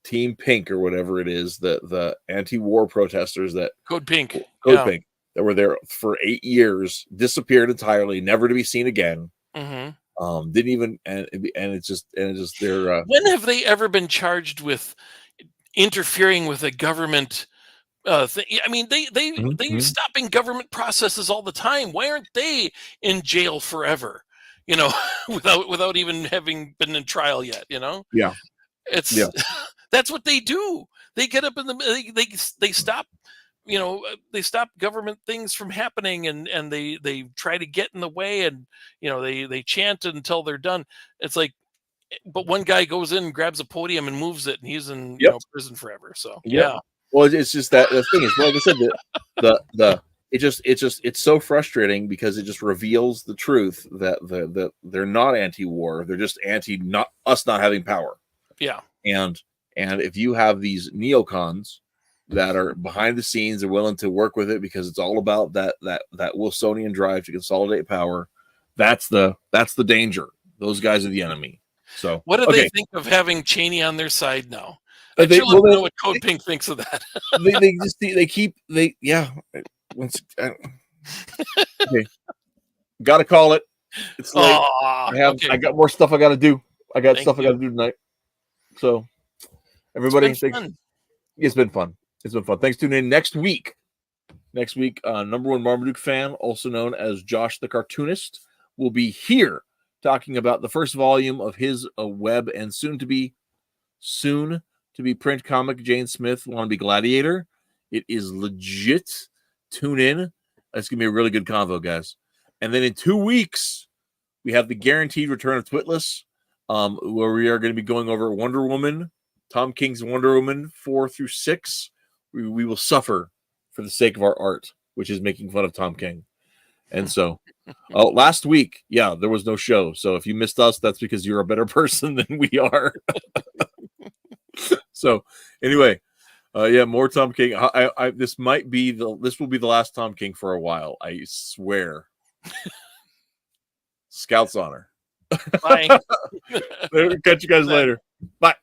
Team Pink or whatever it is, the anti-war protesters that Code Pink, Pink, that were there for 8 years disappeared entirely, never to be seen again. Didn't even, and it's just they're. When have they ever been charged with interfering with a government thing? I mean, they're stopping government processes all the time. Why aren't they in jail forever? You know, without even having been in trial yet. You know, it's that's what they do. They get up in the they stop. You know, they stop government things from happening, and they try to get in the way, and you know they chant until they're done. It's like, but one guy goes in, grabs a podium, and moves it, and he's in prison forever. So well, it's just that the thing is, like I said, it's so frustrating because it just reveals the truth that they're not anti-war, they're just not having power. And if you have these neocons that are behind the scenes are willing to work with it because it's all about that Wilsonian drive to consolidate power, that's the danger. Those guys are the enemy. So what do they think of having Cheney on their side now? I'd sure love to know what Code Pink thinks of that. Okay. Gotta call it. It's late. I got more stuff I gotta do. I got stuff I gotta do tonight. So everybody, it's been fun. It's been fun. Thanks for tuning in. Next week, number one Marmaduke fan, also known as Josh the Cartoonist, will be here talking about the first volume of his web and soon to be print comic, Jane Smith, Wannabe Gladiator. It is legit. Tune in. It's gonna be a really good convo, guys. And then in 2 weeks, we have the guaranteed return of Twitless, where we are going to be going over Wonder Woman, Tom King's Wonder Woman 4 through 6. We will suffer for the sake of our art, which is making fun of Tom King. And so, last week, there was no show. So if you missed us, that's because you're a better person than we are. So anyway, more Tom King. This will be the last Tom King for a while. I swear. Scout's honor. Bye. Catch you guys later. Bye.